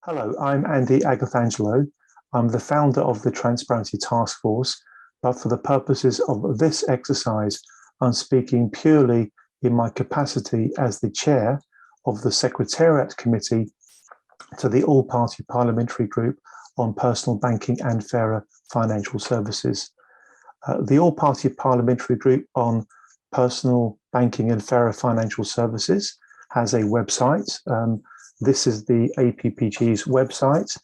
Hello, I'm Andy Agathangelo. I'm the founder of the Transparency Task Force, but for the purposes of this exercise, I'm speaking purely in my capacity as the chair of the Secretariat Committee to the All-Party Parliamentary Group on Personal Banking and Fairer Financial Services. The All-Party Parliamentary Group on Personal Banking and Fairer Financial Services has a website. This is the APPG's website.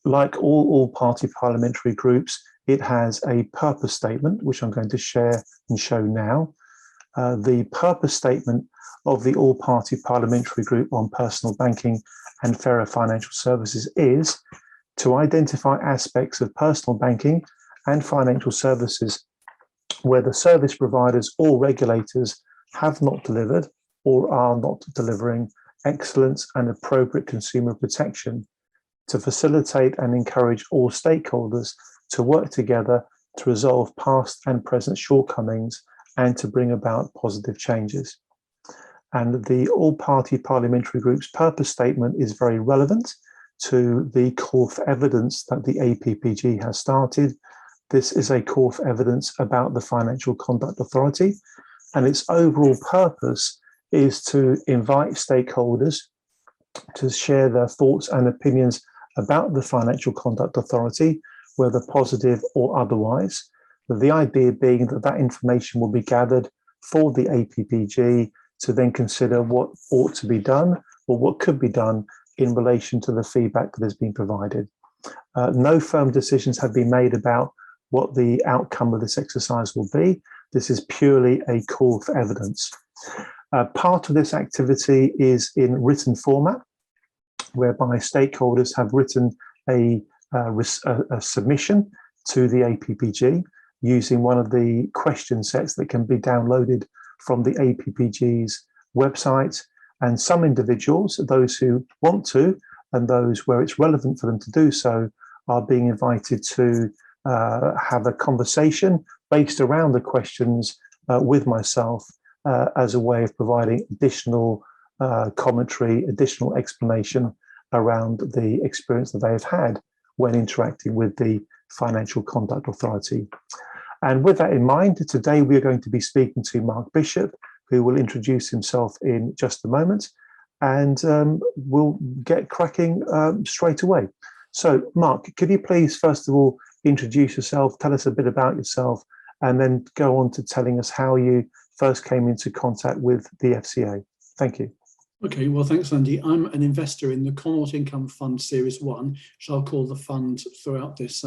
Like all party parliamentary groups, it has a purpose statement, which I'm going to share and show now. The purpose statement of the All-Party Parliamentary Group on Personal Banking and Fairer Financial Services is to identify aspects of personal banking and financial services where the service providers or regulators have not delivered or are not delivering excellence and appropriate consumer protection, to facilitate and encourage all stakeholders to work together to resolve past and present shortcomings and to bring about positive changes. And the All-Party Parliamentary Group's purpose statement is very relevant to the call for evidence that the APPG has started. This is a call for evidence about the Financial Conduct Authority, and its overall purpose is to invite stakeholders to share their thoughts and opinions about the Financial Conduct Authority, whether positive or otherwise. The idea being that that information will be gathered for the APPG to then consider what ought to be done or what could be done in relation to the feedback that has been provided. No firm decisions have been made about what the outcome of this exercise will be. This is purely a call for evidence. Part of this activity is in written format, whereby stakeholders have written a submission to the APPG using one of the question sets that can be downloaded from the APPG's website. And some individuals, those who want to, and those where it's relevant for them to do so, are being invited to have a conversation based around the questions with myself, as a way of providing additional commentary, additional explanation around the experience that they have had when interacting with the Financial Conduct Authority. And with that in mind, today we are going to be speaking to Mark Bishop, who will introduce himself in just a moment, and we'll get cracking straight away. So Mark, could you please first of all introduce yourself, tell us a bit about yourself, and then go on to telling us how you first came into contact with the FCA. Thank you. Okay, well, thanks, Andy. I'm an investor in the Connaught Income Fund Series 1, which I'll call the fund throughout this,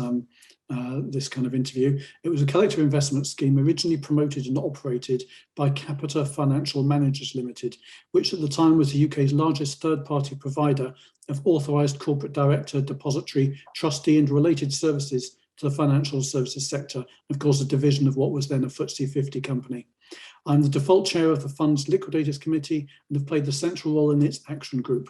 this kind of interview. It was a collective investment scheme originally promoted and operated by Capita Financial Managers Limited, which at the time was the UK's largest third-party provider of authorised corporate director, depository, trustee and related services to the financial services sector, of course, a division of what was then a FTSE 50 company. I'm the default chair of the fund's liquidators committee and have played the central role in its action group.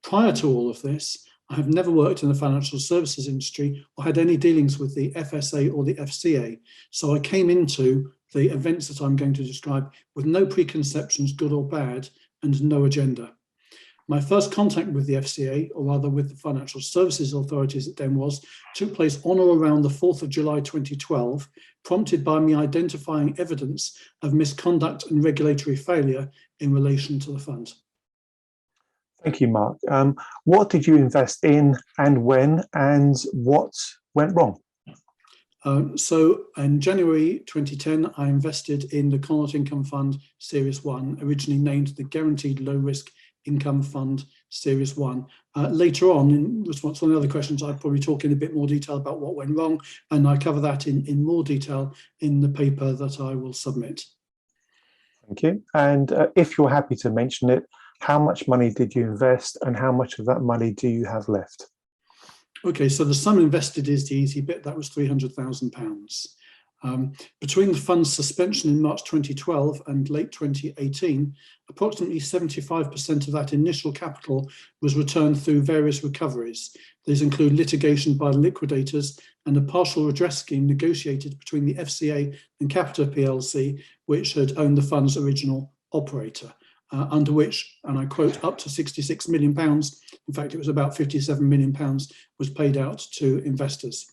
Prior to all of this, I have never worked in the financial services industry or had any dealings with the FSA or the FCA. So I came into the events that I'm going to describe with no preconceptions, good or bad, and no agenda. My first contact with the FCA, or rather with the Financial Services Authority as it then was, took place on or around the 4th of July 2012, prompted by me identifying evidence of misconduct and regulatory failure in relation to the fund. Thank you, Mark. What did you invest in and when, and what went wrong? So in January 2010, I invested in the Connaught Income Fund Series 1, originally named the Guaranteed Low Risk Income Fund Series 1. Later on, in response to one of the other questions, I'll probably talk in a bit more detail about what went wrong, and I cover that in more detail in the paper that I will submit. Thank you. And if you're happy to mention it, how much money did you invest and how much of that money do you have left? Okay, so the sum invested is the easy bit. That was £300,000. Between the fund's suspension in March 2012 and late 2018, approximately 75% of that initial capital was returned through various recoveries. These include litigation by liquidators and a partial redress scheme negotiated between the FCA and Capita plc, which had owned the fund's original operator. under which, and I quote, up to £66 million, in fact, it was about £57 million, was paid out to investors.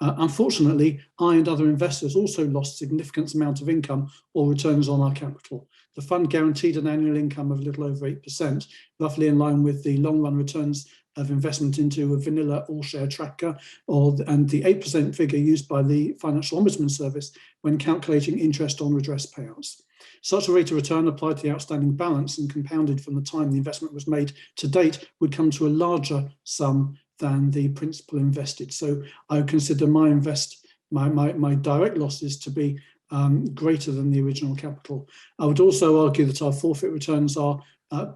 Unfortunately, I and other investors also lost significant amount of income or returns on our capital. The fund guaranteed an annual income of a little over 8%, roughly in line with the long-run returns of investment into a vanilla all-share tracker, and the 8% figure used by the Financial Ombudsman Service when calculating interest on redress payouts. Such a rate of return applied to the outstanding balance and compounded from the time the investment was made to date would come to a larger sum than the principal invested. So I would consider my direct losses to be greater than the original capital. I would also argue that our forfeit returns are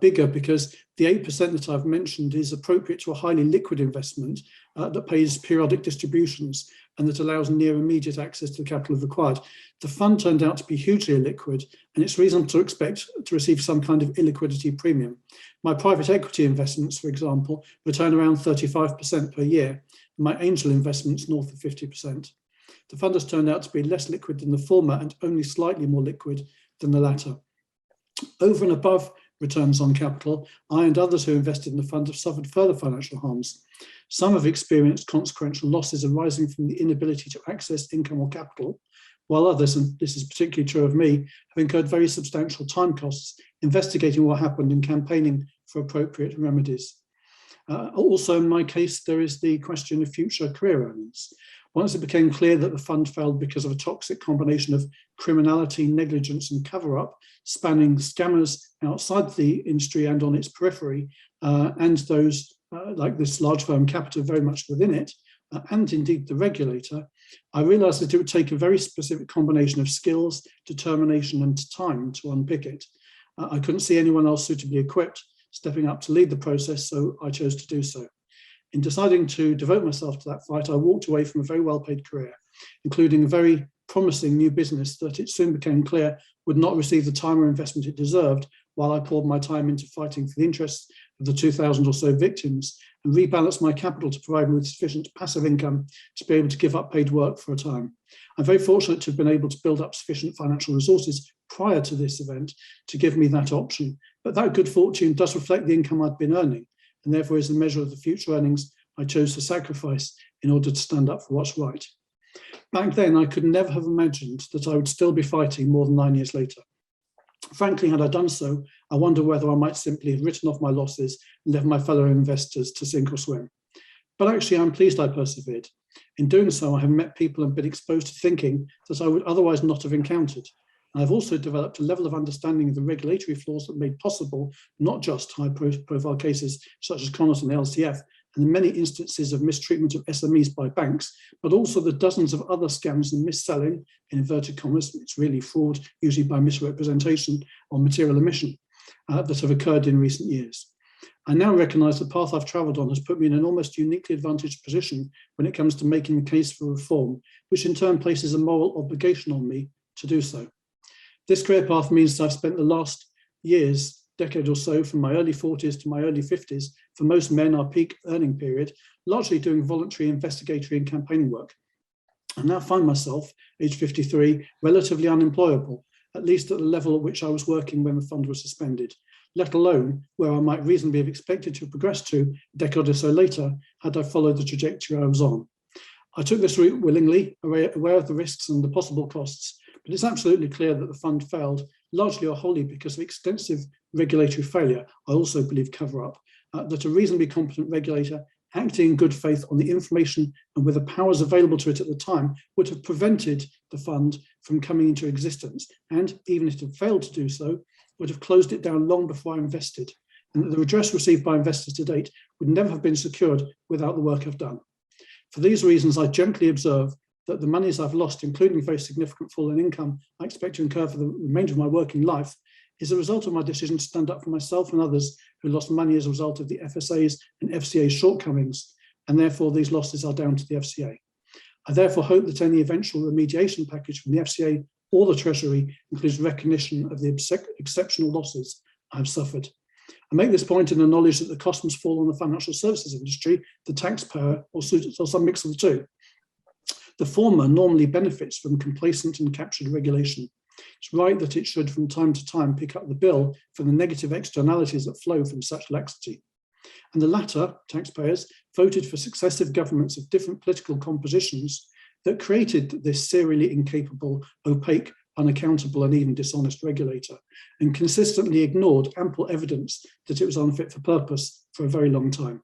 bigger because the 8% that I've mentioned is appropriate to a highly liquid investment that pays periodic distributions and that allows near immediate access to the capital if required. The fund turned out to be hugely illiquid, and it's reasonable to expect to receive some kind of illiquidity premium. My private equity investments, for example, return around 35% per year, and my angel investments north of 50%. The fund has turned out to be less liquid than the former and only slightly more liquid than the latter. Over and above returns on capital, I and others who invested in the fund have suffered further financial harms. Some have experienced consequential losses arising from the inability to access income or capital, while others, and this is particularly true of me, have incurred very substantial time costs investigating what happened and campaigning for appropriate remedies. Also, in my case, there is the question of future career earnings. Once it became clear that the fund failed because of a toxic combination of criminality, negligence, and cover-up, spanning scammers outside the industry and on its periphery, and those like this large firm Capita very much within it, and indeed the regulator, I realised that it would take a very specific combination of skills, determination, and time to unpick it. I couldn't see anyone else suitably equipped stepping up to lead the process, so I chose to do so. In deciding to devote myself to that fight, I walked away from a very well-paid career, including a very promising new business that it soon became clear would not receive the time or investment it deserved, while I poured my time into fighting for the interests of the 2,000 or so victims and rebalanced my capital to provide me with sufficient passive income to be able to give up paid work for a time. I'm very fortunate to have been able to build up sufficient financial resources prior to this event to give me that option, but that good fortune does reflect the income I'd been earning, and therefore is a measure of the future earnings I chose to sacrifice in order to stand up for what's right. Back then, I could never have imagined that I would still be fighting more than 9 years later. Frankly, had I done so, I wonder whether I might simply have written off my losses and left my fellow investors to sink or swim. But actually, I'm pleased I persevered. In doing so, I have met people and been exposed to thinking that I would otherwise not have encountered. And I've also developed a level of understanding of the regulatory flaws that made possible not just high-profile cases such as Connaught and the LCF, and the many instances of mistreatment of SMEs by banks, but also the dozens of other scams and mis-selling, in inverted commas, it's really fraud, usually by misrepresentation or material omission, that have occurred in recent years. I now recognise the path I've travelled on has put me in an almost uniquely advantaged position when it comes to making the case for reform, which in turn places a moral obligation on me to do so. This career path means that I've spent the last years, decade or so, from my early 40s to my early 50s, for most men our peak earning period, largely doing voluntary investigatory and campaigning work. I now find myself, age 53, relatively unemployable, at least at the level at which I was working when the fund was suspended, let alone where I might reasonably have expected to progress to a decade or so later had I followed the trajectory I was on. I took this route willingly, aware of the risks and the possible costs, but it's absolutely clear that the fund failed, largely or wholly because of extensive regulatory failure, I also believe cover-up, that a reasonably competent regulator acting in good faith on the information and with the powers available to it at the time would have prevented the fund from coming into existence, and even if it had failed to do so, would have closed it down long before I invested, and that the redress received by investors to date would never have been secured without the work I've done. For these reasons, I gently observe that the monies I've lost, including a very significant fall in income I expect to incur for the remainder of my working life, is a result of my decision to stand up for myself and others who lost money as a result of the FSA's and FCA's shortcomings, and therefore these losses are down to the FCA. I therefore hope that any eventual remediation package from the FCA or the Treasury includes recognition of the exceptional losses I've suffered. I make this point in the knowledge that the cost must fall on the financial services industry, the taxpayer, or some mix of the two. The former normally benefits from complacent and captured regulation. It's right that it should from time to time pick up the bill for the negative externalities that flow from such laxity. And the latter, taxpayers, voted for successive governments of different political compositions that created this serially incapable, opaque, unaccountable and even dishonest regulator, and consistently ignored ample evidence that it was unfit for purpose for a very long time.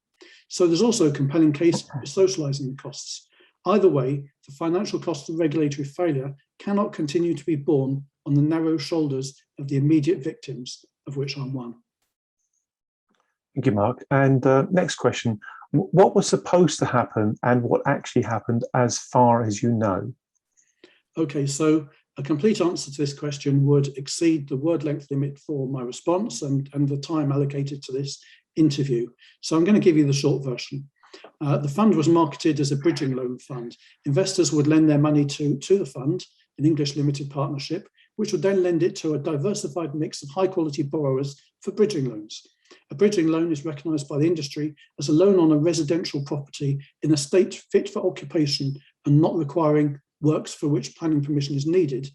So there's also a compelling case for socialising the costs. Either way, the financial cost of regulatory failure cannot continue to be borne on the narrow shoulders of the immediate victims, of which I'm one. Thank you, Mark. And next question, what was supposed to happen and what actually happened as far as you know? Okay, so a complete answer to this question would exceed the word length limit for my response and the time allocated to this interview. So I'm going to give you the short version. The fund was marketed as a bridging loan fund. Investors would lend their money to the fund, an English limited partnership, which would then lend it to a diversified mix of high quality borrowers for bridging loans. A bridging loan is recognised by the industry as a loan on a residential property in a state fit for occupation and not requiring works for which planning permission is needed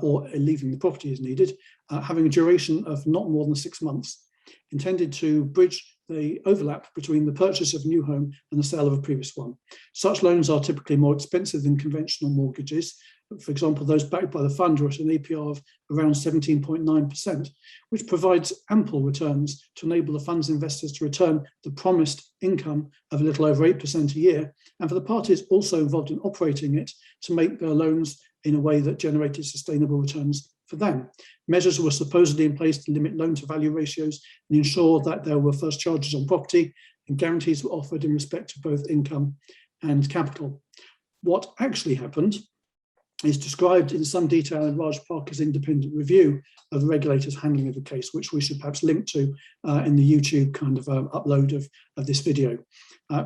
or leaving the property is needed, having a duration of not more than 6 months, intended to bridge the overlap between the purchase of a new home and the sale of a previous one. Such loans are typically more expensive than conventional mortgages. For example, those backed by the fund are at an APR of around 17.9%, which provides ample returns to enable the fund's investors to return the promised income of a little over 8% a year, and for the parties also involved in operating it to make their loans in a way that generated sustainable returns for them. Measures were supposedly in place to limit loan-to-value ratios and ensure that there were first charges on property, and guarantees were offered in respect of both income and capital. What actually happened is described in some detail in Raj Parker's independent review of the regulator's handling of the case, which we should perhaps link to in the YouTube kind of upload of this video.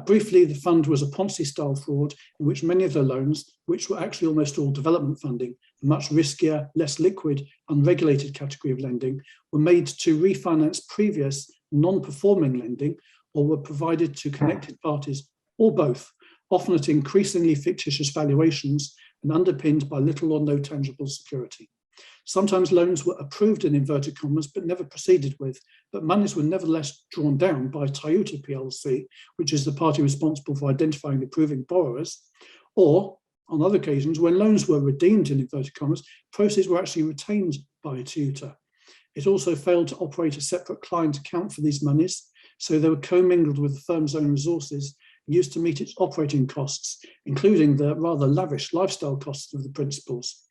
Briefly, the fund was a Ponzi-style fraud in which many of the loans, which were actually almost all development funding, a much riskier, less liquid, unregulated category of lending, were made to refinance previous non-performing lending or were provided to connected parties, or both, often at increasingly fictitious valuations and underpinned by little or no tangible security. Sometimes loans were approved in inverted commas, but never proceeded with, but monies were nevertheless drawn down by Toyota PLC, which is the party responsible for identifying and approving borrowers, or on other occasions, when loans were redeemed in inverted commas, proceeds were actually retained by Toyota. It also failed to operate a separate client account for these monies, so they were commingled with the firm's own resources used to meet its operating costs, including the rather lavish lifestyle costs of the principals.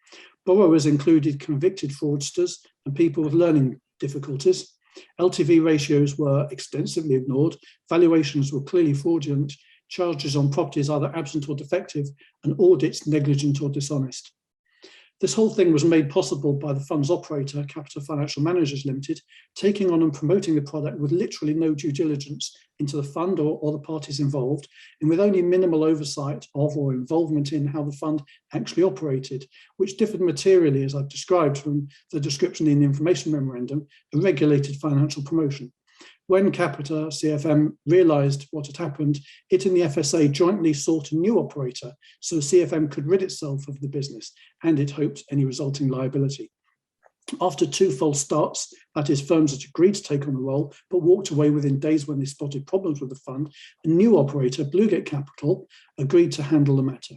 Borrowers included convicted fraudsters and people with learning difficulties. LTV ratios were extensively ignored, valuations were clearly fraudulent, charges on properties either absent or defective, and audits negligent or dishonest. This whole thing was made possible by the fund's operator, Capita Financial Managers Limited, taking on and promoting the product with literally no due diligence into the fund or the parties involved, and with only minimal oversight of or involvement in how the fund actually operated, which differed materially, as I've described from the description in the information memorandum, a regulated financial promotion. When Capita CFM realised what had happened, it and the FSA jointly sought a new operator so CFM could rid itself of the business and it hoped any resulting liability. After 2 false starts, that is, firms had agreed to take on the role but walked away within days when they spotted problems with the fund, a new operator, Bluegate Capital, agreed to handle the matter.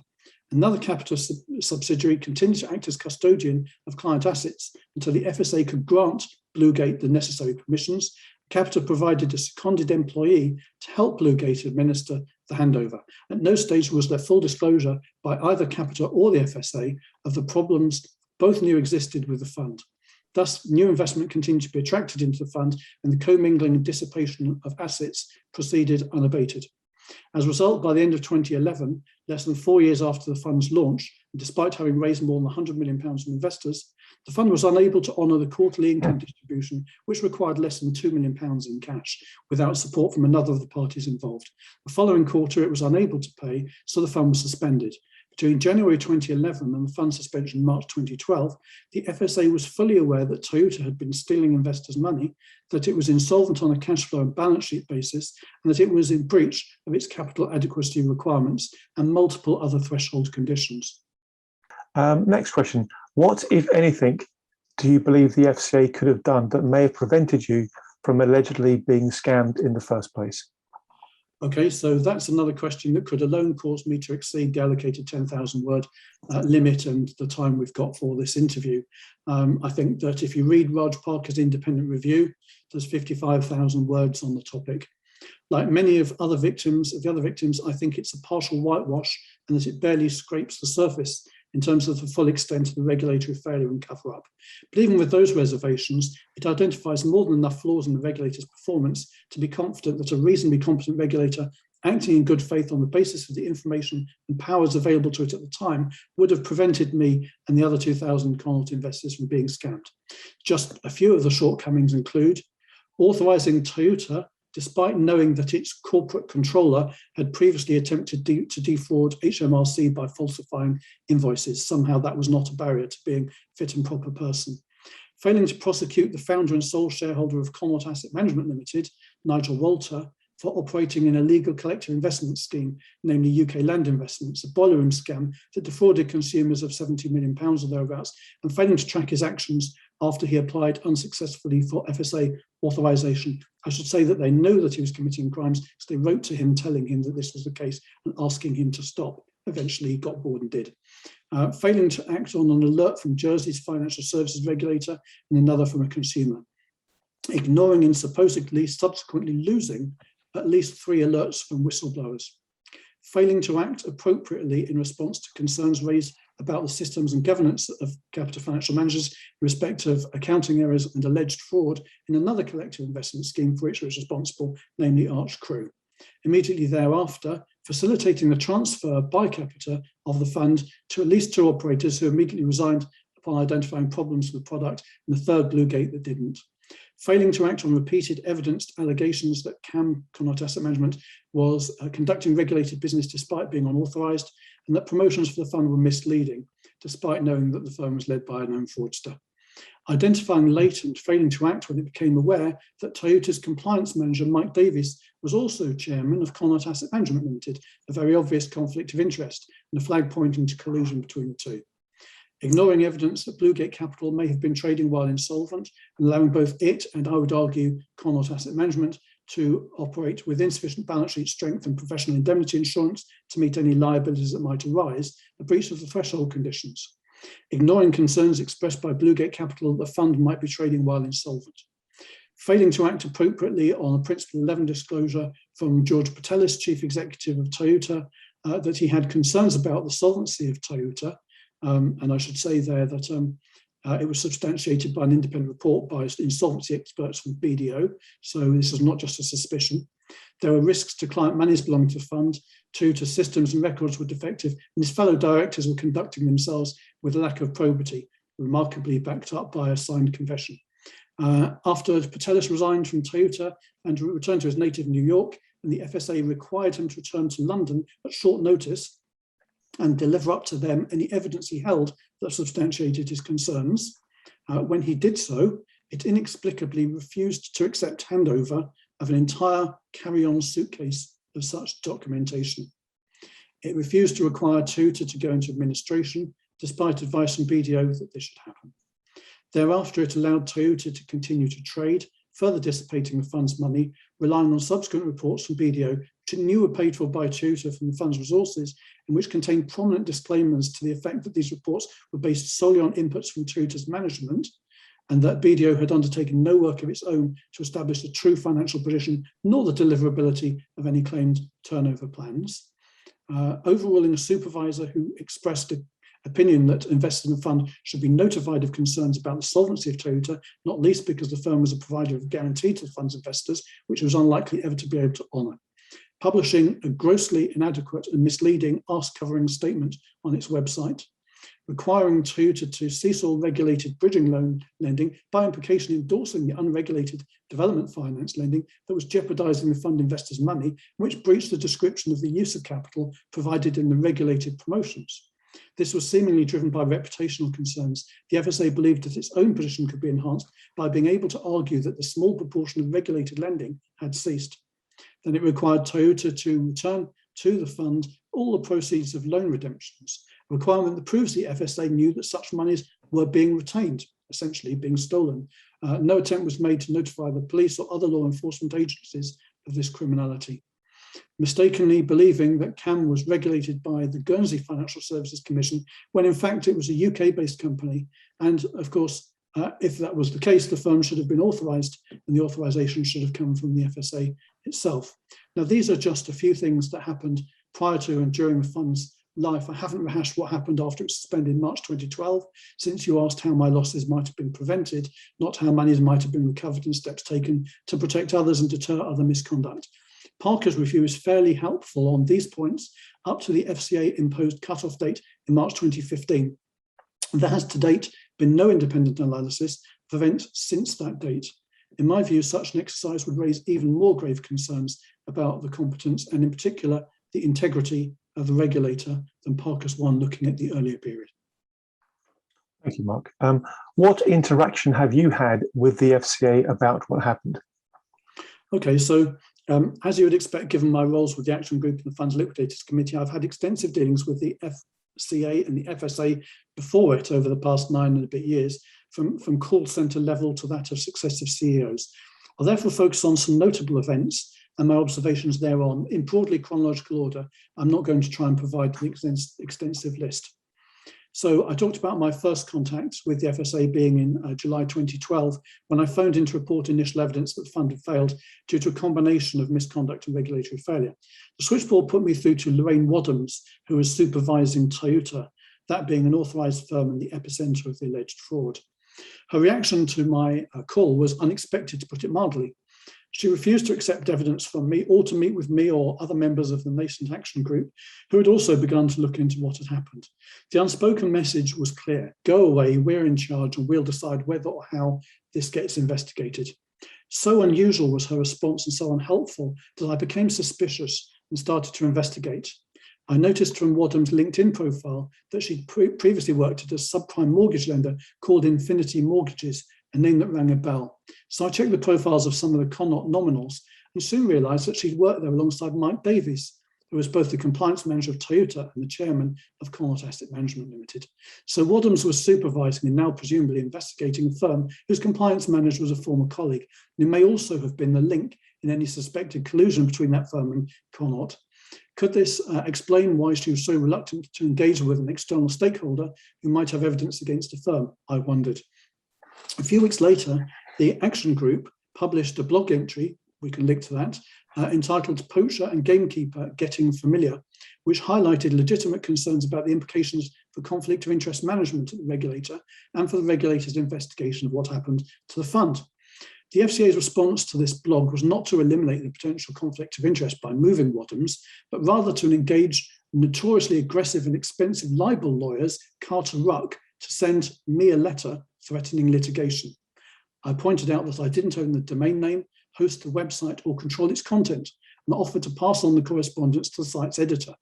Another Capita subsidiary continued to act as custodian of client assets until the FSA could grant Bluegate the necessary permissions. Capita provided a seconded employee to help Bluegate administer the handover. At no stage was there full disclosure by either Capita or the FSA of the problems both knew existed with the fund. Thus, new investment continued to be attracted into the fund and the commingling and dissipation of assets proceeded unabated. As a result, by the end of 2011, less than 4 years after the fund's launch, and despite having raised more than £100 million from investors, the fund was unable to honour the quarterly income distribution, which required less than £2 million in cash, without support from another of the parties involved. The following quarter, it was unable to pay, so the fund was suspended. Between January 2011 and the fund suspension in March 2012, the FSA was fully aware that Toyota had been stealing investors' money, that it was insolvent on a cash flow and balance sheet basis, and that it was in breach of its capital adequacy requirements and multiple other threshold conditions. Next question. What, if anything, do you believe the FCA could have done that may have prevented you from allegedly being scammed in the first place? Okay, so that's another question that could alone cause me to exceed the allocated 10,000 word limit and the time we've got for this interview. I think that if you read Raj Parker's independent review, there's 55,000 words on the topic. Like many of the other victims, I think it's a partial whitewash and that it barely scrapes the surface in terms of the full extent of the regulatory failure and cover-up. But even with those reservations, it identifies more than enough flaws in the regulator's performance to be confident that a reasonably competent regulator acting in good faith on the basis of the information and powers available to it at the time would have prevented me and the other 2,000 Connaught investors from being scammed. Just a few of the shortcomings include authorising Toyota, despite knowing that its corporate controller had previously attempted to defraud HMRC by falsifying invoices. Somehow that was not a barrier to being a fit and proper person. Failing to prosecute the founder and sole shareholder of Connaught Asset Management Limited, Nigel Walter, for operating in a legal collective investment scheme, namely UK Land Investments, a boiler room scam that defrauded consumers of £70 million or thereabouts, and failing to track his actions after he applied unsuccessfully for FSA authorisation. I should say that they know that he was committing crimes because they wrote to him telling him that this was the case and asking him to stop. Eventually he got bored and did. Failing to act on an alert from Jersey's financial services regulator and another from a consumer. Ignoring and supposedly subsequently losing at least 3 alerts from whistleblowers. Failing to act appropriately in response to concerns raised about the systems and governance of Capita Financial Managers in respect of accounting errors and alleged fraud in another collective investment scheme for which it was responsible, namely Arch Crew. Immediately thereafter, facilitating the transfer by Capita of the fund to at least 2 operators who immediately resigned upon identifying problems with the product, and the third Bluegate that didn't. Failing to act on repeated evidenced allegations that CAM, Connaught Asset Management, was conducting regulated business despite being unauthorised, and that promotions for the fund were misleading, despite knowing that the firm was led by a known fraudster. Identifying late and failing to act when it became aware that Toyota's compliance manager, Mike Davies, was also chairman of Connaught Asset Management Limited, a very obvious conflict of interest and a flag pointing to collusion between the two. Ignoring evidence that Bluegate Capital may have been trading while insolvent and allowing both it and, I would argue, Connaught Asset Management to operate with insufficient balance sheet strength and professional indemnity insurance to meet any liabilities that might arise, a breach of the threshold conditions. Ignoring concerns expressed by Bluegate Capital that the fund might be trading while insolvent. Failing to act appropriately on a Principle 11 disclosure from George Patelis, Chief Executive of Toyota, that he had concerns about the solvency of Toyota. And I should say there that it was substantiated by an independent report by insolvency experts from BDO. So this is not just a suspicion. There were risks to client monies belonging to the fund, to systems and records were defective, and his fellow directors were conducting themselves with a lack of probity, remarkably backed up by a signed confession. After Patelis resigned from Toyota and returned to his native New York, and the FSA required him to return to London at short notice and deliver up to them any evidence he held that substantiated his concerns. When he did so, it inexplicably refused to accept handover of an entire carry-on suitcase of such documentation. It refused to require Toyota to go into administration, despite advice from BDO that this should happen. Thereafter, it allowed Toyota to continue to trade, further dissipating the fund's money, relying on subsequent reports from BDO, which it knew were paid for by Toyota from the fund's resources, and which contained prominent disclaimers to the effect that these reports were based solely on inputs from Toyota's management, and that BDO had undertaken no work of its own to establish the true financial position, nor the deliverability of any claimed turnover plans. Overruling a supervisor who expressed an opinion that investors in the fund should be notified of concerns about the solvency of Toyota, not least because the firm was a provider of guarantee to the fund's investors, which it was unlikely ever to be able to honour. Publishing a grossly inadequate and misleading arse-covering statement on its website, requiring Toyota to cease all regulated bridging loan lending, by implication endorsing the unregulated development finance lending that was jeopardising the fund investors' money, which breached the description of the use of capital provided in the regulated promotions. This was seemingly driven by reputational concerns. The FSA believed that its own position could be enhanced by being able to argue that the small proportion of regulated lending had ceased. Then it required Toyota to return to the fund all the proceeds of loan redemptions, a requirement that proves the FSA knew that such monies were being retained, essentially being stolen. No attempt was made to notify the police or other law enforcement agencies of this criminality. Mistakenly believing that CAM was regulated by the Guernsey Financial Services Commission, when in fact it was a UK-based company. And of course, if that was the case, the firm should have been authorised, and the authorisation should have come from the FSA itself. Now, these are just a few things that happened prior to and during the fund's life. I haven't rehashed what happened after it was suspended in March 2012, since you asked how my losses might have been prevented, not how monies might have been recovered and steps taken to protect others and deter other misconduct. Parker's review is fairly helpful on these points up to the FCA imposed cut-off date in March 2015. There has to date been no independent analysis of events since that date. In my view, such an exercise would raise even more grave concerns about the competence and in particular the integrity of the regulator than Parker's one looking at the earlier period. Thank you, Mark. What interaction have you had with the FCA about what happened? Okay, so as you would expect, given my roles with the Action Group and the Funds Liquidators Committee, I've had extensive dealings with the FCA and the FSA before it over the past 9 and a bit years, from call centre level to that of successive CEOs. I'll therefore focus on some notable events and my observations thereon in broadly chronological order. I'm not going to try and provide the extensive list. So I talked about my first contact with the FSA being in July 2012, when I phoned in to report initial evidence that the fund had failed due to a combination of misconduct and regulatory failure. The switchboard put me through to Lorraine Wadhams, who was supervising Toyota, that being an authorised firm in the epicenter of the alleged fraud. Her reaction to my call was unexpected, to put it mildly. She refused to accept evidence from me or to meet with me or other members of the nascent Action Group, who had also begun to look into what had happened. The unspoken message was clear: go away, we're in charge, and we'll decide whether or how this gets investigated. So unusual was her response and so unhelpful that I became suspicious and started to investigate. I noticed from Wadham's LinkedIn profile that she'd previously worked at a subprime mortgage lender called Infinity Mortgages, a name that rang a bell. So I checked the profiles of some of the Connaught nominals and soon realised that she'd worked there alongside Mike Davies, who was both the compliance manager of Toyota and the chairman of Connaught Asset Management Limited. So Wadhams was supervising and now presumably investigating a firm whose compliance manager was a former colleague, and who may also have been the link in any suspected collusion between that firm and Connaught. Could this explain why she was so reluctant to engage with an external stakeholder who might have evidence against a firm? I wondered. A few weeks later, the Action Group published a blog entry, we can link to that, entitled Poacher and Gamekeeper Getting Familiar, which highlighted legitimate concerns about the implications for conflict of interest management at the regulator and for the regulator's investigation of what happened to the fund. The FCA's response to this blog was not to eliminate the potential conflict of interest by moving Wadhams, but rather to engage notoriously aggressive and expensive libel lawyers, Carter Ruck, to send me a letter threatening litigation. I pointed out that I didn't own the domain name, host the website, or control its content, and offered to pass on the correspondence to the site's editor.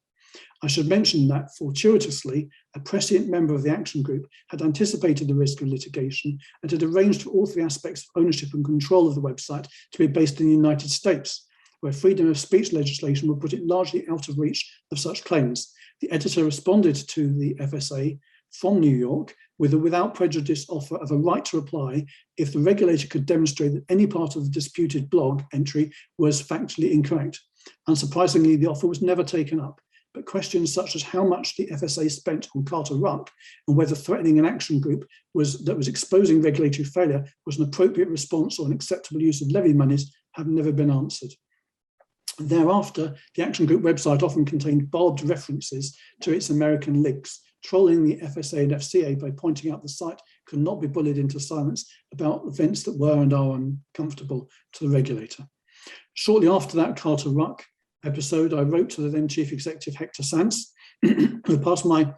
I should mention that, fortuitously, a prescient member of the Action Group had anticipated the risk of litigation and had arranged for all 3 aspects of ownership and control of the website to be based in the United States, where freedom of speech legislation would put it largely out of reach of such claims. The editor responded to the FSA from New York with a without prejudice offer of a right to reply if the regulator could demonstrate that any part of the disputed blog entry was factually incorrect. Unsurprisingly, the offer was never taken up, but questions such as how much the FSA spent on Carter Ruck and whether threatening an Action Group that was exposing regulatory failure was an appropriate response or an acceptable use of levy monies have never been answered. Thereafter, the Action Group website often contained barbed references to its American links, trolling the FSA and FCA by pointing out the site could not be bullied into silence about events that were and are uncomfortable to the regulator. Shortly after that Carter Ruck episode, I wrote to the then Chief Executive Hector Sanz, who passed my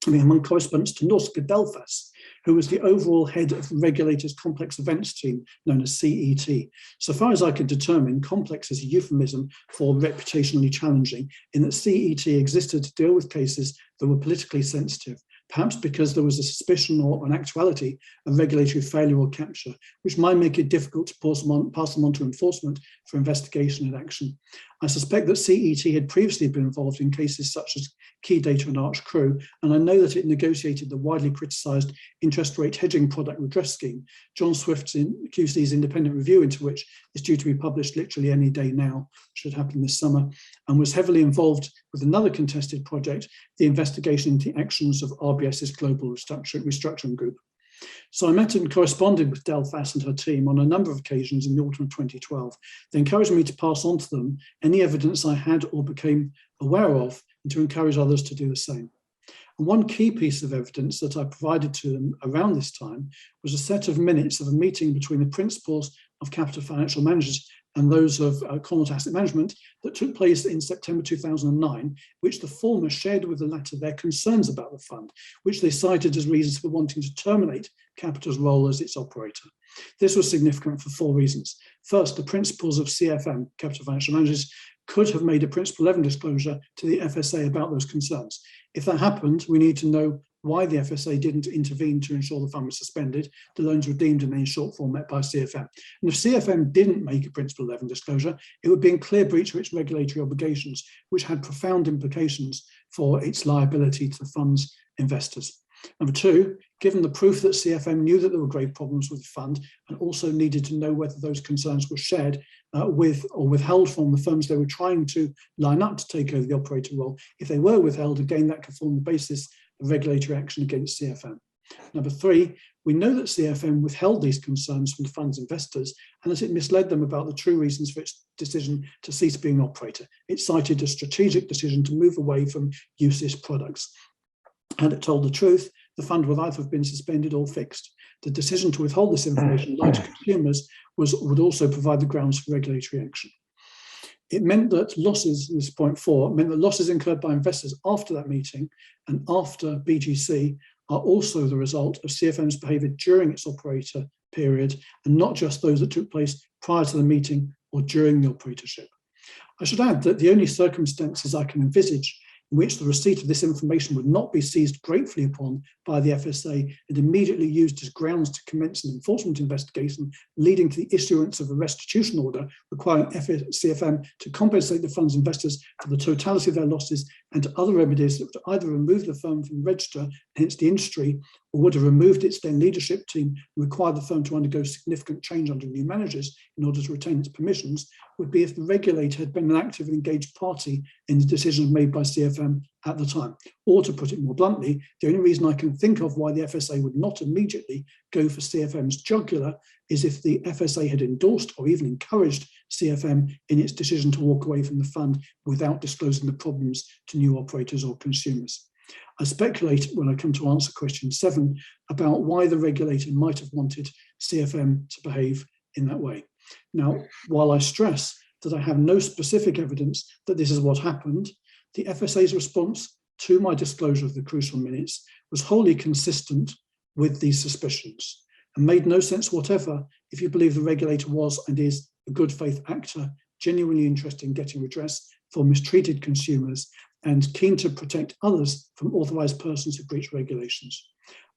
correspondence to Norsca Delfas, who was the overall head of the regulator's complex events team, known as CET. So far as I could determine, complex is a euphemism for reputationally challenging, in that CET existed to deal with cases that were politically sensitive, perhaps because there was a suspicion or an actuality of regulatory failure or capture, which might make it difficult to pass them on to enforcement for investigation and action. I suspect that CET had previously been involved in cases such as Key Data and Arch Crew, and I know that it negotiated the widely criticised interest rate hedging product redress scheme, John Swift's QC's independent review into which is due to be published literally any day now, should happen this summer, and was heavily involved with another contested project, the investigation into the actions of RBS's Global Restructuring Group. So I met and corresponded with Del Fass and her team on a number of occasions in the autumn of 2012. They encouraged me to pass on to them any evidence I had or became aware of, and to encourage others to do the same. And one key piece of evidence that I provided to them around this time was a set of minutes of a meeting between the principals of Capital Financial Managers and those of Connaught Asset Management that took place in September 2009, which the former shared with the latter their concerns about the fund, which they cited as reasons for wanting to terminate Capital's role as its operator. This was significant for 4 reasons. First, the principals of CFM, Capital Financial Managers, could have made a Principle 11 disclosure to the FSA about those concerns. If that happened, we need to know why the FSA didn't intervene to ensure the fund was suspended, the loans were deemed in any shortfall met by CFM. And if CFM didn't make a Principle 11 disclosure, it would be in clear breach of its regulatory obligations, which had profound implications for its liability to the fund's investors. Number 2, given the proof that CFM knew that there were grave problems with the fund and also needed to know whether those concerns were shared with or withheld from the firms they were trying to line up to take over the operator role, if they were withheld, again, that could form the basis of regulatory action against CFM. Number 3, we know that CFM withheld these concerns from the fund's investors and that it misled them about the true reasons for its decision to cease being an operator. It cited a strategic decision to move away from UCITS products. Had it told the truth, the fund would either have been suspended or fixed. The decision to withhold this information lied to consumers would also provide the grounds for regulatory action. It meant that losses, this is point 4, meant that losses incurred by investors after that meeting and after BGC are also the result of CFM's behaviour during its operator period, and not just those that took place prior to the meeting or during the operatorship. I should add that the only circumstances I can envisage in which the receipt of this information would not be seized gratefully upon by the FSA and immediately used as grounds to commence an enforcement investigation, leading to the issuance of a restitution order requiring CFM to compensate the fund's investors for the totality of their losses and to other remedies that would either remove the firm from the register, hence the industry, or would have removed its then leadership team and required the firm to undergo significant change under new managers in order to retain its permissions, would be if the regulator had been an active and engaged party in the decisions made by CFM at the time. Or to put it more bluntly, the only reason I can think of why the FSA would not immediately go for CFM's jugular is if the FSA had endorsed or even encouraged CFM in its decision to walk away from the fund without disclosing the problems to new operators or consumers. I speculate when I come to answer question 7 about why the regulator might have wanted CFM to behave in that way. Now, while I stress that I have no specific evidence that this is what happened, the FSA's response to my disclosure of the crucial minutes was wholly consistent with these suspicions and made no sense whatever if you believe the regulator was and is a good faith actor, genuinely interested in getting redress for mistreated consumers and keen to protect others from authorised persons who breach regulations.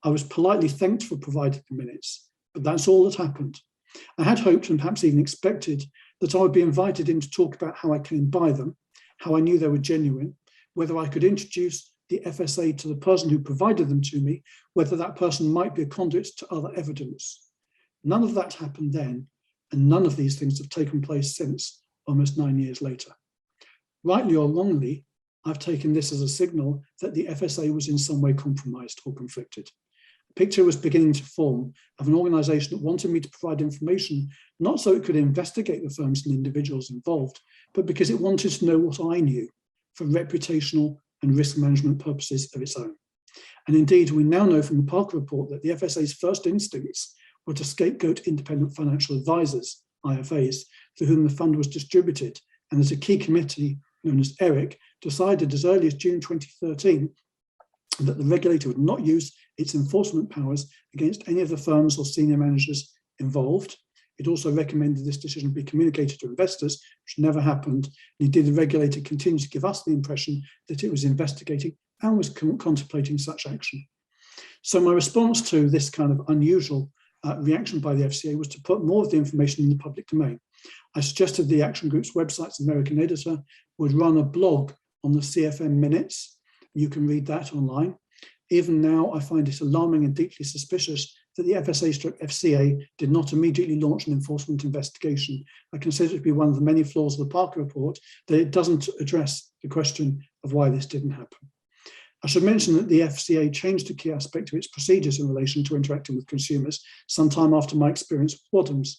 I was politely thanked for providing the minutes, but that's all that happened. I had hoped and perhaps even expected that I would be invited in to talk about how I came by them, how I knew they were genuine, whether I could introduce the FSA to the person who provided them to me, whether that person might be a conduit to other evidence. None of that happened then, and none of these things have taken place since, almost 9 years later. Rightly or wrongly, I've taken this as a signal that the FSA was in some way compromised or conflicted. A picture was beginning to form of an organisation that wanted me to provide information, not so it could investigate the firms and individuals involved, but because it wanted to know what I knew for reputational and risk management purposes of its own. And indeed, we now know from the Parker report that the FSA's first instincts were to scapegoat independent financial advisors, IFAs, to whom the fund was distributed, and that a key committee known as ERIC decided as early as June 2013 that the regulator would not use its enforcement powers against any of the firms or senior managers involved. It also recommended this decision be communicated to investors, which never happened. And indeed, the regulator continued to give us the impression that it was investigating and was contemplating such action. So my response to this kind of unusual reaction by the FCA was to put more of the information in the public domain. I suggested the Action Group's website's American editor would run a blog on the CFM minutes. You can read that online. Even now, I find it alarming and deeply suspicious that the FSA/FCA did not immediately launch an enforcement investigation. I consider it to be one of the many flaws of the Parker report that it doesn't address the question of why this didn't happen. I should mention that the FCA changed a key aspect of its procedures in relation to interacting with consumers sometime after my experience with Wadhams.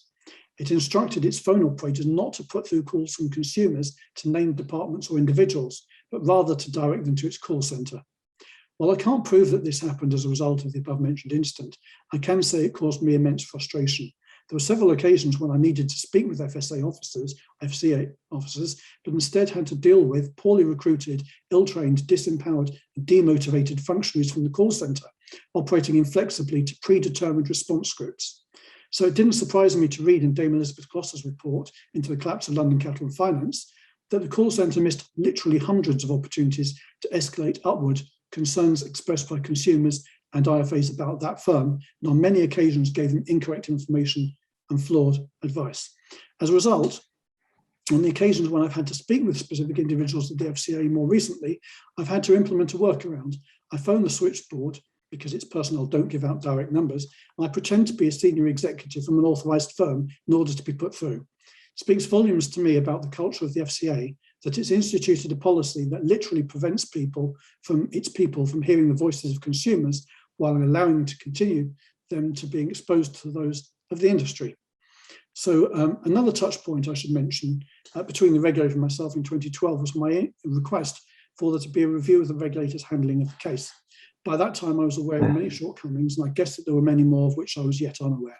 It instructed its phone operators not to put through calls from consumers to named departments or individuals, but rather to direct them to its call centre. While I can't prove that this happened as a result of the above-mentioned incident, I can say it caused me immense frustration. There were several occasions when I needed to speak with FCA officers, but instead had to deal with poorly recruited, ill-trained, disempowered, and demotivated functionaries from the call centre, operating inflexibly to predetermined response scripts. So it didn't surprise me to read in Dame Elizabeth Gloucester's report into the collapse of London Capital and Finance that the call centre missed literally hundreds of opportunities to escalate upward concerns expressed by consumers and IFAs about that firm, and on many occasions gave them incorrect information and flawed advice. As a result, on the occasions when I've had to speak with specific individuals at the FCA more recently, I've had to implement a workaround. I phone the switchboard because its personnel don't give out direct numbers, and I pretend to be a senior executive from an authorised firm in order to be put through. It speaks volumes to me about the culture of the FCA that it's instituted a policy that literally prevents its people from hearing the voices of consumers while allowing them to continue them to being exposed to those of the industry. So another touch point I should mention between the regulator and myself in 2012 was my request for there to be a review of the regulator's handling of the case. By that time, I was aware of many shortcomings, and I guessed that there were many more of which I was yet unaware.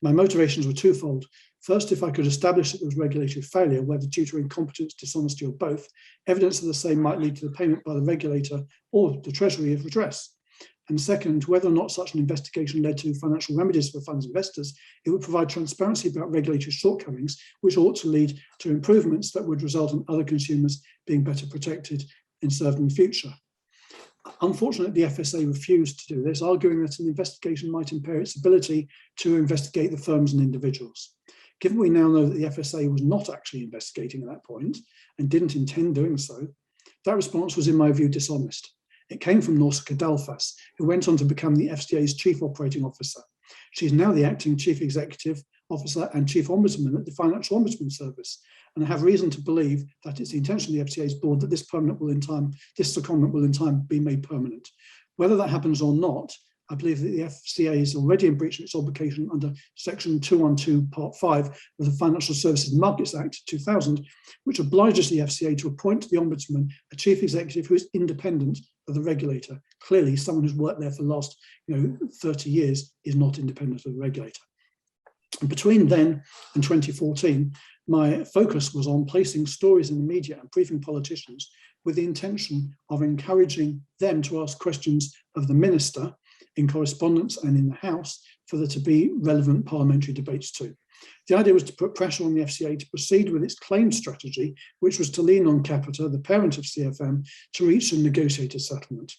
My motivations were twofold. First, if I could establish that there was regulatory failure, whether due to incompetence, dishonesty, or both, evidence of the same might lead to the payment by the regulator or the Treasury of redress. And second, whether or not such an investigation led to financial remedies for funds investors, it would provide transparency about regulatory shortcomings, which ought to lead to improvements that would result in other consumers being better protected and served in the future. Unfortunately, the FSA refused to do this, arguing that an investigation might impair its ability to investigate the firms and individuals. Given we now know that the FSA was not actually investigating at that point and didn't intend doing so, that response was, in my view, dishonest. It came from Norsika Delfas, who went on to become the FCA's Chief Operating Officer. She's now the Acting Chief Executive Officer and Chief Ombudsman at the Financial Ombudsman Service. And I have reason to believe that it's the intention of the FCA's board that this secondment will in time be made permanent. Whether that happens or not, I believe that the FCA is already in breach of its obligation under Section 212, Part 5 of the Financial Services Markets Act 2000, which obliges the FCA to appoint to the Ombudsman a chief executive who is independent of the regulator. Clearly, someone who's worked there for the last 30 years is not independent of the regulator. And between then and 2014, my focus was on placing stories in the media and briefing politicians with the intention of encouraging them to ask questions of the minister in correspondence and in the House for there to be relevant parliamentary debates too. The idea was to put pressure on the FCA to proceed with its claimed strategy, which was to lean on Capita, the parent of CFM, to reach a negotiated settlement.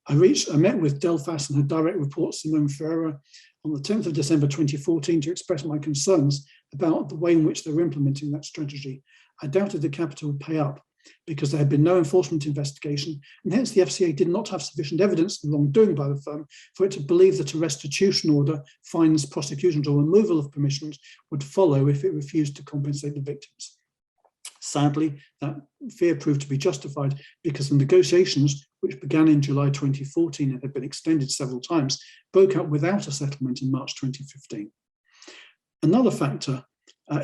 I met with Delfas and her direct report, Simone Ferreira, on the 10th of December 2014 to express my concerns about the way in which they were implementing that strategy. I doubted that Capita would pay up because there had been no enforcement investigation, and hence the FCA did not have sufficient evidence of wrongdoing by the firm for it to believe that a restitution order, fines, prosecutions, or removal of permissions would follow if it refused to compensate the victims. Sadly, that fear proved to be justified because the negotiations, which began in July 2014 and had been extended several times, broke up without a settlement in March 2015. Another factor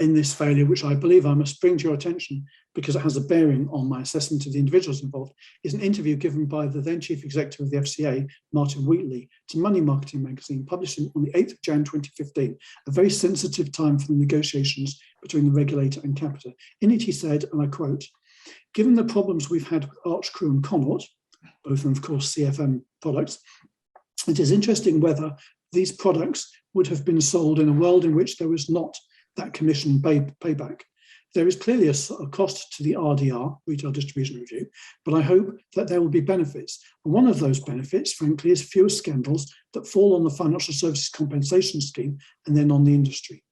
in this failure, which I believe I must bring to your attention because it has a bearing on my assessment of the individuals involved, is an interview given by the then Chief Executive of the FCA, Martin Wheatley, to Money Marketing magazine, published on the 8th of January 2015, a very sensitive time for the negotiations between the regulator and Capita. In it he said, and I quote, "Given the problems we've had with Archcrew and Connaught, both of them of course CFM products, it is interesting whether these products would have been sold in a world in which there was not that commission payback. There is clearly a cost to the RDR, Retail Distribution Review, but I hope that there will be benefits. And one of those benefits, frankly, is fewer scandals that fall on the Financial Services Compensation Scheme and then on the industry."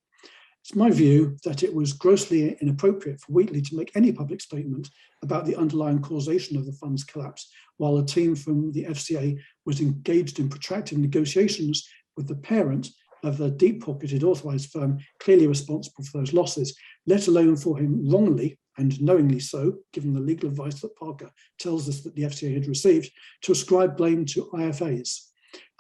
It's my view that it was grossly inappropriate for Wheatley to make any public statement about the underlying causation of the fund's collapse, while a team from the FCA was engaged in protracted negotiations with the parent of a deep-pocketed authorised firm clearly responsible for those losses, let alone for him wrongly and knowingly so, given the legal advice that Parker tells us that the FCA had received, to ascribe blame to IFAs.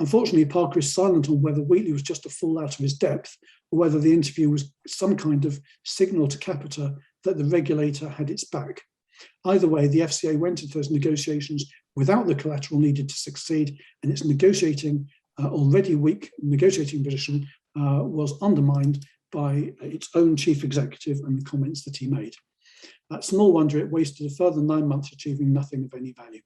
Unfortunately, Parker is silent on whether Wheatley was just a fool out of his depth or whether the interview was some kind of signal to Capita that the regulator had its back. Either way, the FCA went into those negotiations without the collateral needed to succeed, and its already weak negotiating position was undermined by its own chief executive and the comments that he made. Small wonder it wasted a further 9 months achieving nothing of any value.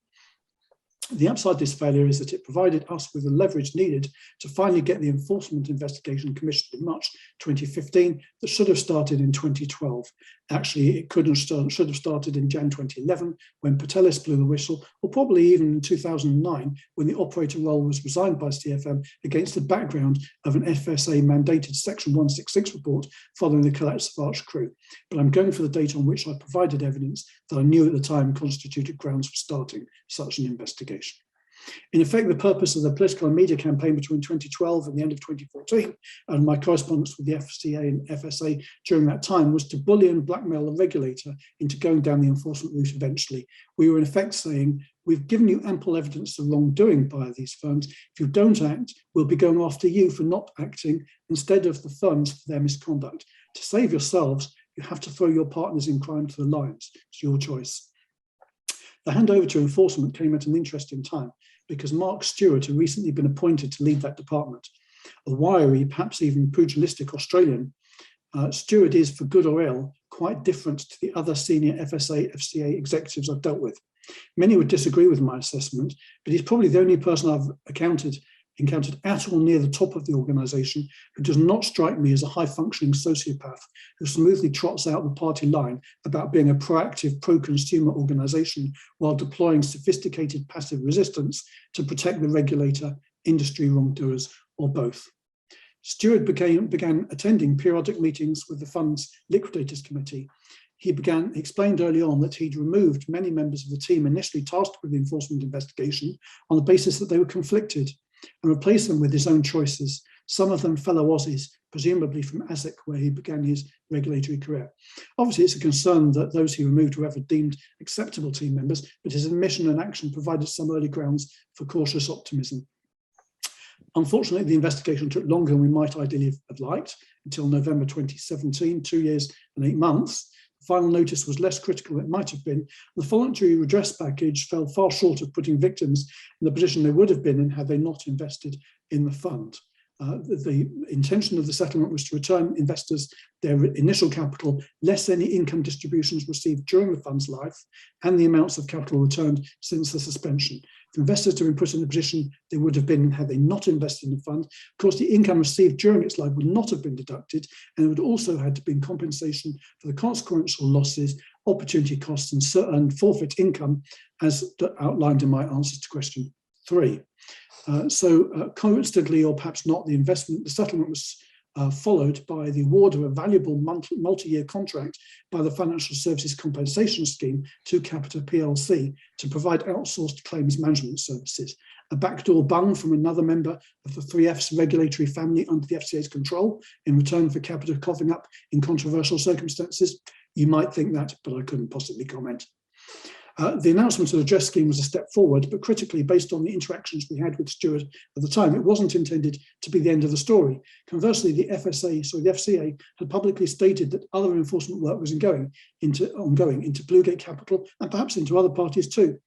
The upside of this failure is that it provided us with the leverage needed to finally get the enforcement investigation commissioned in March 2015 that should have started in 2012. Actually, it should have started in Jan 2011 when Patelis blew the whistle, or probably even in 2009 when the operator role was resigned by CFM against the background of an FSA mandated Section 166 report following the collapse of Arch Crew. But I'm going for the date on which I provided evidence that I knew at the time constituted grounds for starting such an investigation. In effect, the purpose of the political and media campaign between 2012 and the end of 2014, and my correspondence with the FCA and FSA during that time, was to bully and blackmail the regulator into going down the enforcement route eventually. We were in effect saying, we've given you ample evidence of wrongdoing by these firms. If you don't act, we'll be going after you for not acting instead of the firms for their misconduct. To save yourselves, you have to throw your partners in crime to the lions. It's your choice. The handover to enforcement came at an interesting time because Mark Stewart had recently been appointed to lead that department. A wiry, perhaps even pugilistic Australian, Stewart is, for good or ill, quite different to the other senior FSA, FCA executives I've dealt with. Many would disagree with my assessment, but he's probably the only person I've encountered at or near the top of the organisation who does not strike me as a high-functioning sociopath who smoothly trots out the party line about being a proactive pro-consumer organisation while deploying sophisticated passive resistance to protect the regulator, industry wrongdoers, or both. Stewart began attending periodic meetings with the fund's liquidators committee. He explained early on that he'd removed many members of the team initially tasked with the enforcement investigation on the basis that they were conflicted, and replaced them with his own choices, some of them fellow Aussies, presumably from ASIC, where he began his regulatory career. Obviously, it's a concern that those he removed were ever deemed acceptable team members, but his admission and action provided some early grounds for cautious optimism. Unfortunately, the investigation took longer than we might ideally have liked, until November 2017, 2 years and 8 months. The final notice was less critical than it might have been. The voluntary redress package fell far short of putting victims in the position they would have been in had they not invested in the fund. The intention of the settlement was to return investors their initial capital, less any income distributions received during the fund's life, and the amounts of capital returned since the suspension. For investors to have been put in the position they would have been had they not invested in the fund, of course, the income received during its life would not have been deducted, and it would also have to be compensation for the consequential losses, opportunity costs, and forfeit income, as outlined in my answers to question 3. Coincidentally, or perhaps not, the settlement was followed by the award of a valuable multi-year contract by the Financial Services Compensation Scheme to Capita PLC to provide outsourced claims management services, a backdoor bung from another member of the 3F's regulatory family under the FCA's control in return for Capita coughing up in controversial circumstances. You might think that, but I couldn't possibly comment. The announcement of the redress scheme was a step forward, but critically, based on the interactions we had with Stewart at the time, it wasn't intended to be the end of the story. Conversely, the FCA had publicly stated that other enforcement work was ongoing into Bluegate Capital and perhaps into other parties too.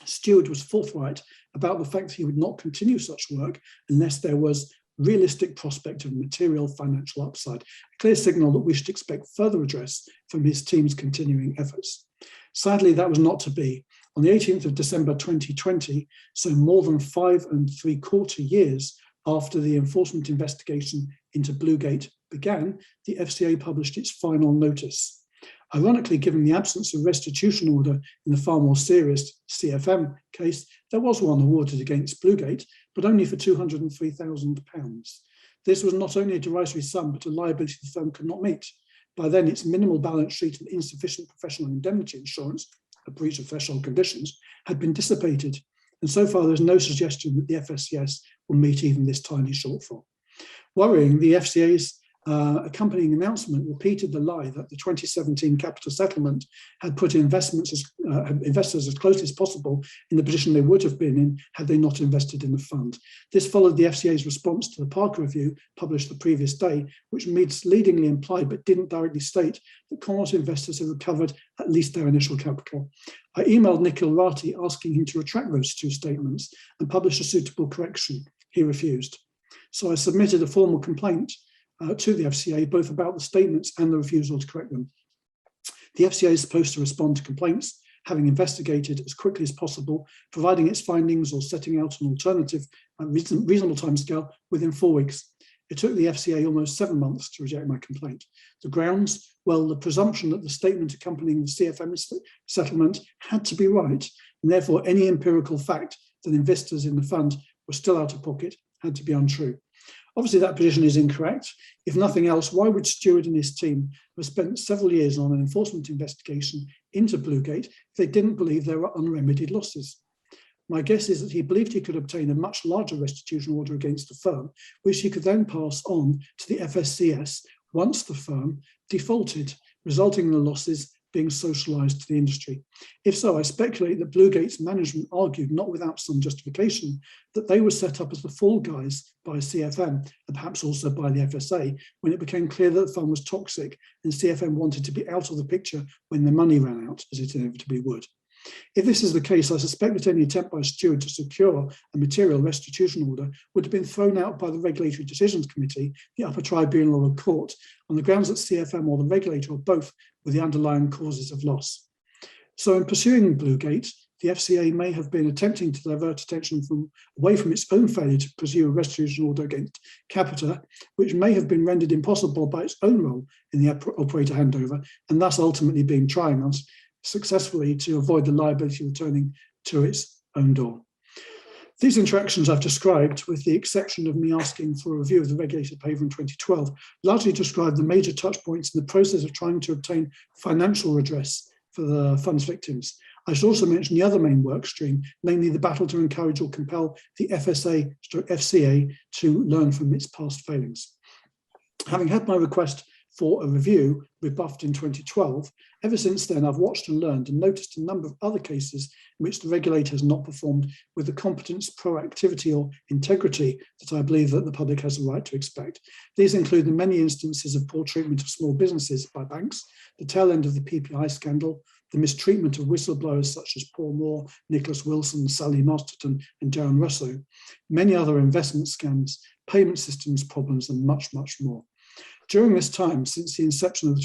Stewart was forthright about the fact that he would not continue such work unless there was realistic prospect of material financial upside, a clear signal that we should expect further redress from his team's continuing efforts. Sadly, that was not to be. On the 18th of December 2020, so more than 5 3/4 years after the enforcement investigation into Bluegate began, the FCA published its final notice. Ironically, given the absence of restitution order in the far more serious CFM case, there was one awarded against Bluegate, but only for £203,000. This was not only a derisory sum, but a liability the firm could not meet. By then, its minimal balance sheet and insufficient professional indemnity insurance, a breach of threshold conditions, had been dissipated. And so far, there's no suggestion that the FSCS will meet even this tiny shortfall. Worrying, the FCA's accompanying announcement repeated the lie that the 2017 capital settlement had put investors as closely as possible in the position they would have been in had they not invested in the fund. This followed the FCA's response to the Parker Review published the previous day, which misleadingly implied but didn't directly state that Commonwealth investors had recovered at least their initial capital. I emailed Nikhil Rathi asking him to retract those two statements and publish a suitable correction. He refused. So I submitted a formal complaint to the FCA, both about the statements and the refusal to correct them. The FCA is supposed to respond to complaints, having investigated as quickly as possible, providing its findings or setting out an alternative reasonable timescale within 4 weeks. It took the FCA almost 7 months to reject my complaint. The grounds, well, the presumption that the statement accompanying the CFM settlement had to be right, and therefore any empirical fact that investors in the fund were still out of pocket had to be untrue. Obviously, that position is incorrect. If nothing else, why would Stewart and his team have spent several years on an enforcement investigation into Bluegate if they didn't believe there were unremedied losses? My guess is that he believed he could obtain a much larger restitution order against the firm, which he could then pass on to the FSCS once the firm defaulted, resulting in the losses being socialised to the industry. If so, I speculate that Bluegate's management argued, not without some justification, that they were set up as the fall guys by CFM and perhaps also by the FSA when it became clear that the fund was toxic and CFM wanted to be out of the picture when the money ran out, as it inevitably would. If this is the case, I suspect that any attempt by Stewart to secure a material restitution order would have been thrown out by the Regulatory Decisions Committee, the upper tribunal or court, on the grounds that CFM or the regulator or both were the underlying causes of loss. So in pursuing Bluegate, the FCA may have been attempting to divert attention away from its own failure to pursue a restitution order against Capita, which may have been rendered impossible by its own role in the operator handover, and thus ultimately being trying successfully to avoid the liability returning to its own door. These interactions I've described, with the exception of me asking for a review of the regulated paper in 2012, largely describe the major touch points in the process of trying to obtain financial redress for the fund's victims. I should also mention the other main work stream, namely the battle to encourage or compel the FSA/FCA to learn from its past failings. Having had my request for a review rebuffed in 2012, ever since then I've watched and learned and noticed a number of other cases in which the regulator has not performed with the competence, proactivity or integrity that I believe that the public has a right to expect. These include the many instances of poor treatment of small businesses by banks, the tail end of the PPI scandal, the mistreatment of whistleblowers such as Paul Moore, Nicholas Wilson, Sally Masterton and Darren Russo, many other investment scams, payment systems problems and much, much more. During this time, since the inception of the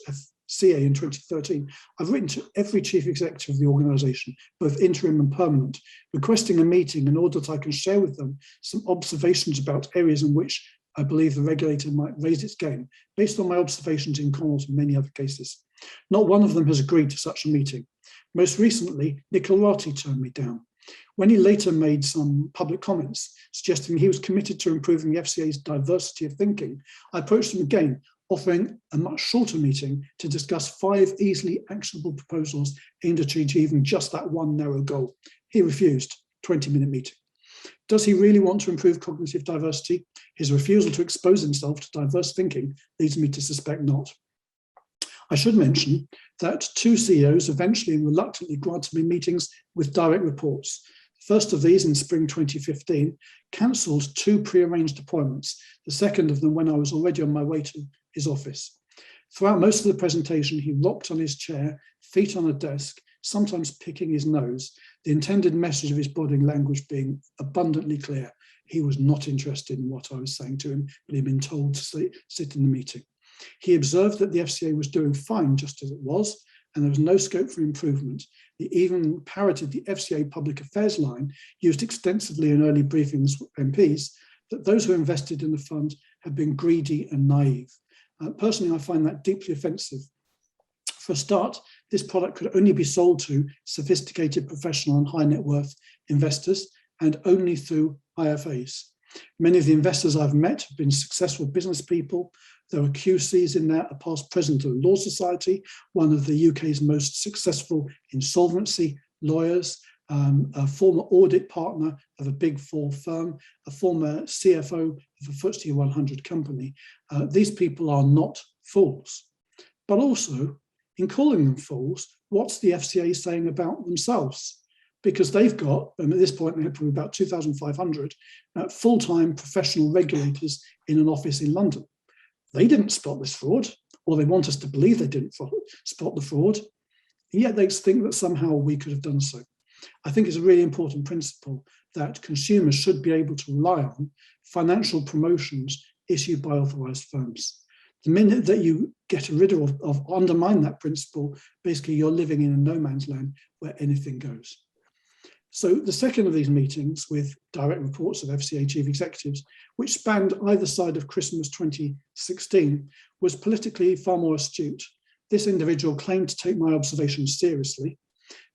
FCA in 2013, I've written to every chief executive of the organisation, both interim and permanent, requesting a meeting in order that I can share with them some observations about areas in which I believe the regulator might raise its game, based on my observations in Commonwealth and many other cases. Not one of them has agreed to such a meeting. Most recently, Nikhil Rathi turned me down. When he later made some public comments suggesting he was committed to improving the FCA's diversity of thinking, I approached him again, offering a much shorter meeting to discuss 5 easily actionable proposals aimed at achieving just that one narrow goal. He refused. 20-minute meeting. Does he really want to improve cognitive diversity? His refusal to expose himself to diverse thinking leads me to suspect not. I should mention that 2 CEOs eventually and reluctantly granted me meetings with direct reports. The first of these, in spring 2015, cancelled 2 pre-arranged appointments, the second of them when I was already on my way to his office. Throughout most of the presentation, he rocked on his chair, feet on a desk, sometimes picking his nose, the intended message of his body language being abundantly clear. He was not interested in what I was saying to him, but he'd been told to sit in the meeting. He observed that the FCA was doing fine just as it was, and there was no scope for improvement. He even parroted the FCA public affairs line, used extensively in early briefings with MPs, that those who invested in the fund had been greedy and naive. Personally, I find that deeply offensive. For a start, this product could only be sold to sophisticated professional and high net worth investors and only through IFAs. Many of the investors I've met have been successful business people. There are QCs in there, a past president of the Law Society, one of the UK's most successful insolvency lawyers, a former audit partner of a Big Four firm, a former CFO of a FTSE 100 company. These people are not fools. But also, in calling them fools, what's the FCA saying about themselves? Because they've got, and at this point, they have probably about 2,500 full-time professional regulators in an office in London. They didn't spot this fraud, or they want us to believe they didn't spot the fraud, and yet they think that somehow we could have done so. I think it's a really important principle that consumers should be able to rely on financial promotions issued by authorised firms. The minute that you get rid of undermine that principle, basically you're living in a no man's land where anything goes. So the second of these meetings with direct reports of FCA chief executives, which spanned either side of Christmas 2016, was politically far more astute. This individual claimed to take my observations seriously,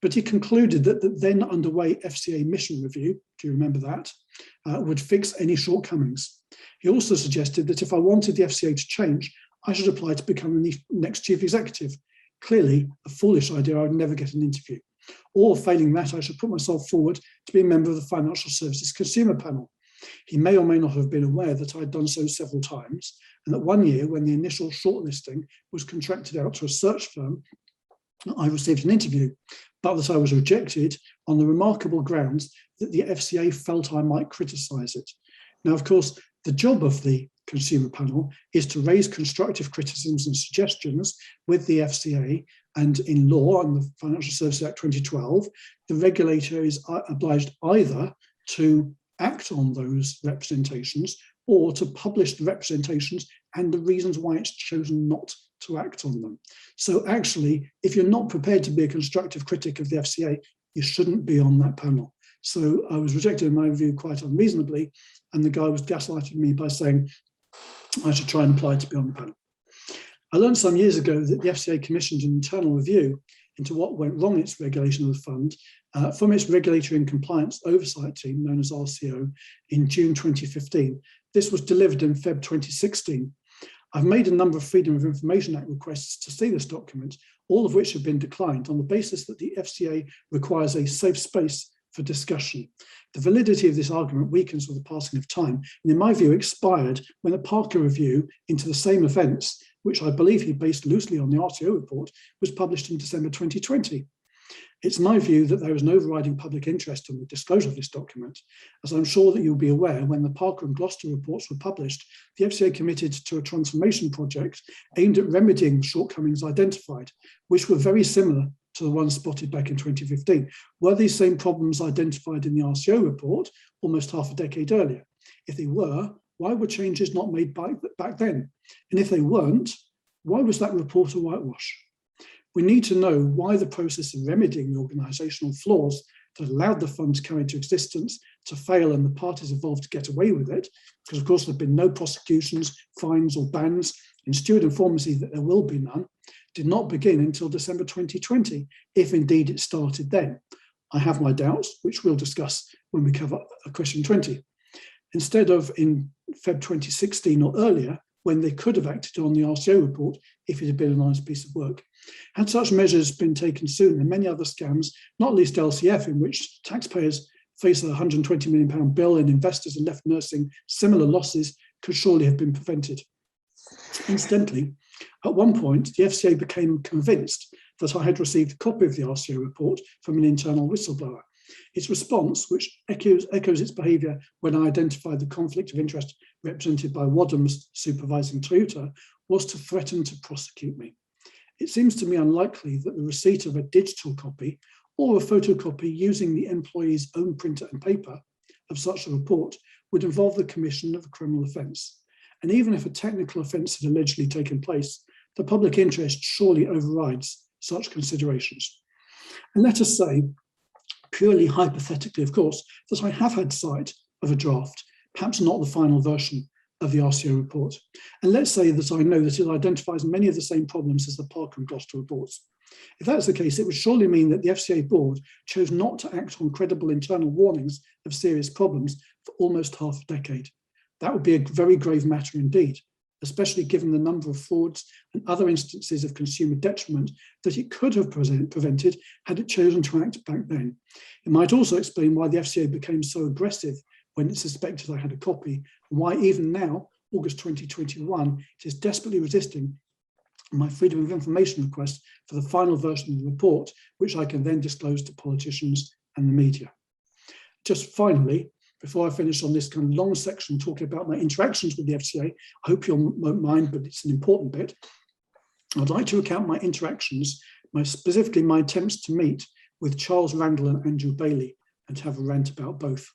but he concluded that the then underway FCA mission review, do you remember that, would fix any shortcomings. He also suggested that if I wanted the FCA to change, I should apply to become the next chief executive. Clearly a foolish idea. I would never get an interview. Or failing that, I should put myself forward to be a member of the Financial Services Consumer Panel. He may or may not have been aware that I'd done so several times, and that one year when the initial shortlisting was contracted out to a search firm, I received an interview, but that I was rejected on the remarkable grounds that the FCA felt I might criticise it. Now, of course, the job of the Consumer Panel is to raise constructive criticisms and suggestions with the FCA, and in law, and the Financial Services Act 2012, the regulator is obliged either to act on those representations or to publish the representations and the reasons why it's chosen not to act on them. So actually, if you're not prepared to be a constructive critic of the FCA, you shouldn't be on that panel. So I was rejected in my view quite unreasonably, and the guy was gaslighting me by saying I should try and apply to be on the panel. I learned some years ago that the FCA commissioned an internal review into what went wrong in its regulation of the fund from its Regulatory and Compliance Oversight Team, known as RCO, in June 2015. This was delivered in Feb 2016. I've made a number of Freedom of Information Act requests to see this document, all of which have been declined on the basis that the FCA requires a safe space for discussion. The validity of this argument weakens with the passing of time, and in my view expired when a Parker review into the same events, which I believe he based loosely on the RTO report, was published in December 2020. It's my view that there is an overriding public interest in the disclosure of this document. As I'm sure that you'll be aware, when the Parker and Gloucester reports were published, the FCA committed to a transformation project aimed at remedying the shortcomings identified, which were very similar to the ones spotted back in 2015. Were these same problems identified in the RCO report almost half a decade earlier? If they were, why were changes not made back then? And if they weren't, why was that report a whitewash? We need to know why the process of remedying the organisational flaws that allowed the fund to come into existence to fail and the parties involved to get away with it, because of course there have been no prosecutions, fines or bans, and Stewart informs me that there will be none, did not begin until December 2020, if indeed it started then. I have my doubts, which we'll discuss when we cover question 20. Instead of in Feb 2016 or earlier, when they could have acted on the RCO report if it had been a nice piece of work. Had such measures been taken soon, and many other scams, not least LCF, in which taxpayers face a £120 million bill and investors are left nursing similar losses, could surely have been prevented. Incidentally, at one point, the FCA became convinced that I had received a copy of the RCO report from an internal whistleblower. Its response, which echoes its behaviour when I identified the conflict of interest represented by Wadham's supervising tutor, was to threaten to prosecute me. It seems to me unlikely that the receipt of a digital copy or a photocopy using the employee's own printer and paper of such a report would involve the commission of a criminal offence. And even if a technical offence had allegedly taken place, the public interest surely overrides such considerations. And let us say, purely hypothetically, of course, that I have had sight of a draft, perhaps not the final version of the RCO report. And let's say that I know that it identifies many of the same problems as the Parker and Gloucester reports. If that's the case, it would surely mean that the FCA board chose not to act on credible internal warnings of serious problems, for almost half a decade. That would be a very grave matter indeed, especially given the number of frauds and other instances of consumer detriment that it could have prevented had it chosen to act back then. It might also explain why the FCA became so aggressive when it suspected I had a copy, and why even now, August 2021, it is desperately resisting my Freedom of Information request for the final version of the report, which I can then disclose to politicians and the media. Just finally, before I finish on this kind of long section talking about my interactions with the FCA, I hope you won't mind, but it's an important bit. I'd like to recount my interactions, specifically my attempts to meet with Charles Randall and Andrew Bailey, and to have a rant about both.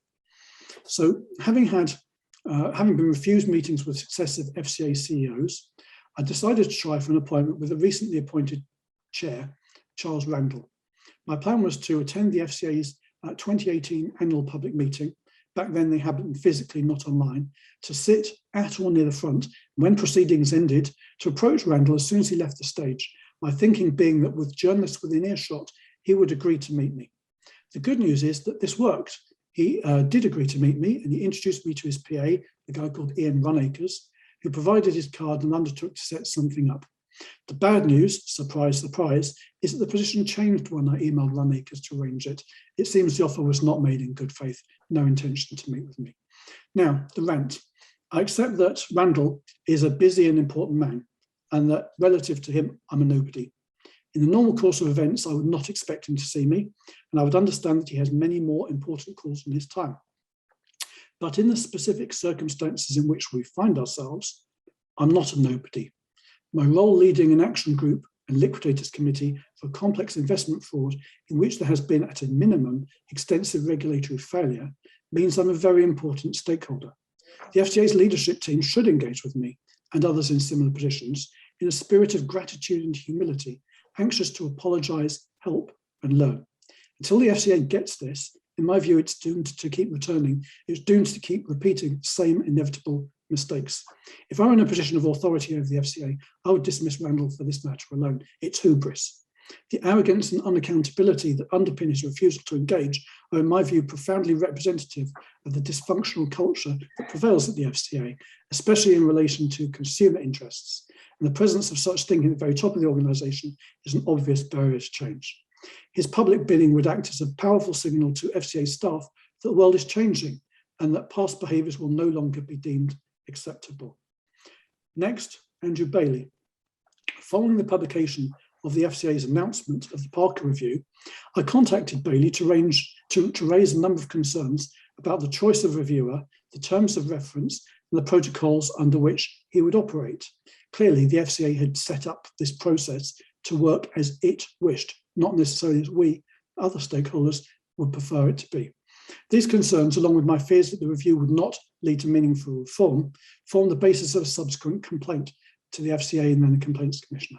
So having been refused meetings with successive FCA CEOs, I decided to try for an appointment with a recently appointed chair, Charles Randall. My plan was to attend the FCA's 2018 annual public meeting. Back then they happened physically, not online, to sit at or near the front when proceedings ended, to approach Randall as soon as he left the stage, my thinking being that with journalists within earshot, he would agree to meet me. The good news is that this worked. He did agree to meet me, and he introduced me to his PA, a guy called Ian Runacres, who provided his card and undertook to set something up. The bad news, surprise, surprise, is that the position changed when I emailed Runacres to arrange it. It seems the offer was not made in good faith, no intention to meet with me. Now, the rant. I accept that Randall is a busy and important man, and that relative to him, I'm a nobody. In the normal course of events, I would not expect him to see me, and I would understand that he has many more important calls in his time. But in the specific circumstances in which we find ourselves, I'm not a nobody. My role leading an action group and liquidators committee for complex investment fraud, in which there has been at a minimum extensive regulatory failure, means I'm a very important stakeholder. The FCA's leadership team should engage with me and others in similar positions in a spirit of gratitude and humility, anxious to apologise, help and learn. Until the FCA gets this, in my view, it's doomed to keep returning. It's doomed to keep repeating the same inevitable mistakes. If I were in a position of authority over the FCA, I would dismiss Randall for this matter alone. It's hubris. The arrogance and unaccountability that underpin his refusal to engage are, in my view, profoundly representative of the dysfunctional culture that prevails at the FCA, especially in relation to consumer interests. And the presence of such thinking at the very top of the organisation is an obvious barrier to change. His public bidding would act as a powerful signal to FCA staff that the world is changing and that past behaviours will no longer be deemed acceptable. Next, Andrew Bailey. Following the publication of the FCA's announcement of the Parker Review, I contacted Bailey to raise a number of concerns about the choice of reviewer, the terms of reference, and the protocols under which he would operate. Clearly, the FCA had set up this process to work as it wished, not necessarily as we, other stakeholders, would prefer it to be. These concerns, along with my fears that the review would not lead to meaningful reform, form the basis of a subsequent complaint to the FCA and then the Complaints Commissioner.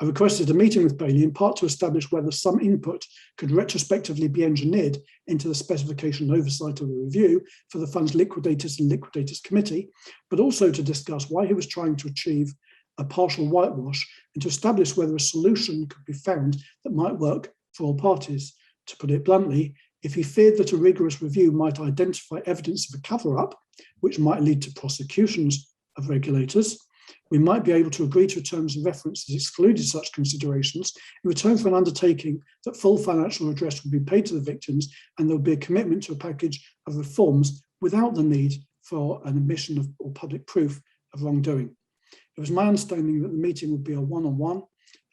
I requested a meeting with Bailey in part to establish whether some input could retrospectively be engineered into the specification and oversight of the review for the fund's liquidators and liquidators committee, but also to discuss why he was trying to achieve a partial whitewash and to establish whether a solution could be found that might work for all parties. To put it bluntly, if he feared that a rigorous review might identify evidence of a cover-up, which might lead to prosecutions of regulators, we might be able to agree to terms of reference that excluded such considerations in return for an undertaking that full financial redress would be paid to the victims and there would be a commitment to a package of reforms without the need for an admission of or public proof of wrongdoing. It was my understanding that the meeting would be a one-on-one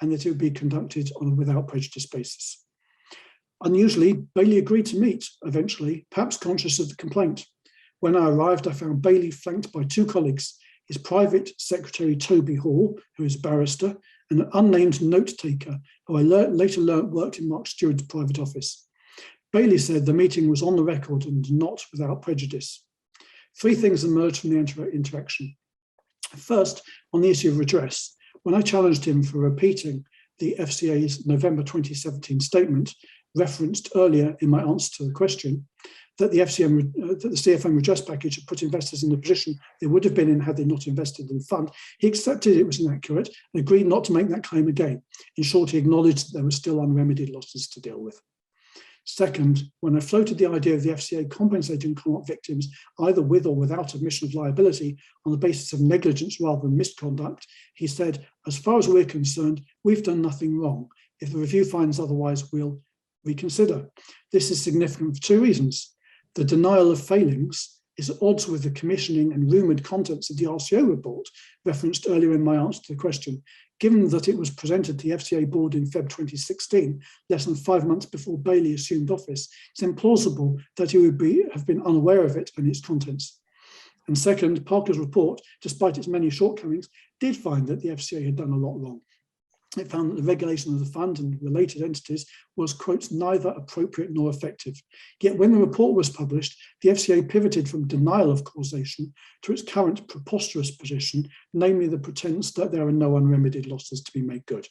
and that it would be conducted on a without prejudice basis. Unusually, Bailey agreed to meet eventually, perhaps conscious of the complaint. When I arrived, I found Bailey flanked by two colleagues, his private secretary, Toby Hall, who is a barrister, and an unnamed note taker, who I later learnt worked in Mark Stewart's private office. Bailey said the meeting was on the record and not without prejudice. Three things emerged from the interaction. First, on the issue of redress, when I challenged him for repeating the FCA's November 2017 statement referenced earlier in my answer to the question, that the CFM redress package had put investors in a position they would have been in had they not invested in the fund, he accepted it was inaccurate and agreed not to make that claim again. In short, he acknowledged that there were still unremedied losses to deal with. Second, when I floated the idea of the FCA compensating Connaught victims either with or without admission of liability on the basis of negligence rather than misconduct, he said, as far as we're concerned, we've done nothing wrong. If the review finds otherwise, we'll reconsider. This is significant for two reasons. The denial of failings is at odds with the commissioning and rumoured contents of the RCO report referenced earlier in my answer to the question. Given that it was presented to the FCA board in Feb 2016, less than 5 months before Bailey assumed office, it's implausible that he would have been unaware of it and its contents. And second, Parker's report, despite its many shortcomings, did find that the FCA had done a lot wrong. It found that the regulation of the fund and related entities was, quote, neither appropriate nor effective. Yet when the report was published, the FCA pivoted from denial of causation to its current preposterous position, namely the pretense that there are no unremedied losses to be made good.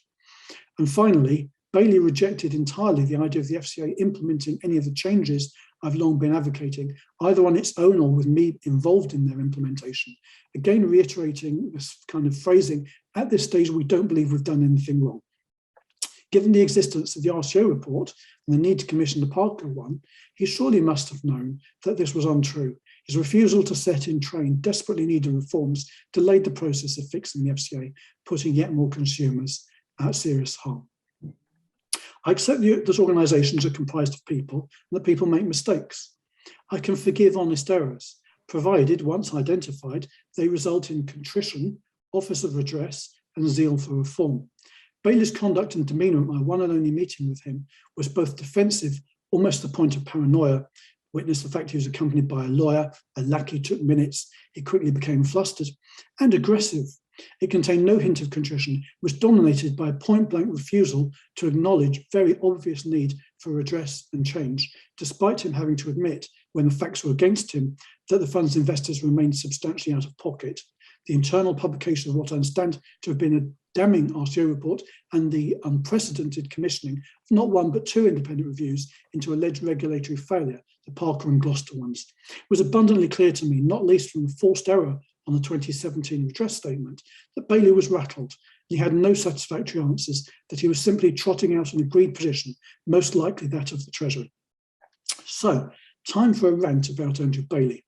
And finally, Bailey rejected entirely the idea of the FCA implementing any of the changes I've long been advocating, either on its own or with me involved in their implementation. Again, reiterating this kind of phrasing, at this stage, we don't believe we've done anything wrong. Given the existence of the RCO report and the need to commission the Parker one, he surely must have known that this was untrue. His refusal to set in train desperately needed reforms delayed the process of fixing the FCA, putting yet more consumers at serious harm. I accept that organisations are comprised of people and that people make mistakes. I can forgive honest errors, provided, once identified, they result in contrition, office of redress, and zeal for reform. Bailey's conduct and demeanour at my one and only meeting with him was both defensive, almost to the point of paranoia. Witness the fact he was accompanied by a lawyer, a lackey took minutes, he quickly became flustered, and aggressive. It contained no hint of contrition, was dominated by a point-blank refusal to acknowledge very obvious need for redress and change, despite him having to admit, when the facts were against him, that the fund's investors remained substantially out of pocket. The internal publication of what I understand to have been a damning RCO report and the unprecedented commissioning of not one but two independent reviews into alleged regulatory failure, the Parker and Gloucester ones, was abundantly clear to me, not least from the forced error on the 2017 redress statement, that Bailey was rattled. He had no satisfactory answers, that he was simply trotting out an agreed position, most likely that of the Treasury. So, time for a rant about Andrew Bailey.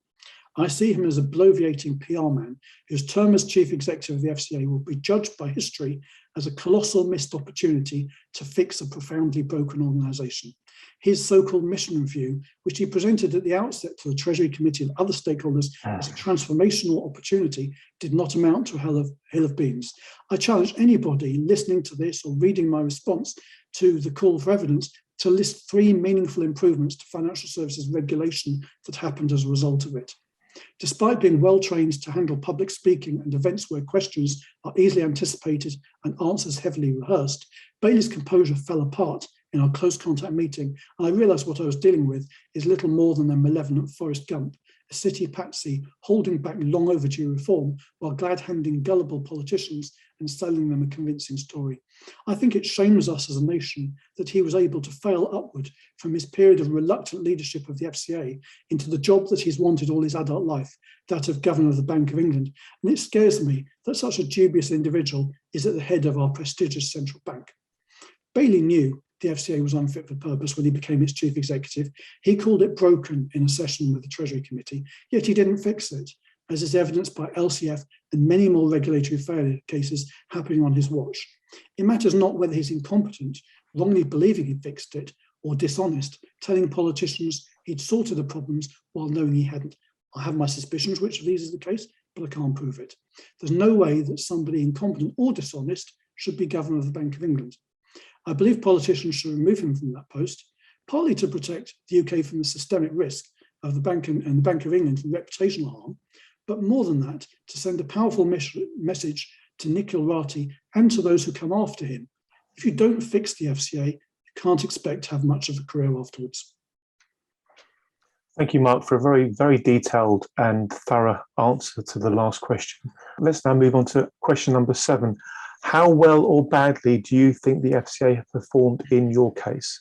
I see him as a bloviating PR man whose term as chief executive of the FCA will be judged by history as a colossal missed opportunity to fix a profoundly broken organisation. His so-called mission review, which he presented at the outset to the Treasury Committee and other stakeholders as a transformational opportunity, did not amount to a hill of beans. I challenge anybody listening to this or reading my response to the call for evidence to list 3 meaningful improvements to financial services regulation that happened as a result of it. Despite being well trained to handle public speaking and events where questions are easily anticipated and answers heavily rehearsed, Bailey's composure fell apart in our close contact meeting, and I realised what I was dealing with is little more than a malevolent Forrest Gump, a city patsy holding back long overdue reform while glad-handing gullible politicians and selling them a convincing story. I think it shames us as a nation that he was able to fail upward from his period of reluctant leadership of the FCA into the job that he's wanted all his adult life, that of Governor of the Bank of England. And it scares me that such a dubious individual is at the head of our prestigious central bank. Bailey knew the FCA was unfit for purpose when he became its chief executive. He called it broken in a session with the Treasury Committee, yet he didn't fix it, as is evidenced by LCF and many more regulatory failure cases happening on his watch. It matters not whether he's incompetent, wrongly believing he fixed it, or dishonest, telling politicians he'd sorted the problems while knowing he hadn't. I have my suspicions which of these is the case, but I can't prove it. There's no way that somebody incompetent or dishonest should be Governor of the Bank of England. I believe politicians should remove him from that post, partly to protect the UK from the systemic risk of the Bank and the Bank of England from reputational harm, but more than that, to send a powerful message to Nikhil Rathi and to those who come after him. If you don't fix the FCA, you can't expect to have much of a career afterwards. Thank you, Mark, for a very, very detailed and thorough answer to the last question. Let's now move on to question number 7. How well or badly do you think the FCA have performed in your case?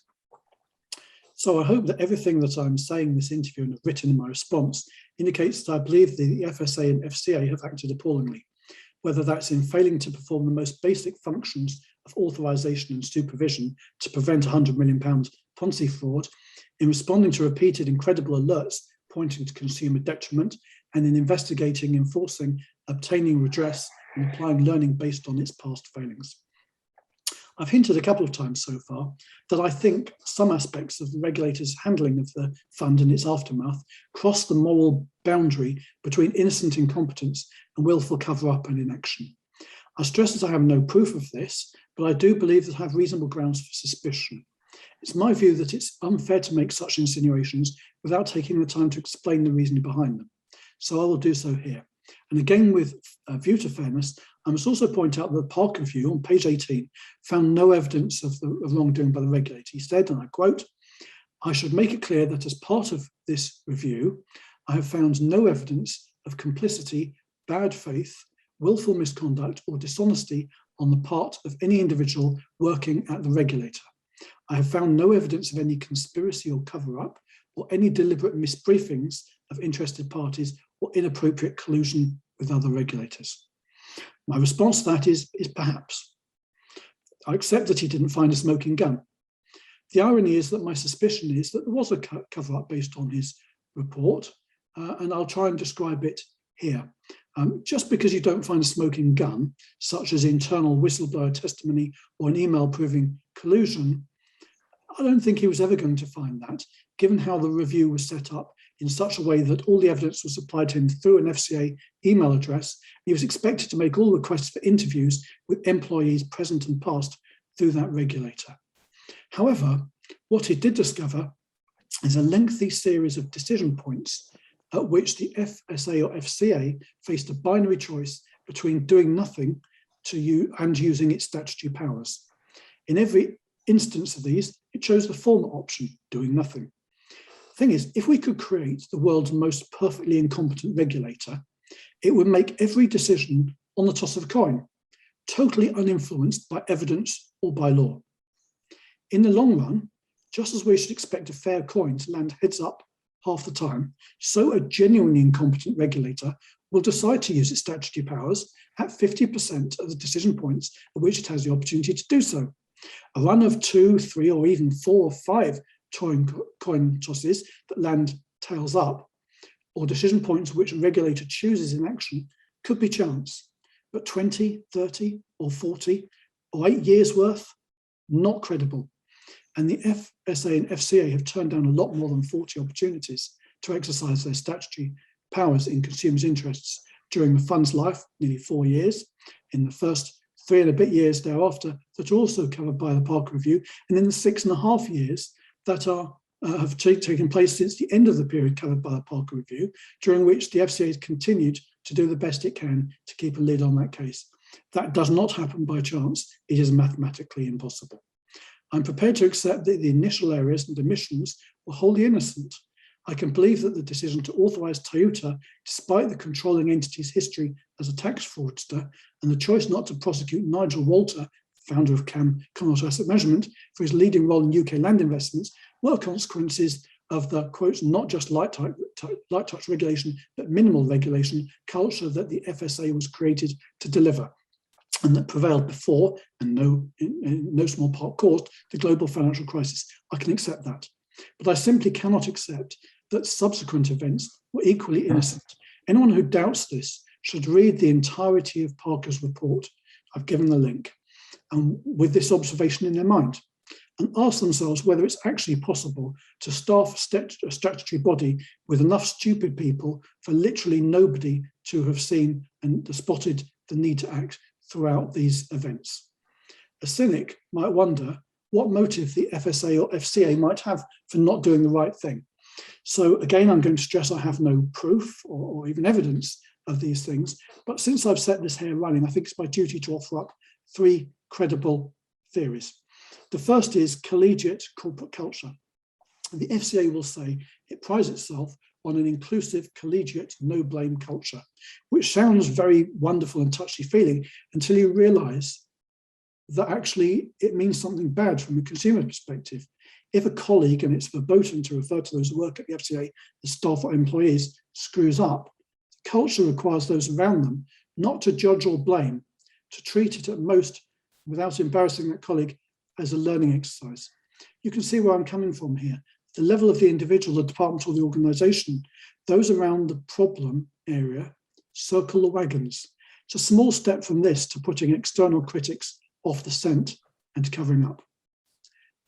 So I hope that everything that I'm saying in this interview and have written in my response indicates that I believe the FSA and FCA have acted appallingly, whether that's in failing to perform the most basic functions of authorisation and supervision to prevent £100 million Ponzi fraud, in responding to repeated incredible alerts pointing to consumer detriment, and in investigating, enforcing, obtaining redress, and applying learning based on its past failings. I've hinted a couple of times so far that I think some aspects of the regulator's handling of the fund and its aftermath cross the moral boundary between innocent incompetence and willful cover-up and inaction. I stress that I have no proof of this, but I do believe that I have reasonable grounds for suspicion. It's my view that it's unfair to make such insinuations without taking the time to explain the reasoning behind them. So I will do so here. And again, with a view to fairness, I must also point out that the Parker Review on page 18 found no evidence of wrongdoing by the regulator. He said, and I quote, "I should make it clear that as part of this review, I have found no evidence of complicity, bad faith, willful misconduct, or dishonesty on the part of any individual working at the regulator. I have found no evidence of any conspiracy or cover-up or any deliberate misbriefings of interested parties or inappropriate collusion with other regulators." My response to that is perhaps. I accept that he didn't find a smoking gun. The irony is that my suspicion is that there was a cover-up based on his report, and I'll try and describe it here. Just because you don't find a smoking gun, such as internal whistleblower testimony or an email proving collusion, I don't think he was ever going to find that, given how the review was set up in such a way that all the evidence was supplied to him through an FCA email address. He was expected to make all requests for interviews with employees present and past through that regulator. However, what he did discover is a lengthy series of decision points at which the FSA or FCA faced a binary choice between doing nothing and using its statutory powers. In every instance of these, it chose the former option, doing nothing. The thing is, if we could create the world's most perfectly incompetent regulator, it would make every decision on the toss of a coin, totally uninfluenced by evidence or by law. In the long run, just as we should expect a fair coin to land heads up half the time, so a genuinely incompetent regulator will decide to use its statutory powers at 50% of the decision points at which it has the opportunity to do so. A run of 2, 3, or even 4 or 5 coin tosses that land tails up, or decision points which a regulator chooses in action, could be chance. But 20, 30, or 40, or 8 years worth, not credible. And the FSA and FCA have turned down a lot more than 40 opportunities to exercise their statutory powers in consumers' interests during the fund's life, nearly 4 years, in the first 3 and a bit years thereafter that are also covered by the Parker Review, and in the 6.5 years that have taken place since the end of the period covered by the Parker Review, during which the FCA has continued to do the best it can to keep a lid on that case. That does not happen by chance. It is mathematically impossible. I'm prepared to accept that the initial errors and omissions were wholly innocent. I can believe that the decision to authorise Toyota, despite the controlling entity's history as a tax fraudster, and the choice not to prosecute Nigel Walter, founder of Connaught Asset Management, for his leading role in UK land investments, were consequences of the, quote, not just light touch regulation, but minimal regulation culture that the FSA was created to deliver, and that prevailed before, and in no small part caused, the global financial crisis. I can accept that. But I simply cannot accept that subsequent events were equally innocent. Anyone who doubts this should read the entirety of Parker's report. I've given the link, and with this observation in their mind, and ask themselves whether it's actually possible to staff a statutory body with enough stupid people for literally nobody to have seen and spotted the need to act throughout these events. A cynic might wonder what motive the FSA or FCA might have for not doing the right thing. So again, I'm going to stress I have no proof or even evidence of these things, but since I've set this hair running, I think it's my duty to offer up 3 credible theories. The first is collegiate corporate culture. The FCA will say it prides itself on an inclusive, collegiate, no-blame culture, which sounds very wonderful and touchy-feeling until you realise that actually it means something bad from a consumer perspective. If a colleague, and it's verboten to refer to those who work at the FCA as staff or employees, screws up, the culture requires those around them not to judge or blame, to treat it at most, without embarrassing that colleague, as a learning exercise. you can see where I'm coming from here. The level of the individual, the department or the organisation, those around the problem area circle the wagons. It's a small step from this to putting external critics off the scent and covering up.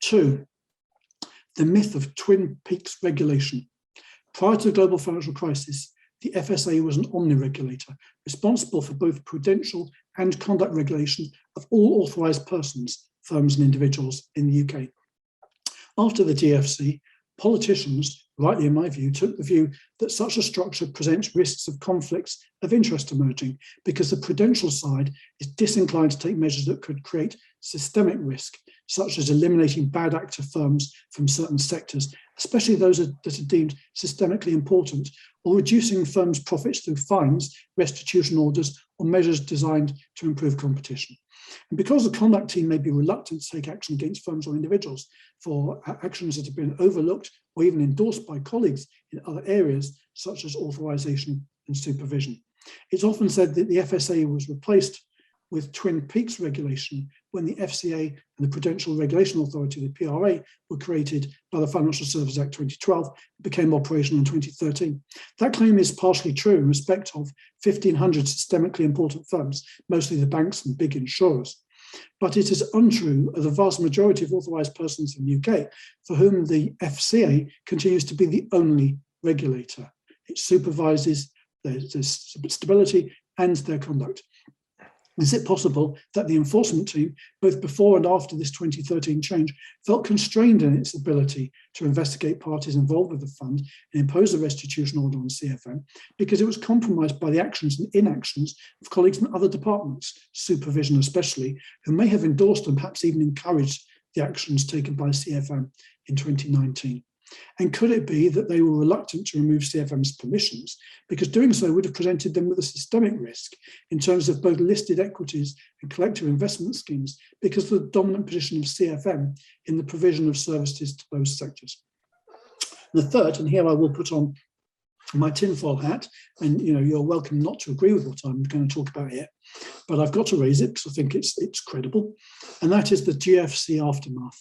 2, the myth of Twin Peaks regulation. Prior to the global financial crisis, the FSA was an omni-regulator, responsible for both prudential and conduct regulation of all authorised persons, firms and individuals in the UK. After the GFC, politicians, rightly in my view, took the view that such a structure presents risks of conflicts of interest emerging because the prudential side is disinclined to take measures that could create systemic risk, such as eliminating bad actor firms from certain sectors, especially those that are deemed systemically important, or reducing firms' profits through fines, restitution orders, or measures designed to improve competition. And because the conduct team may be reluctant to take action against firms or individuals for actions that have been overlooked or even endorsed by colleagues in other areas, such as authorisation and supervision. It's often said that the FSA was replaced with Twin Peaks regulation when the FCA and the Prudential Regulation Authority, the PRA, were created by the Financial Services Act 2012, became operational in 2013. That claim is partially true in respect of 1,500 systemically important firms, mostly the banks and big insurers. But it is untrue of the vast majority of authorised persons in the UK for whom the FCA continues to be the only regulator. It supervises their stability and their conduct. Is it possible that the enforcement team, both before and after this 2013 change, felt constrained in its ability to investigate parties involved with the fund and impose a restitution order on CFM because it was compromised by the actions and inactions of colleagues in other departments, supervision especially, who may have endorsed and perhaps even encouraged the actions taken by CFM in 2019? And could it be that they were reluctant to remove CFM's permissions because doing so would have presented them with a systemic risk in terms of both listed equities and collective investment schemes because of the dominant position of CFM in the provision of services to those sectors? And the third, and here I will put on my tinfoil hat, and you're welcome not to agree with what I'm going to talk about here, but I've got to raise it because I think it's credible, and that is the GFC aftermath.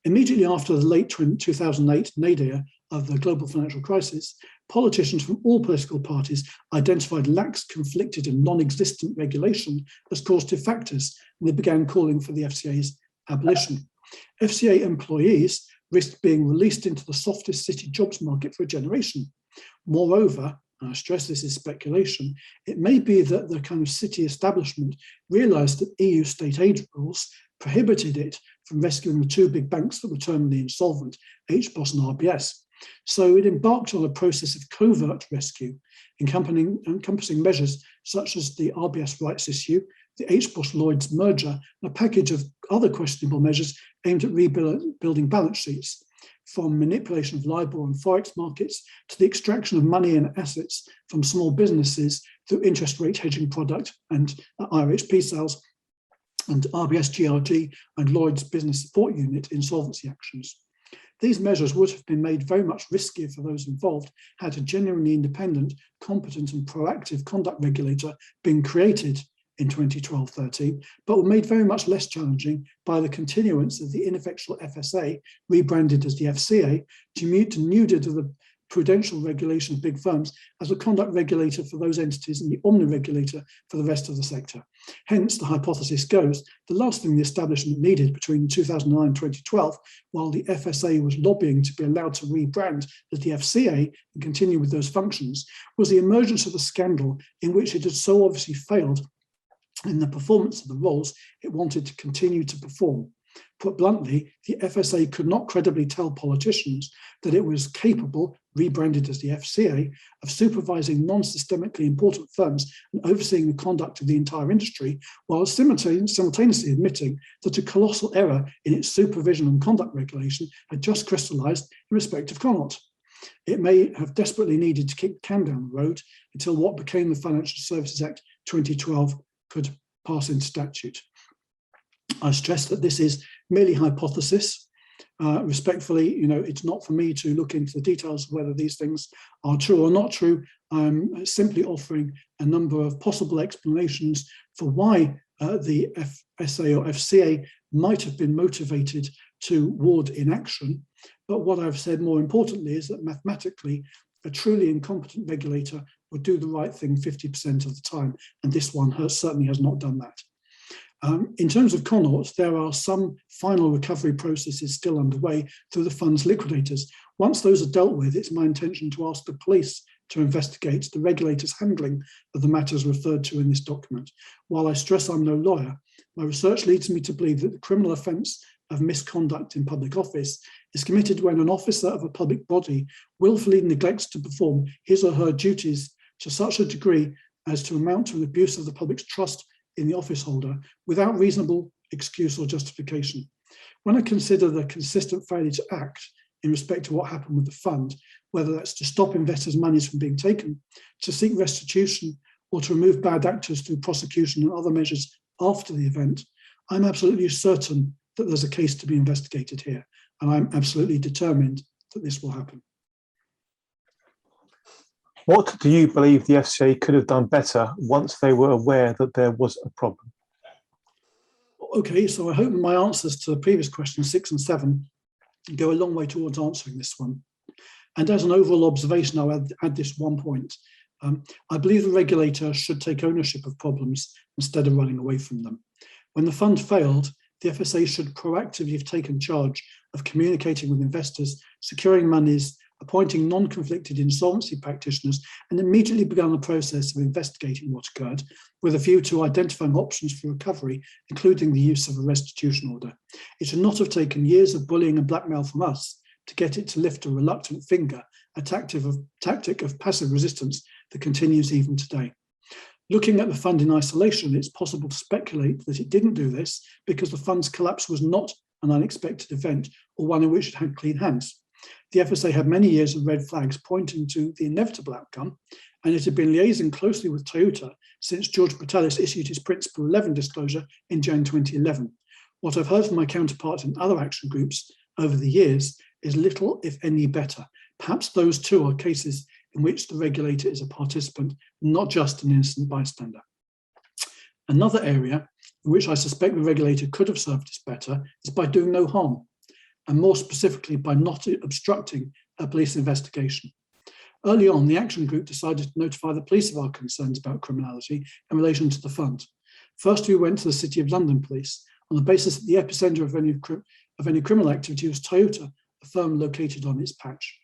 Immediately after the late 2008 nadir of the global financial crisis, politicians from all political parties identified lax, conflicted and non-existent regulation as causative factors, and they began calling for the FCA's abolition. FCA employees risked being released into the softest city jobs market for a generation. Moreover, and I stress this is speculation, it may be that the kind of city establishment realised that EU state aid rules prohibited it from rescuing the two big banks that were terminally insolvent, HBOS and RBS. So it embarked on a process of covert rescue, encompassing measures such as the RBS rights issue, the HBOS Lloyds merger, and a package of other questionable measures aimed at rebuilding balance sheets, from manipulation of LIBOR and Forex markets to the extraction of money and assets from small businesses through interest rate hedging product and IRHP sales, and RBS GRG and Lloyds Business Support Unit insolvency actions. These measures would have been made very much riskier for those involved had a genuinely independent, competent and proactive conduct regulator been created in 2012-13, but were made very much less challenging by the continuance of the ineffectual FSA, rebranded as the FCA, denuded of the prudential regulation of big firms as a conduct regulator for those entities and the omni-regulator for the rest of the sector. Hence, the hypothesis goes, the last thing the establishment needed between 2009 and 2012, while the FSA was lobbying to be allowed to rebrand as the FCA and continue with those functions, was the emergence of a scandal in which it had so obviously failed in the performance of the roles it wanted to continue to perform. Put bluntly, the FSA could not credibly tell politicians that it was capable, rebranded as the FCA, of supervising non-systemically important firms and overseeing the conduct of the entire industry, while simultaneously admitting that a colossal error in its supervision and conduct regulation had just crystallised in respect of Connaught. It may have desperately needed to kick the can down the road until what became the Financial Services Act 2012 could pass into statute. I stress that this is merely hypothesis. Respectfully, it's not for me to look into the details of whether these things are true or not true. I'm simply offering a number of possible explanations for why the FSA or FCA might have been motivated to ward inaction. But what I've said more importantly is that mathematically, a truly incompetent regulator would do the right thing 50% of the time, and this one certainly has not done that. In terms of Connaught, there are some final recovery processes still underway through the fund's liquidators. Once those are dealt with, it's my intention to ask the police to investigate the regulator's handling of the matters referred to in this document. While I stress I'm no lawyer, my research leads me to believe that the criminal offence of misconduct in public office is committed when an officer of a public body willfully neglects to perform his or her duties to such a degree as to amount to an abuse of the public's trust in the office holder without reasonable excuse or justification. When I consider the consistent failure to act in respect to what happened with the fund, whether that's to stop investors' monies from being taken, to seek restitution, or to remove bad actors through prosecution and other measures after the event, I'm absolutely certain that there's a case to be investigated here, and I'm absolutely determined that this will happen. What do you believe the FCA could have done better once they were aware that there was a problem? Okay, so I hope my answers to the previous questions 6 and 7 go a long way towards answering this one. And as an overall observation, I'll add this one point. I believe the regulator should take ownership of problems instead of running away from them. When the fund failed, the FSA should proactively have taken charge of communicating with investors, securing monies, appointing non-conflicted insolvency practitioners, and immediately begun the process of investigating what occurred with a view to identifying options for recovery, including the use of a restitution order. It should not have taken years of bullying and blackmail from us to get it to lift a reluctant finger, a tactic of passive resistance that continues even today. Looking at the fund in isolation, it's possible to speculate that it didn't do this because the fund's collapse was not an unexpected event or one in which it had clean hands. The FSA had many years of red flags pointing to the inevitable outcome, and it had been liaising closely with Toyota since George Brutalis issued his Principle 11 disclosure in Jan 2011. What I've heard from my counterparts in other action groups over the years is little, if any, better. Perhaps those two are cases in which the regulator is a participant, not just an innocent bystander. Another area in which I suspect the regulator could have served us better is by doing no harm, and more specifically by not obstructing a police investigation. Early on, the action group decided to notify the police of our concerns about criminality in relation to the fund. First, we went to the City of London Police on the basis that the epicenter of any criminal activity was Toyota, a firm located on its patch.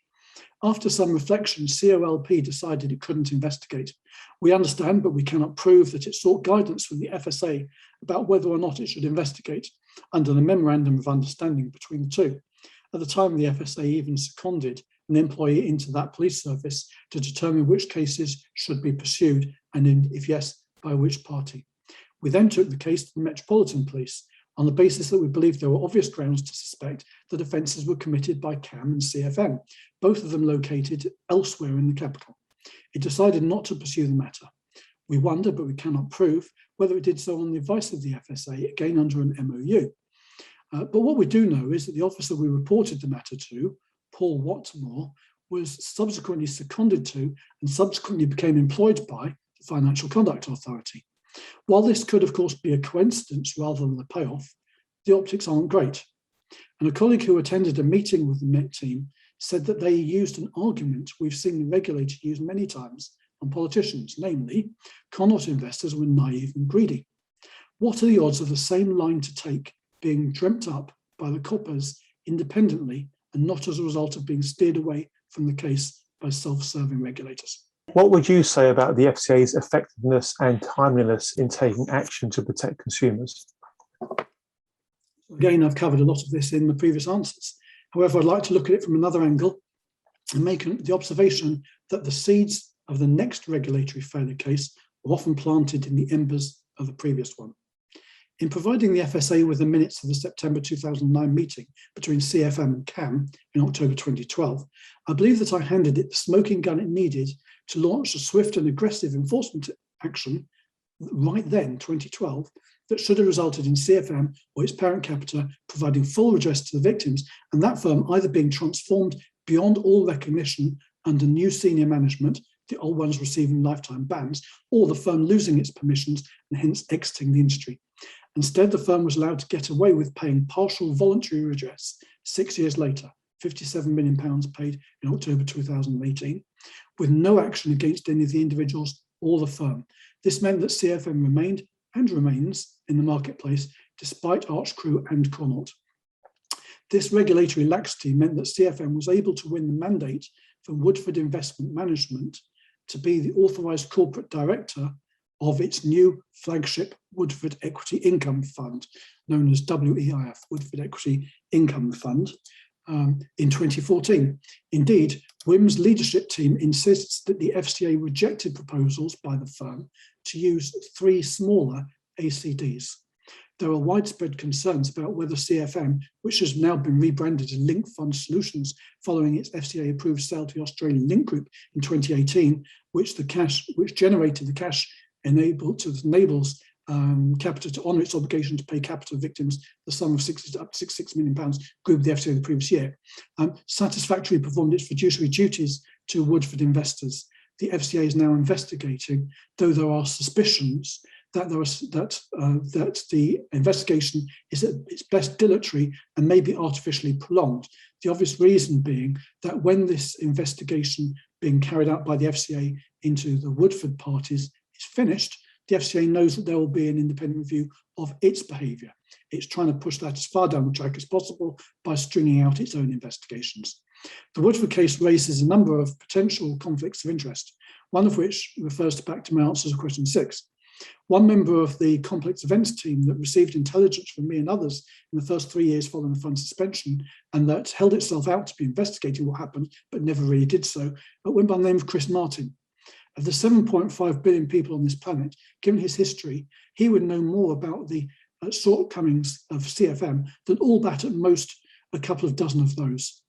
After some reflection, COLP decided it couldn't investigate. We understand, but we cannot prove that it sought guidance from the FSA about whether or not it should investigate under the memorandum of understanding between the two. At the time, the FSA even seconded an employee into that police service to determine which cases should be pursued and, if yes, by which party. We then took the case to the Metropolitan Police on the basis that we believed there were obvious grounds to suspect that offences were committed by CAM and CFM, both of them located elsewhere in the capital. It decided not to pursue the matter. We wonder, but we cannot prove, whether it did so on the advice of the FSA, again under an MOU. But what we do know is that the officer we reported the matter to, Paul Watmore, was subsequently seconded to and subsequently became employed by the Financial Conduct Authority. While this could, of course, be a coincidence rather than a payoff, the optics aren't great. And a colleague who attended a meeting with the Met team said that they used an argument we've seen the regulator use many times on politicians, namely, Connaught investors were naive and greedy. What are the odds of the same line to take being dreamt up by the coppers independently and not as a result of being steered away from the case by self-serving regulators? What would you say about the FCA's effectiveness and timeliness in taking action to protect consumers? Again, I've covered a lot of this in the previous answers. However, I'd like to look at it from another angle and make the observation that the seeds of the next regulatory failure case were often planted in the embers of the previous one. In providing the FSA with the minutes of the September 2009 meeting between CFM and CAM in October 2012, I believe that I handed it the smoking gun it needed to launch a swift and aggressive enforcement action right then, 2012, that should have resulted in CFM or its parent Capita providing full redress to the victims, and that firm either being transformed beyond all recognition under new senior management, the old ones receiving lifetime bans, or the firm losing its permissions and hence exiting the industry. Instead, the firm was allowed to get away with paying partial voluntary redress 6 years later, £57 million paid in October 2018, with no action against any of the individuals or the firm. This meant that CFM remained and remains in the marketplace despite Arch-Crew and Connaught. This regulatory laxity meant that CFM was able to win the mandate from Woodford Investment Management to be the authorised corporate director of its new flagship Woodford Equity Income Fund, known as WEIF, Woodford Equity Income Fund, in 2014. Indeed, WIM's leadership team insists that the FCA rejected proposals by the firm to use 3 smaller ACDs. There are widespread concerns about whether CFM, which has now been rebranded as Link Fund Solutions following its FCA-approved sale to the Australian Link Group in 2018, which generated the cash enables Capita to honour its obligation to pay Capita victims the sum of up to £66 million, agreed with the FCA the previous year, satisfactorily performed its fiduciary duties to Woodford investors. The FCA is now investigating, though there are suspicions that the investigation is at its best dilatory and may be artificially prolonged. The obvious reason being that when this investigation being carried out by the FCA into the Woodford parties is finished, the FCA knows that there will be an independent review of its behaviour. It's trying to push that as far down the track as possible by stringing out its own investigations. The Woodford case raises a number of potential conflicts of interest, one of which refers back to my answer to question 6. One member of the complex events team that received intelligence from me and others in the first 3 years following the fund suspension and that held itself out to be investigating what happened, but never really did so, went by the name of Chris Martin. Of the 7.5 billion people on this planet, given his history, he would know more about the shortcomings of CFM than all but at most a couple of dozen of those.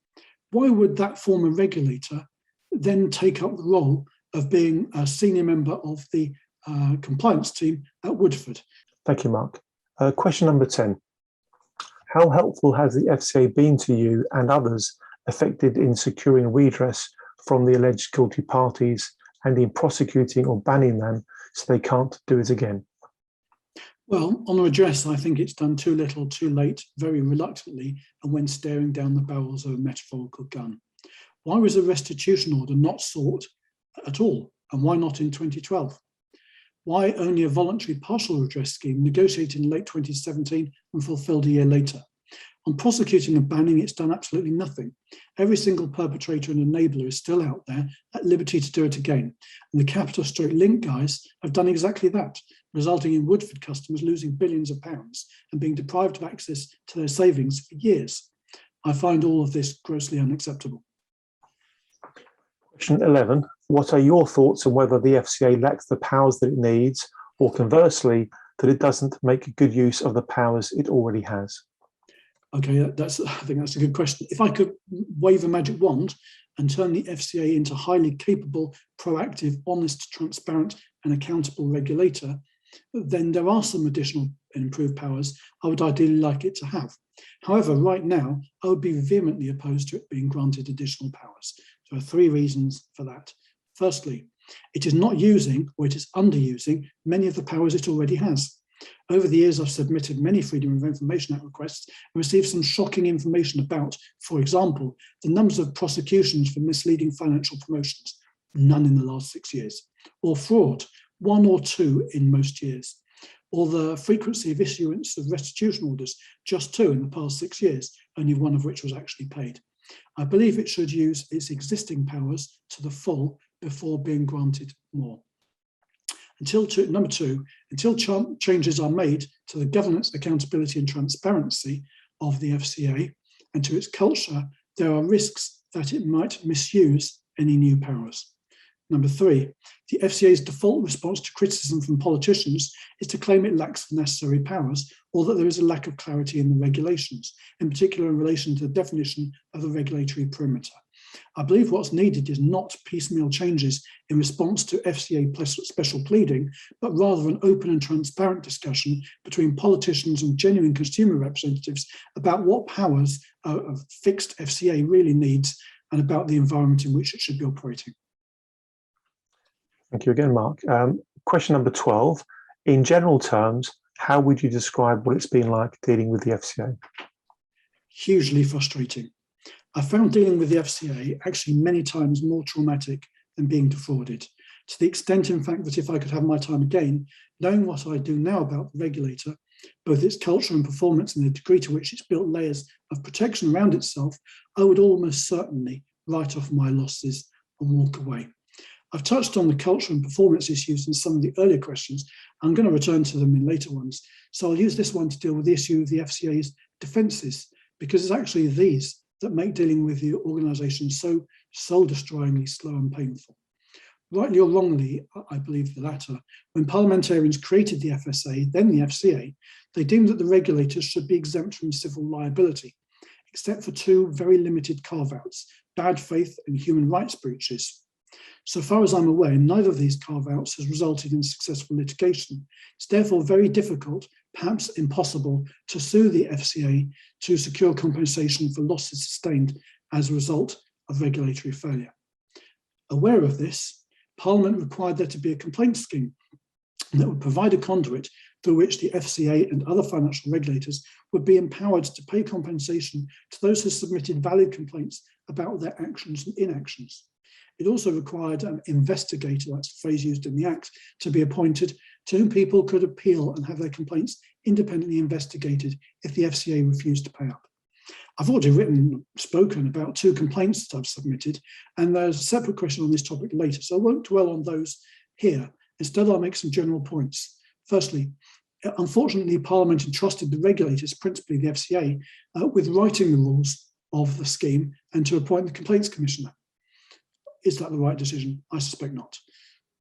Why would that former regulator then take up the role of being a senior member of the compliance team at Woodford? Thank you, Mark. Question number 10. How helpful has the FCA been to you and others affected in securing redress from the alleged guilty parties and in prosecuting or banning them so they can't do it again? Well, on redress, I think it's done too little, too late, very reluctantly, and when staring down the barrels of a metaphorical gun. Why was a restitution order not sought at all, and why not in 2012? Why only a voluntary partial redress scheme negotiated in late 2017 and fulfilled a year later? On prosecuting and banning, it's done absolutely nothing. Every single perpetrator and enabler is still out there at liberty to do it again. And the Capita / Link guys have done exactly that, resulting in Woodford customers losing billions of pounds and being deprived of access to their savings for years. I find all of this grossly unacceptable. Question 11. What are your thoughts on whether the FCA lacks the powers that it needs, or conversely, that it doesn't make good use of the powers it already has? Okay, I think that's a good question. If I could wave a magic wand and turn the FCA into a highly capable, proactive, honest, transparent and accountable regulator, then there are some additional and improved powers I would ideally like it to have. However, right now, I would be vehemently opposed to it being granted additional powers. There are 3 reasons for that. Firstly, it is not using, or it is underusing, many of the powers it already has. Over the years, I've submitted many Freedom of Information Act requests and received some shocking information about, for example, the numbers of prosecutions for misleading financial promotions, none in the last 6 years, or fraud, 1 or 2 in most years, or the frequency of issuance of restitution orders, just 2 in the past 6 years, only 1 of which was actually paid. I believe it should use its existing powers to the full before being granted more. Number 2, until changes are made to the governance, accountability and transparency of the FCA and to its culture, there are risks that it might misuse any new powers. Number 3, the FCA's default response to criticism from politicians is to claim it lacks the necessary powers, or that there is a lack of clarity in the regulations, in particular in relation to the definition of the regulatory perimeter. I believe what's needed is not piecemeal changes in response to FCA special pleading, but rather an open and transparent discussion between politicians and genuine consumer representatives about what powers a fixed FCA really needs and about the environment in which it should be operating. Thank you again, Mark. Question number 12. In general terms, How would you describe what it's been like dealing with the FCA? Hugely frustrating. I found dealing with the FCA actually many times more traumatic than being defrauded, to the extent, in fact, that if I could have my time again, knowing what I do now about the regulator, both its culture and performance and the degree to which it's built layers of protection around itself, I would almost certainly write off my losses and walk away. I've touched on the culture and performance issues in some of the earlier questions. I'm going to return to them in later ones. So I'll use this one to deal with the issue of the FCA's defences, because it's actually these that make dealing with the organisation so soul-destroyingly slow and painful. Rightly or wrongly, I believe the latter, when parliamentarians created the FSA, then the FCA, they deemed that the regulators should be exempt from civil liability, except for two very limited carve-outs, bad faith and human rights breaches. So far as I'm aware, neither of these carve-outs has resulted in successful litigation. It's therefore very difficult, perhaps impossible, to sue the FCA to secure compensation for losses sustained as a result of regulatory failure. Aware of this, Parliament required there to be a complaint scheme that would provide a conduit through which the FCA and other financial regulators would be empowered to pay compensation to those who submitted valid complaints about their actions and inactions. It also required an investigator, that's the phrase used in the Act, to be appointed to whom people could appeal and have their complaints independently investigated if the FCA refused to pay up. I've already spoken about two complaints that I've submitted, and there's a separate question on this topic later, so I won't dwell on those here. Instead, I'll make some general points. Firstly, unfortunately, Parliament entrusted the regulators, principally the FCA, with writing the rules of the scheme and to appoint the Complaints Commissioner. Is that the right decision? I suspect not.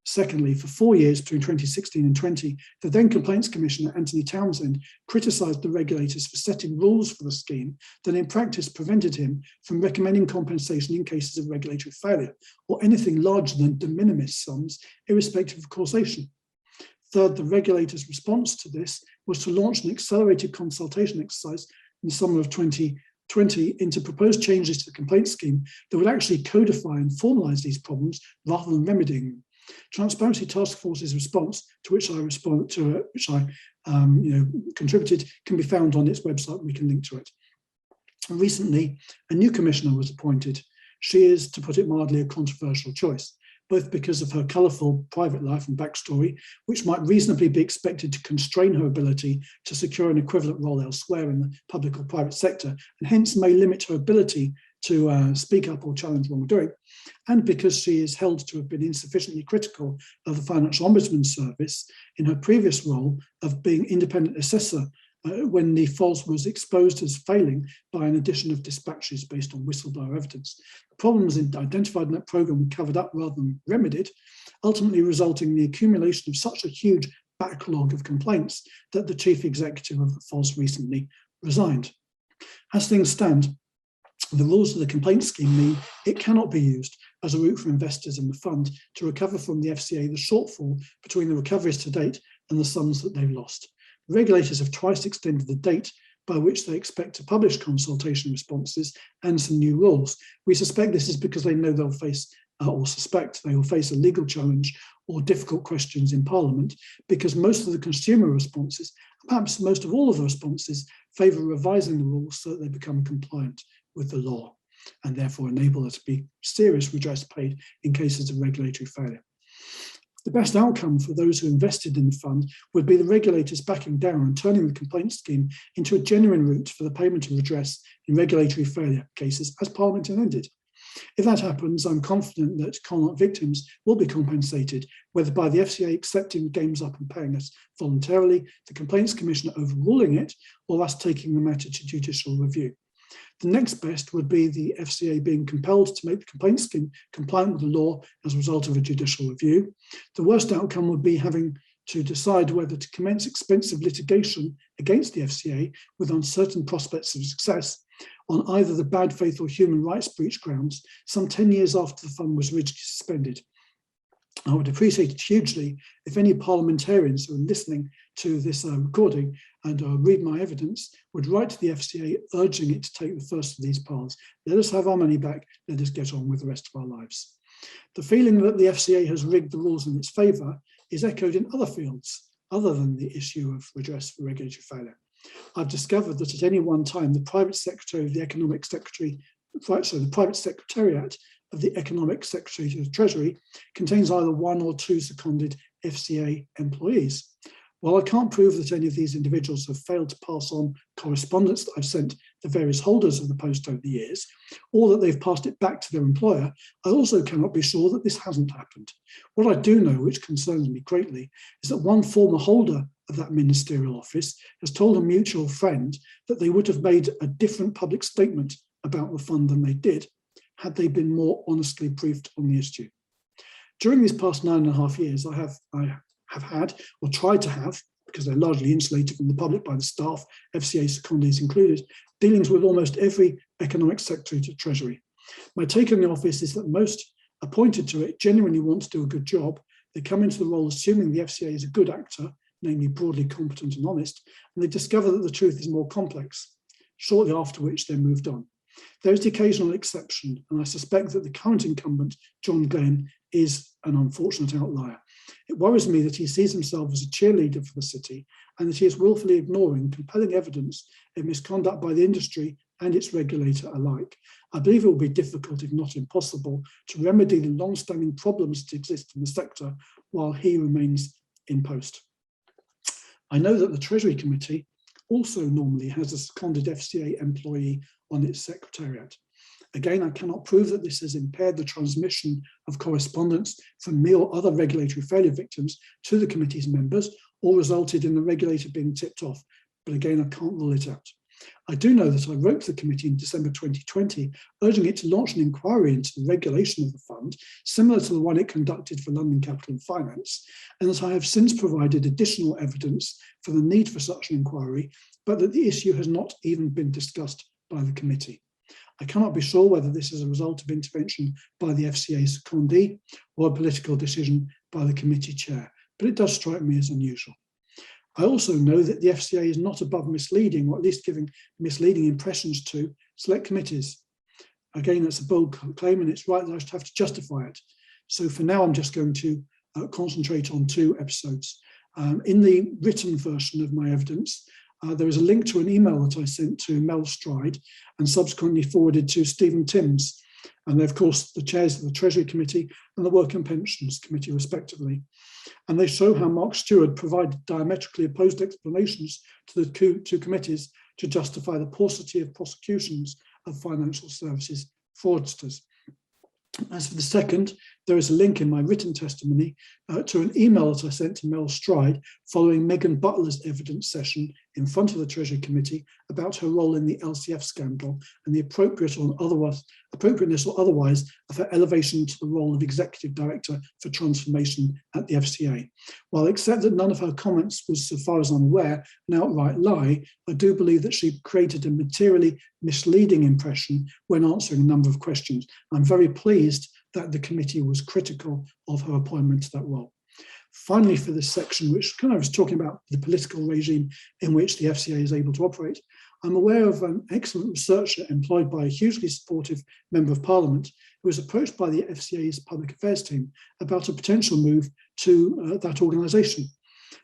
Secondly, for 4 years between 2016 and 20, the then Complaints Commissioner, Anthony Townsend, criticised the regulators for setting rules for the scheme that in practice prevented him from recommending compensation in cases of regulatory failure or anything larger than de minimis sums, irrespective of causation. Third, the regulator's response to this was to launch an accelerated consultation exercise in the summer of 2020 into proposed changes to the complaint scheme that would actually codify and formalise these problems rather than remedying them. Transparency Task Force's response, to which I contributed, can be found on its website. We can link to it. Recently, a new commissioner was appointed. She is, to put it mildly, a controversial choice, both because of her colourful private life and backstory, which might reasonably be expected to constrain her ability to secure an equivalent role elsewhere in the public or private sector, and hence may limit her ability to speak up or challenge wrongdoing, and because she is held to have been insufficiently critical of the Financial Ombudsman Service in her previous role of being independent assessor when the FOS was exposed as failing by an addition of dispatches based on whistleblower evidence. The problems identified in that programme were covered up rather than remedied, ultimately resulting in the accumulation of such a huge backlog of complaints that the chief executive of the FOS recently resigned. As things stand, the rules of the complaint scheme mean it cannot be used as a route for investors in the fund to recover from the FCA the shortfall between the recoveries to date and the sums that they've lost. The regulators have twice extended the date by which they expect to publish consultation responses and some new rules. We suspect this is because they know they'll face, or suspect they will face a legal challenge or difficult questions in Parliament, because most of the consumer responses, perhaps most of all of the responses, favour revising the rules so that they become compliant with the law and therefore enable there to be serious redress paid in cases of regulatory failure. The best outcome for those who invested in the fund would be the regulators backing down and turning the complaint scheme into a genuine route for the payment of redress in regulatory failure cases, as Parliament intended. If that happens, I'm confident that Connaught victims will be compensated, whether by the FCA accepting the games up and paying us voluntarily, the Complaints Commissioner overruling it, or us taking the matter to judicial review. The next best would be the FCA being compelled to make the complaint scheme compliant with the law as a result of a judicial review. The worst outcome would be having to decide whether to commence expensive litigation against the FCA with uncertain prospects of success on either the bad faith or human rights breach grounds some 10 years after the fund was originally suspended. I would appreciate it hugely if any parliamentarians who are listening to this recording and read my evidence would write to the FCA urging it to take the first of these paths. Let us have our money back, let us get on with the rest of our lives. The feeling that the FCA has rigged the rules in its favour is echoed in other fields. other than the issue of redress for regulatory failure. I've discovered that at any one time, the private secretary of the Economic Secretary, the private secretariat of the Economic Secretary to the Treasury contains either one or two seconded FCA employees. While I can't prove that any of these individuals have failed to pass on correspondence that I've sent the various holders of the post over the years, or that they've passed it back to their employer, I also cannot be sure that this hasn't happened. What I do know, which concerns me greatly, is that one former holder of that ministerial office has told a mutual friend that they would have made a different public statement about the fund than they did, had they been more honestly briefed on the issue. During these past 9.5 years, I have had, or tried to have, because they're largely insulated from the public by the staff, FCA secondees included, dealings with almost every economic secretary to Treasury. My take on the office is that most appointed to it genuinely want to do a good job. They come into the role assuming the FCA is a good actor, namely broadly competent and honest, and they discover that the truth is more complex, shortly after which they're moved on. There is the occasional exception, and I suspect that the current incumbent, John Glenn, is an unfortunate outlier. It worries me that he sees himself as a cheerleader for the city and that he is willfully ignoring compelling evidence of misconduct by the industry and its regulator alike. I believe it will be difficult, if not impossible, to remedy the long-standing problems that exist in the sector while he remains in post. I know that the Treasury Committee also normally has a seconded FCA employee on its secretariat. Again, I cannot prove that this has impaired the transmission of correspondence from me or other regulatory failure victims to the committee's members or resulted in the regulator being tipped off, but again, I can't rule it out. I do know that I wrote to the committee in December 2020, urging it to launch an inquiry into the regulation of the fund, similar to the one it conducted for London Capital and Finance, and that I have since provided additional evidence for the need for such an inquiry, but that the issue has not even been discussed by the committee. I cannot be sure whether this is a result of intervention by the FCA secondee or a political decision by the committee chair, but it does strike me as unusual. I also know that the FCA is not above misleading, or at least giving misleading impressions to select committees. Again, that's a bold claim, and it's right that I should have to justify it. So for now, I'm just going to concentrate on two episodes. In the written version of my evidence, there is a link to an email that I sent to Mel Stride and subsequently forwarded to Stephen Timms, and they're of course the chairs of the Treasury Committee and the Work and Pensions Committee respectively. And they show how Mark Stewart provided diametrically opposed explanations to the two committees to justify the paucity of prosecutions of financial services fraudsters. As for the second, there is a link in my written testimony to an email that I sent to Mel Stride following Megan Butler's evidence session in front of the Treasury Committee about her role in the LCF scandal and the appropriateness or otherwise of her elevation to the role of Executive Director for Transformation at the FCA. While I accept that none of her comments was, so far as I'm aware, an outright lie, I do believe that she created a materially misleading impression when answering a number of questions. I'm very pleased that the committee was critical of her appointment to that role. Finally, for this section, which kind of is talking about the political regime in which the FCA is able to operate, I'm aware of an excellent researcher employed by a hugely supportive Member of Parliament who was approached by the FCA's public affairs team about a potential move to that organisation.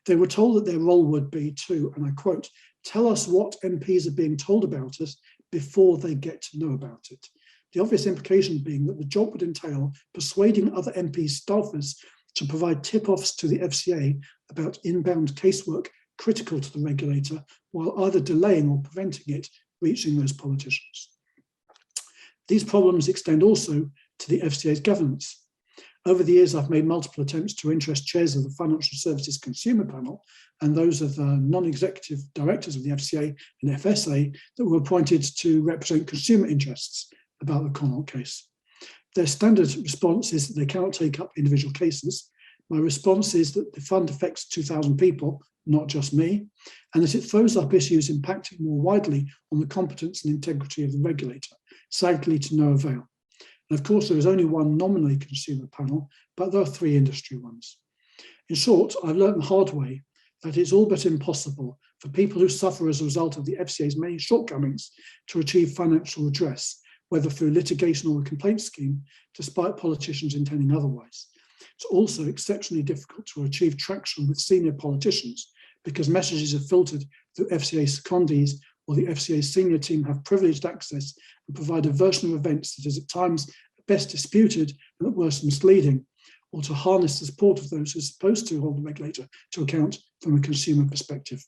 They were told that their role would be to, and I quote, "tell us what MPs are being told about us before they get to know about it." The obvious implication being that the job would entail persuading other MPs' staffers to provide tip-offs to the FCA about inbound casework critical to the regulator, while either delaying or preventing it reaching those politicians. These problems extend also to the FCA's governance. Over the years, I've made multiple attempts to interest chairs of the Financial Services Consumer Panel and those of the non-executive directors of the FCA and FSA that were appointed to represent consumer interests about the Connaught case. Their standard response is that they cannot take up individual cases. My response is that the fund affects 2,000 people, not just me, and that it throws up issues impacting more widely on the competence and integrity of the regulator, sadly to no avail. And of course, there is only one nominally consumer panel, but there are 3 industry ones. In short, I've learned the hard way that it's all but impossible for people who suffer as a result of the FCA's many shortcomings to achieve financial redress, whether through litigation or a complaint scheme, despite politicians intending otherwise. It's also exceptionally difficult to achieve traction with senior politicians because messages are filtered through FCA secondees, or the FCA senior team have privileged access and provide a version of events that is at times at best disputed and at worst misleading, or to harness the support of those who are supposed to hold the regulator to account from a consumer perspective.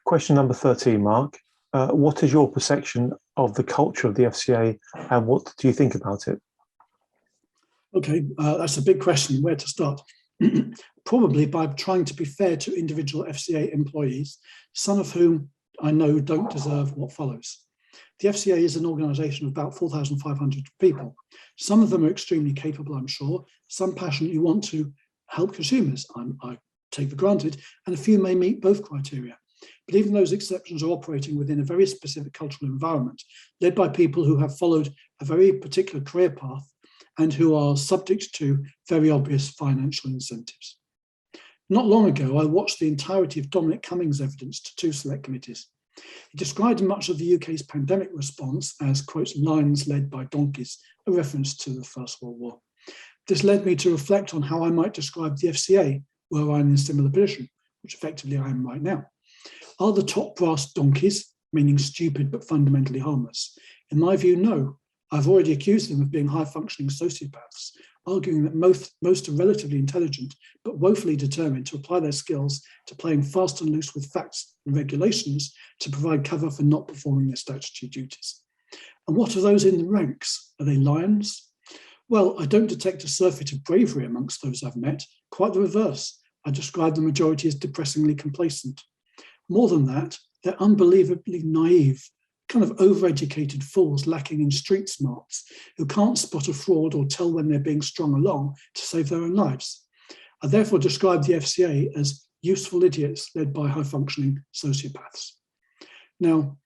Question number 13, Mark. What is your perception of the culture of the FCA and what do you think about it? Okay, that's a big question. Where to start? Probably by trying to be fair to individual FCA employees, some of whom I know don't deserve what follows. The FCA is an organisation of about 4,500 people. Some of them are extremely capable, I'm sure. Some passionately want to help consumers, I take for granted, and a few may meet both criteria. But even those exceptions are operating within a very specific cultural environment, led by people who have followed a very particular career path and who are subject to very obvious financial incentives. Not long ago, I watched the entirety of Dominic Cummings' evidence to two select committees. He described much of the UK's pandemic response as, quote, lions led by donkeys, a reference to the First World War. This led me to reflect on how I might describe the FCA were I in a similar position, which effectively I am right now. Are the top brass donkeys, meaning stupid but fundamentally harmless? In my view, no. I've already accused them of being high-functioning sociopaths, arguing that most are relatively intelligent but woefully determined to apply their skills to playing fast and loose with facts and regulations to provide cover for not performing their statutory duties. And what are those in the ranks? Are they lions? Well, I don't detect a surfeit of bravery amongst those I've met. Quite the reverse. I describe the majority as depressingly complacent. More than that, they're unbelievably naive, kind of overeducated fools lacking in street smarts who can't spot a fraud or tell when they're being strung along to save their own lives. I therefore describe the FCA as useful idiots led by high-functioning sociopaths. Now,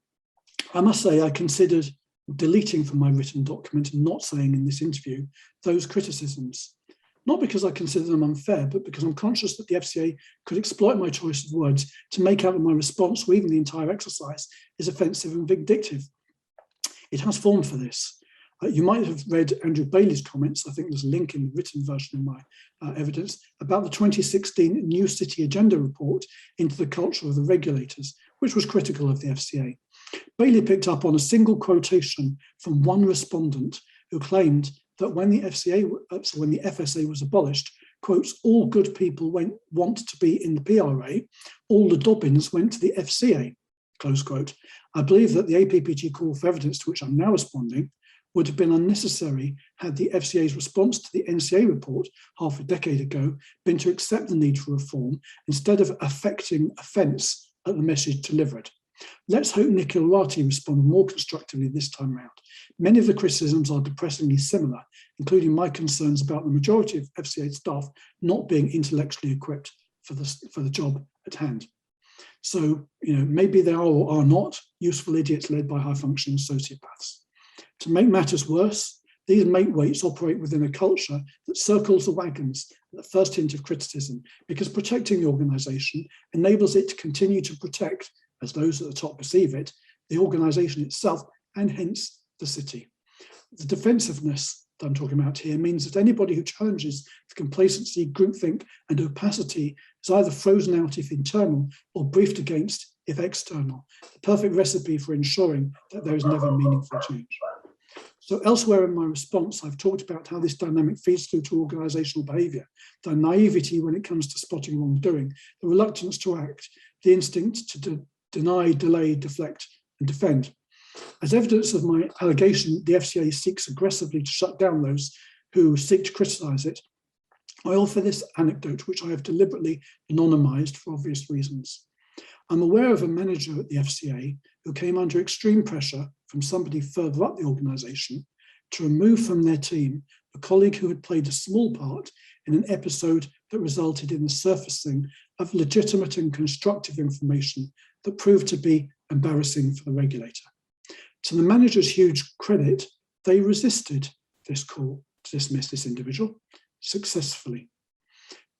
I must say I considered deleting from my written document and not saying in this interview those criticisms, not because I consider them unfair, but because I'm conscious that the FCA could exploit my choice of words to make out that my response, or even the entire exercise, is offensive and vindictive. It has form for this. You might have read Andrew Bailey's comments, I think there's a link in the written version of my evidence, about the 2016 New City Agenda report into the culture of the regulators, which was critical of the FCA. Bailey picked up on a single quotation from one respondent who claimed that when the FSA was abolished, quotes, all good people want to be in the PRA, all the Dobbins went to the FCA, close quote. I believe that the APPG call for evidence to which I'm now responding would have been unnecessary had the FCA's response to the NCA report half a decade ago been to accept the need for reform instead of affecting offence at the message delivered. Let's hope Nikhil Rathi responded more constructively this time round. Many of the criticisms are depressingly similar, including my concerns about the majority of FCA staff not being intellectually equipped for the job at hand. So, maybe they are or are not useful idiots led by high-functioning sociopaths. To make matters worse, these make-weights operate within a culture that circles the wagons at the first hint of criticism, because protecting the organisation enables it to continue to protect, as those at the top perceive it, the organisation itself and hence the city. The defensiveness that I'm talking about here means that anybody who challenges the complacency, groupthink and opacity is either frozen out if internal or briefed against if external, the perfect recipe for ensuring that there is never meaningful change. So elsewhere in my response, I've talked about how this dynamic feeds through to organisational behaviour, the naivety when it comes to spotting wrongdoing, the reluctance to act, the instinct to deny, delay, deflect and defend. As evidence of my allegation, the FCA seeks aggressively to shut down those who seek to criticise it. I offer this anecdote, which I have deliberately anonymised for obvious reasons. I'm aware of a manager at the FCA who came under extreme pressure from somebody further up the organisation to remove from their team a colleague who had played a small part in an episode that resulted in the surfacing of legitimate and constructive information that proved to be embarrassing for the regulator. To the manager's huge credit, they resisted this call to dismiss this individual successfully.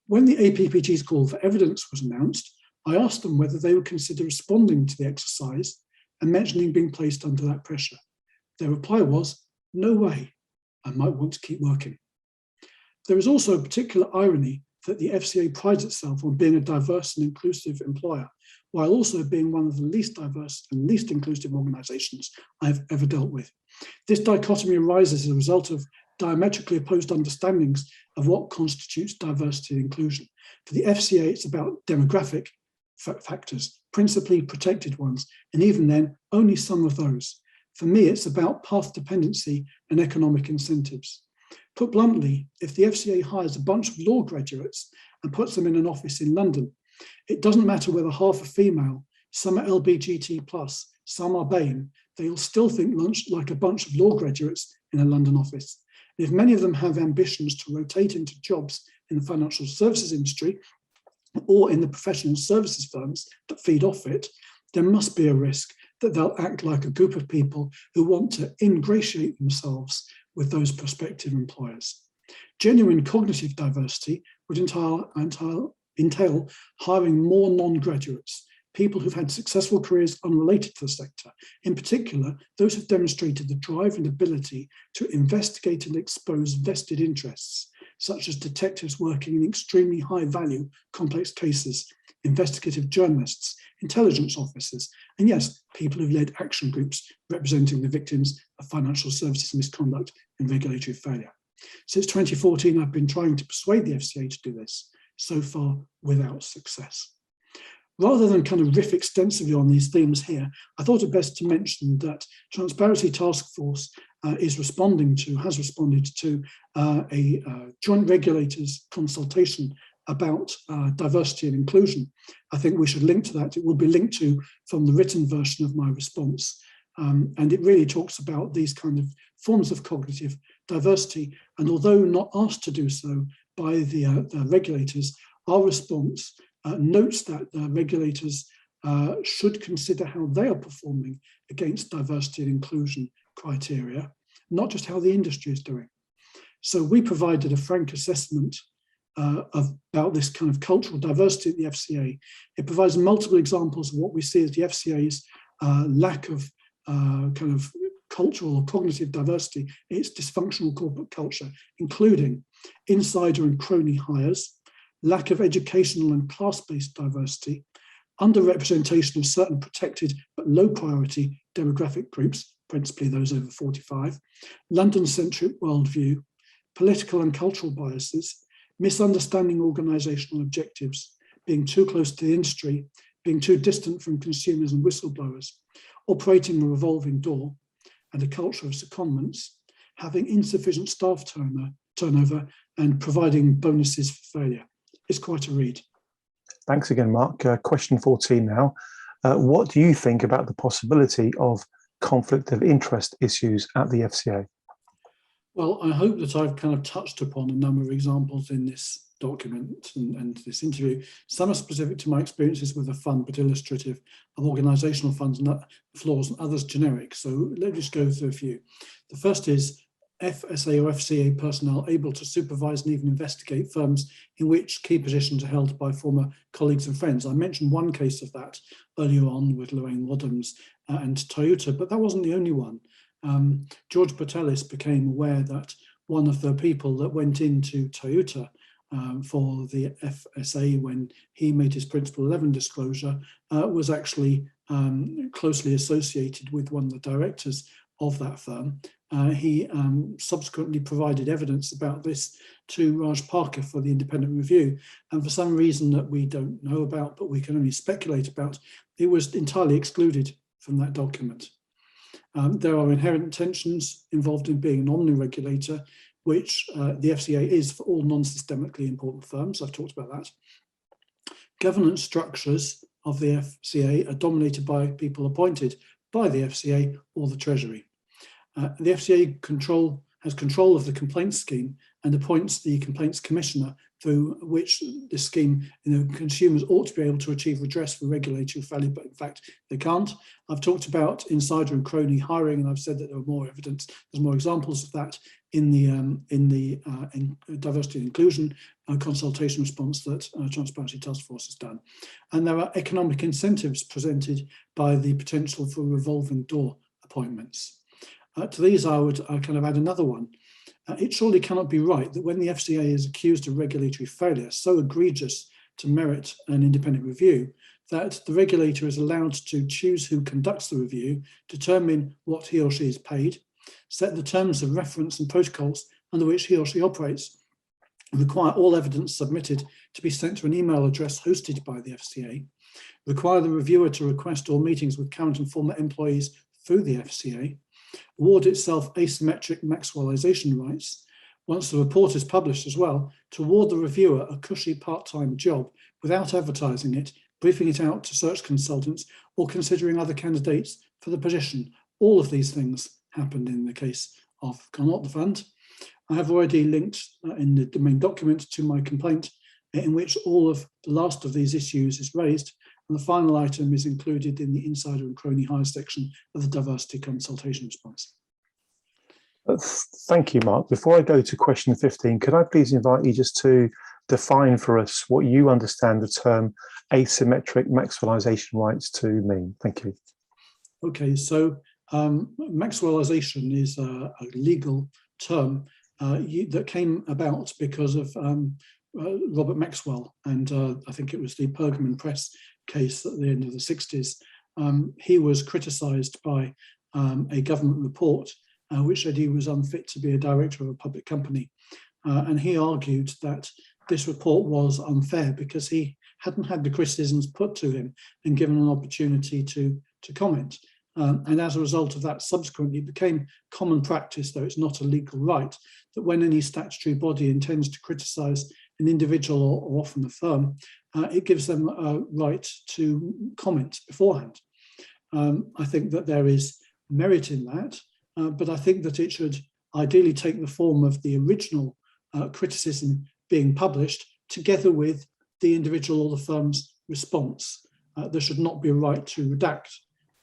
When the APPG's call for evidence was announced, I asked them whether they would consider responding to the exercise and mentioning being placed under that pressure. Their reply was, no way, I might want to keep working. There is also a particular irony that the FCA prides itself on being a diverse and inclusive employer, while also being one of the least diverse and least inclusive organisations I've ever dealt with. This dichotomy arises as a result of diametrically opposed understandings of what constitutes diversity and inclusion. For the FCA, it's about demographic factors, principally protected ones, and even then, only some of those. For me, it's about path dependency and economic incentives. Put bluntly, if the FCA hires a bunch of law graduates and puts them in an office in London, it doesn't matter whether half are female, some are LGBT+, some are BAME, they'll still think like a bunch of law graduates in a London office. And if many of them have ambitions to rotate into jobs in the financial services industry or in the professional services firms that feed off it, there must be a risk that they'll act like a group of people who want to ingratiate themselves with those prospective employers. Genuine cognitive diversity would entail hiring more non-graduates, people who've had successful careers unrelated to the sector, in particular, those who've demonstrated the drive and ability to investigate and expose vested interests, such as detectives working in extremely high-value, complex cases, investigative journalists, intelligence officers, and yes, people who've led action groups representing the victims of financial services misconduct and regulatory failure. Since 2014, I've been trying to persuade the FCA to do this, so far without success. Rather than kind of riff extensively on these themes here, I thought it best to mention that Transparency Task Force has responded to a joint regulators consultation about diversity and inclusion. I think we should link to that. It will be linked to from the written version of my response. And it really talks about these kind of forms of cognitive diversity. And although not asked to do so by the regulators, our response notes that the regulators should consider how they are performing against diversity and inclusion criteria, not just how the industry is doing. So we provided a frank assessment about this kind of cultural diversity at the FCA. It provides multiple examples of what we see as the FCA's lack of kind of cultural or cognitive diversity, its dysfunctional corporate culture, including insider and crony hires, lack of educational and class-based diversity, underrepresentation of certain protected but low priority demographic groups, principally those over 45, London-centric worldview, political and cultural biases, misunderstanding organisational objectives, being too close to the industry, being too distant from consumers and whistleblowers, operating a revolving door, and a culture of secondments, having insufficient staff turnover, and providing bonuses for failure. It's quite a read. Thanks again, Mark. Question 14 now. What do you think about the possibility of conflict of interest issues at the FCA? Well, I hope that I've kind of touched upon a number of examples in this document and this interview. Some are specific to my experiences with the fund, but illustrative of organisational funds and flaws, and others generic. So let's just go through a few. The first is FSA or FCA personnel able to supervise and even investigate firms in which key positions are held by former colleagues and friends. I mentioned one case of that earlier on with Lorraine Wadhams and Toyota, but that wasn't the only one. George Patelis became aware that one of the people that went into Toyota for the FSA when he made his Principle 11 disclosure was actually closely associated with one of the directors of that firm. He subsequently provided evidence about this to Raj Parker for the independent review. And for some reason that we don't know about, but we can only speculate about, it was entirely excluded from that document. There are inherent tensions involved in being an omni-regulator, which the FCA is for all non-systemically important firms. I've talked about that. Governance structures of the FCA are dominated by people appointed by the FCA or the Treasury. The FCA has control of the complaints scheme and appoints the complaints commissioner, through which this scheme, consumers ought to be able to achieve redress for regulatory failure, but in fact they can't. I've talked about insider and crony hiring, and I've said that there are more evidence, there's more examples of that in the diversity and inclusion consultation response that Transparency Task Force has done. And there are economic incentives presented by the potential for revolving door appointments. To these, I would kind of add another one. It surely cannot be right that when the FCA is accused of regulatory failure so egregious to merit an independent review, that the regulator is allowed to choose who conducts the review, determine what he or she is paid, set the terms of reference and protocols under which he or she operates, require all evidence submitted to be sent to an email address hosted by the FCA, require the reviewer to request all meetings with current and former employees through the FCA, award itself asymmetric Maxwellisation rights, once the report is published as well, to award the reviewer a cushy part-time job without advertising it, briefing it out to search consultants, or considering other candidates for the position. All of these things happened in the case of Connaught, the fund. I have already linked in the main document to my complaint, in which all of the last of these issues is raised, and the final item is included in the insider and crony hire section of the diversity consultation response. Thank you, Mark. Before I go to question 15, could I please invite you just to define for us what you understand the term asymmetric Maxwellisation rights to mean? Thank you. Okay, so Maxwellisation is a legal term that came about because of Robert Maxwell, and I think it was the Pergamon Press case at the end of the 60s. He was criticised by a government report which said he was unfit to be a director of a public company. And he argued that this report was unfair because he hadn't had the criticisms put to him and given an opportunity to comment. And as a result of that, subsequently it became common practice, though it's not a legal right, that when any statutory body intends to criticise an individual or often a firm, it gives them a right to comment beforehand. I think that there is merit in that, but I think that it should ideally take the form of the original criticism being published together with the individual or the firm's response. There should not be a right to redact.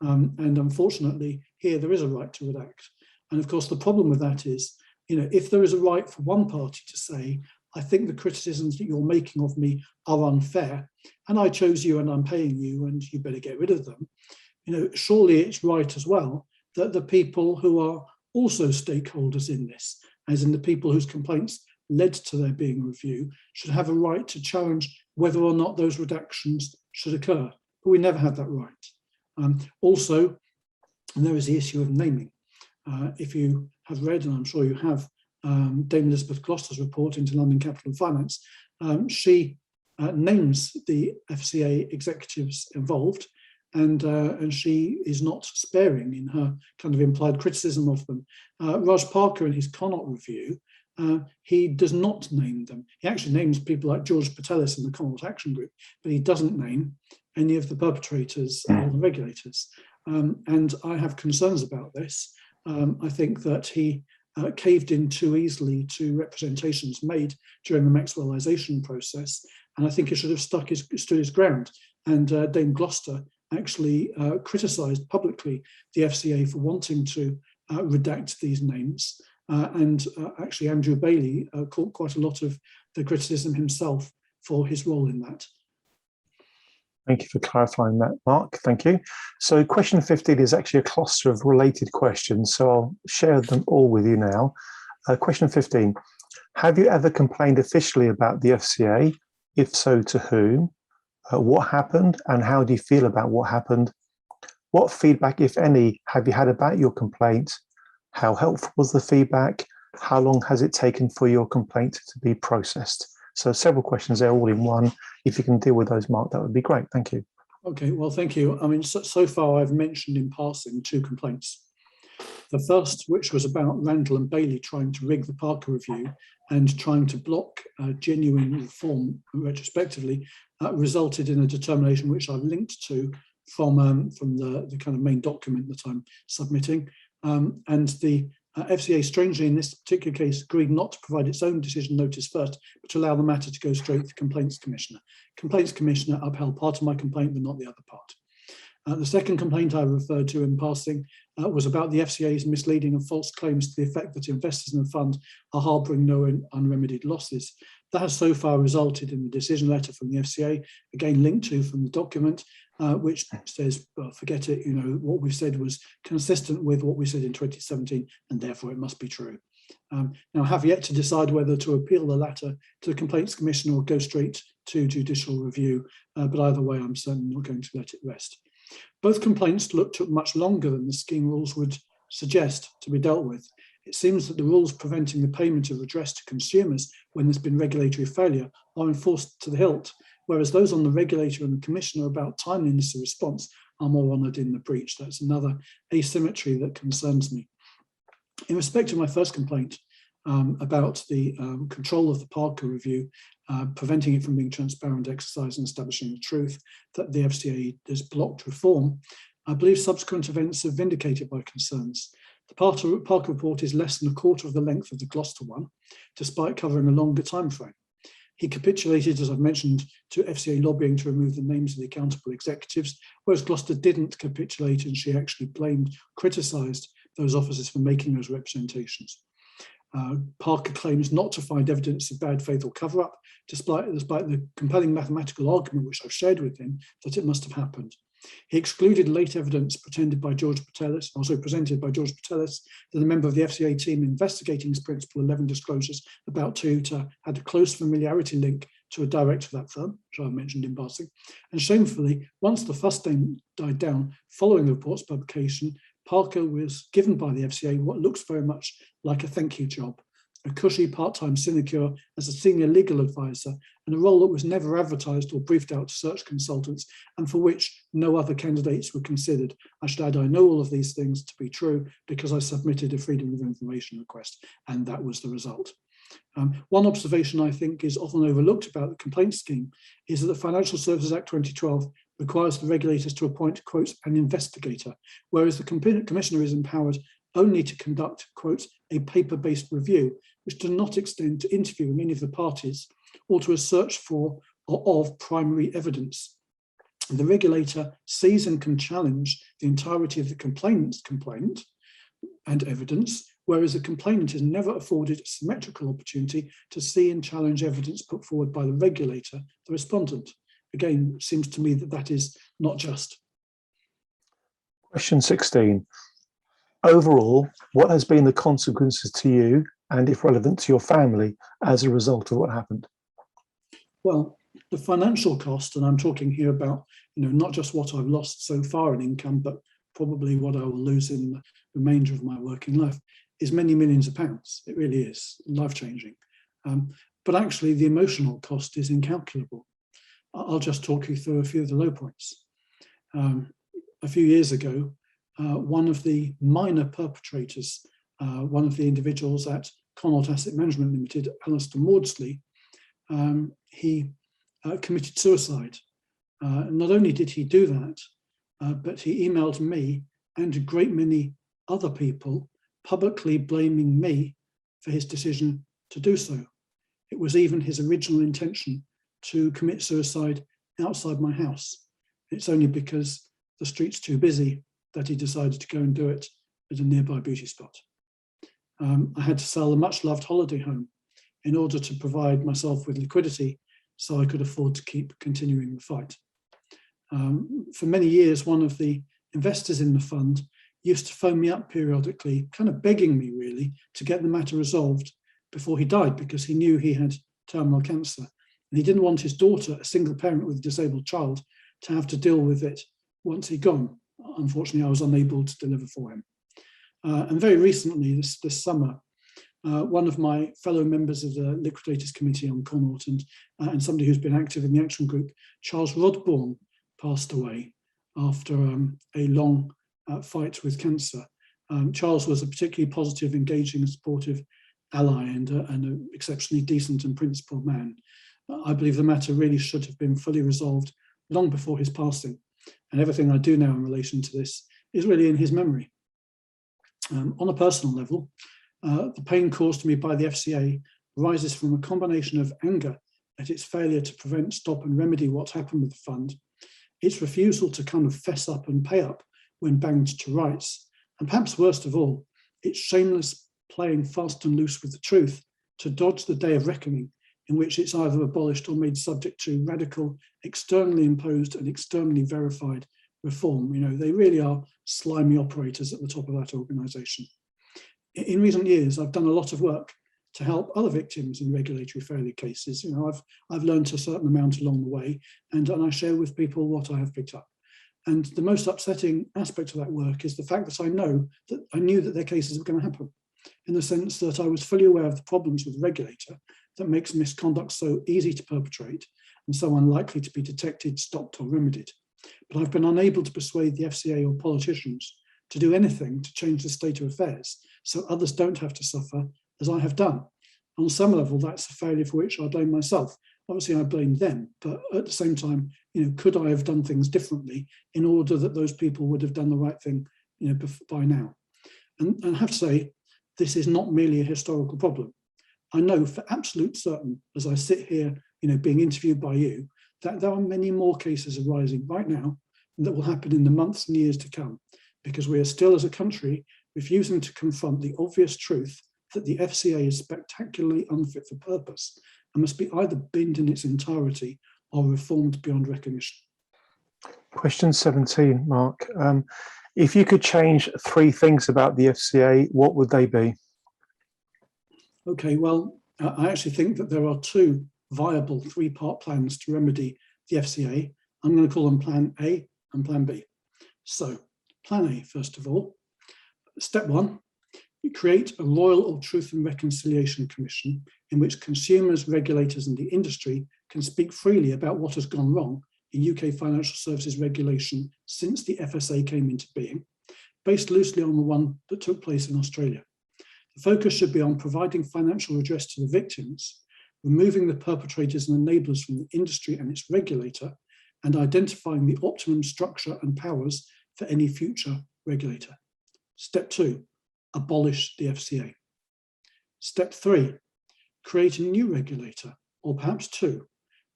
And unfortunately, here there is a right to redact. And of course, the problem with that is, if there is a right for one party to say, I think the criticisms that you're making of me are unfair, and I chose you and I'm paying you and you better get rid of them, surely it's right as well that the people who are also stakeholders in this, as in the people whose complaints led to there being a review, should have a right to challenge whether or not those redactions should occur. But we never had that right. Also, and there is the issue of naming. If you have read, and I'm sure you have, Dame Elizabeth Gloucester's report into London Capital and Finance, she names the FCA executives involved, and she is not sparing in her kind of implied criticism of them. Raj Parker, in his Connaught review, he does not name them. He actually names people like George Patelis in the Connaught Action Group, but he doesn't name any of the perpetrators or the regulators. And I have concerns about this. I think that he caved in too easily to representations made during the Maxwellisation process, and I think he should have stood his ground. And Dame Gloucester actually criticised publicly the FCA for wanting to redact these names. And actually Andrew Bailey caught quite a lot of the criticism himself for his role in that. Thank you for clarifying that, Mark. Thank you. So question 15 is actually a cluster of related questions, so I'll share them all with you now. Question 15, have you ever complained officially about the FCA? If so, to whom? What happened and how do you feel about what happened? What feedback, if any, have you had about your complaint? How helpful was the feedback? How long has it taken for your complaint to be processed? So several questions there all in one. If you can deal with those, Mark, that would be great. Thank you. Okay, well, thank you. I mean, so far I've mentioned in passing 2 complaints. The first, which was about Randall and Bailey trying to rig the Parker review and trying to block genuine reform retrospectively, resulted in a determination which I've linked to from the kind of main document that I'm submitting. And the FCA, strangely in this particular case, agreed not to provide its own decision notice first, but to allow the matter to go straight to the Complaints Commissioner. Complaints Commissioner upheld part of my complaint, but not the other part. The second complaint I referred to in passing was about the FCA's misleading and false claims to the effect that investors in the fund are harbouring no unremedied losses. That has so far resulted in the decision letter from the FCA, again linked to from the document, which says, well, forget it, what we said was consistent with what we said in 2017, and therefore it must be true. Now, I have yet to decide whether to appeal the latter to the Complaints Commission or go straight to judicial review, but either way, I'm certainly not going to let it rest. Both complaints took much longer than the scheme rules would suggest to be dealt with. It seems that the rules preventing the payment of redress to consumers when there's been regulatory failure are enforced to the hilt, whereas those on the regulator and the commissioner about timeliness of response are more honoured in the breach. That's another asymmetry that concerns me. In respect of my first complaint about the control of the Parker review, preventing it from being transparent, exercise and establishing the truth, that the FCA has blocked reform, I believe subsequent events have vindicated my concerns. The Parker report is less than a quarter of the length of the Gloucester one, despite covering a longer time frame. He capitulated, as I've mentioned, to FCA lobbying to remove the names of the accountable executives, whereas Gloucester didn't capitulate, and she actually criticised those officers for making those representations. Parker claims not to find evidence of bad faith or cover-up, despite the compelling mathematical argument which I've shared with him that it must have happened. He excluded late evidence presented by George Patelis, that a member of the FCA team investigating his Principle 11 disclosures about Toyota had a close familiarity link to a director of that firm, which I mentioned in passing. And shamefully, once the fuss died down following the report's publication, Parker was given by the FCA what looks very much like a thank you job, a cushy part-time sinecure as a senior legal advisor, and a role that was never advertised or briefed out to search consultants, and for which no other candidates were considered. I should add, I know all of these things to be true because I submitted a Freedom of Information request, and that was the result. One observation I think is often overlooked about the complaint scheme is that the Financial Services Act 2012 requires the regulators to appoint, quote, an investigator, whereas the commissioner is empowered only to conduct, quote, a paper-based review, which does not extend to interviewing any of the parties or to a search for or of primary evidence. The regulator sees and can challenge the entirety of the complainant's complaint and evidence, whereas the complainant is never afforded a symmetrical opportunity to see and challenge evidence put forward by the regulator, the respondent. Again, it seems to me that that is not just. Question 16. Overall, what has been the consequences to you and, if relevant, to your family as a result of what happened? Well, the financial cost, and I'm talking here about, not just what I've lost so far in income, but probably what I will lose in the remainder of my working life, is many millions of pounds. It really is life-changing. But actually, the emotional cost is incalculable. I'll just talk you through a few of the low points. A few years ago, one of the minor perpetrators, one of the individuals at Connaught Asset Management Limited, Alistair Maudsley, he committed suicide. Not only did he do that, but he emailed me and a great many other people publicly blaming me for his decision to do so. It was even his original intention to commit suicide outside my house. It's only because the street's too busy that he decided to go and do it at a nearby beauty spot. I had to sell a much-loved holiday home in order to provide myself with liquidity so I could afford to keep continuing the fight. For many years, one of the investors in the fund used to phone me up periodically, kind of begging me really to get the matter resolved before he died, because he knew he had terminal cancer. And he didn't want his daughter, a single parent with a disabled child, to have to deal with it once he'd gone. Unfortunately, I was unable to deliver for him. And very recently, this summer, one of my fellow members of the Liquidators Committee on Connaught and somebody who's been active in the action group, Charles Rodbourne, passed away after a long fight with cancer. Charles was a particularly positive, engaging, and supportive ally and an exceptionally decent and principled man. I believe the matter really should have been fully resolved long before his passing. And everything I do now in relation to this is really in his memory. On a personal level, the pain caused to me by the FCA arises from a combination of anger at its failure to prevent, stop and remedy what happened with the fund, its refusal to kind of fess up and pay up when banged to rights, and perhaps worst of all, its shameless playing fast and loose with the truth to dodge the day of reckoning in which it's either abolished or made subject to radical, externally imposed and externally verified reform. They really are slimy operators at the top of that organisation. in recent years, I've done a lot of work to help other victims in regulatory failure cases. You know, I've learned a certain amount along the way, and I share with people what I have picked up. And the most upsetting aspect of that work is the fact that I knew that their cases were going to happen, in the sense that I was fully aware of the problems with the regulator that makes misconduct so easy to perpetrate and so unlikely to be detected, stopped, or remedied. But I've been unable to persuade the FCA or politicians to do anything to change the state of affairs so others don't have to suffer as I have done. On some level, that's a failure for which I blame myself. Obviously, I blame them, but at the same time, you know, could I have done things differently in order that those people would have done the right thing, you know, by now? And I have to say, this is not merely a historical problem. I know for absolute certain, as I sit here, you know, being interviewed by you, that there are many more cases arising right now that will happen in the months and years to come, because we are still, as a country, refusing to confront the obvious truth that the FCA is spectacularly unfit for purpose and must be either binned in its entirety or reformed beyond recognition. Question 17, Mark. If you could change 3 things about the FCA, what would they be? Okay, well, I actually think that there are 2 viable 3-part plans to remedy the FCA. I'm going to call them Plan A and Plan B. So, Plan A, first of all. Step 1, you create a Royal Truth and Reconciliation Commission in which consumers, regulators and the industry can speak freely about what has gone wrong in UK financial services regulation since the FSA came into being, based loosely on the one that took place in Australia. The focus should be on providing financial redress to the victims, removing the perpetrators and enablers from the industry and its regulator, and identifying the optimum structure and powers for any future regulator. Step 2, abolish the FCA. Step 3, create a new regulator, or perhaps 2.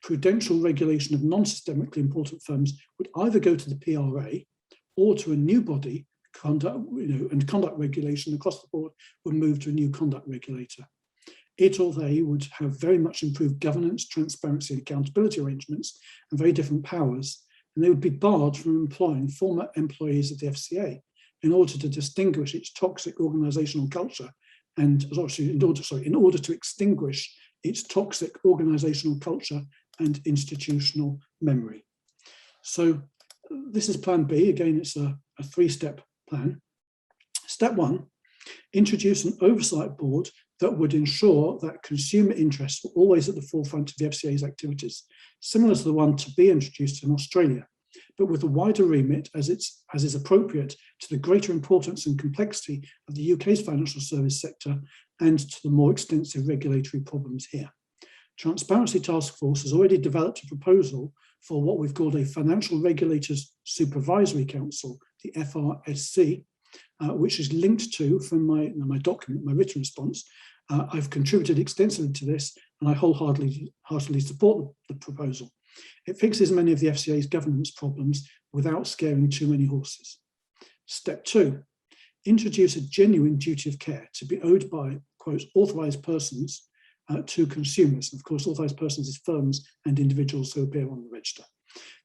Prudential regulation of non-systemically important firms would either go to the PRA or to a new body, and conduct regulation across the board would move to a new conduct regulator. It or they would have very much improved governance, transparency and accountability arrangements and very different powers, and they would be barred from employing former employees of the FCA in order to distinguish its toxic organisational culture and in order to extinguish its toxic organisational culture and institutional memory. So this is Plan B. Again, it's a 3-step plan. Step 1, introduce an oversight board that would ensure that consumer interests were always at the forefront of the FCA's activities, similar to the one to be introduced in Australia, but with a wider remit as is appropriate to the greater importance and complexity of the UK's financial service sector and to the more extensive regulatory problems here. Transparency Task Force has already developed a proposal for what we've called a Financial Regulators Supervisory Council, the FRSC, which is linked to, from my document, my written response. I've contributed extensively to this, and I wholeheartedly support the proposal. It fixes many of the FCA's governance problems without scaring too many horses. Step 2, introduce a genuine duty of care to be owed by, quote, authorised persons to consumers. And of course, authorised persons is firms and individuals who appear on the register.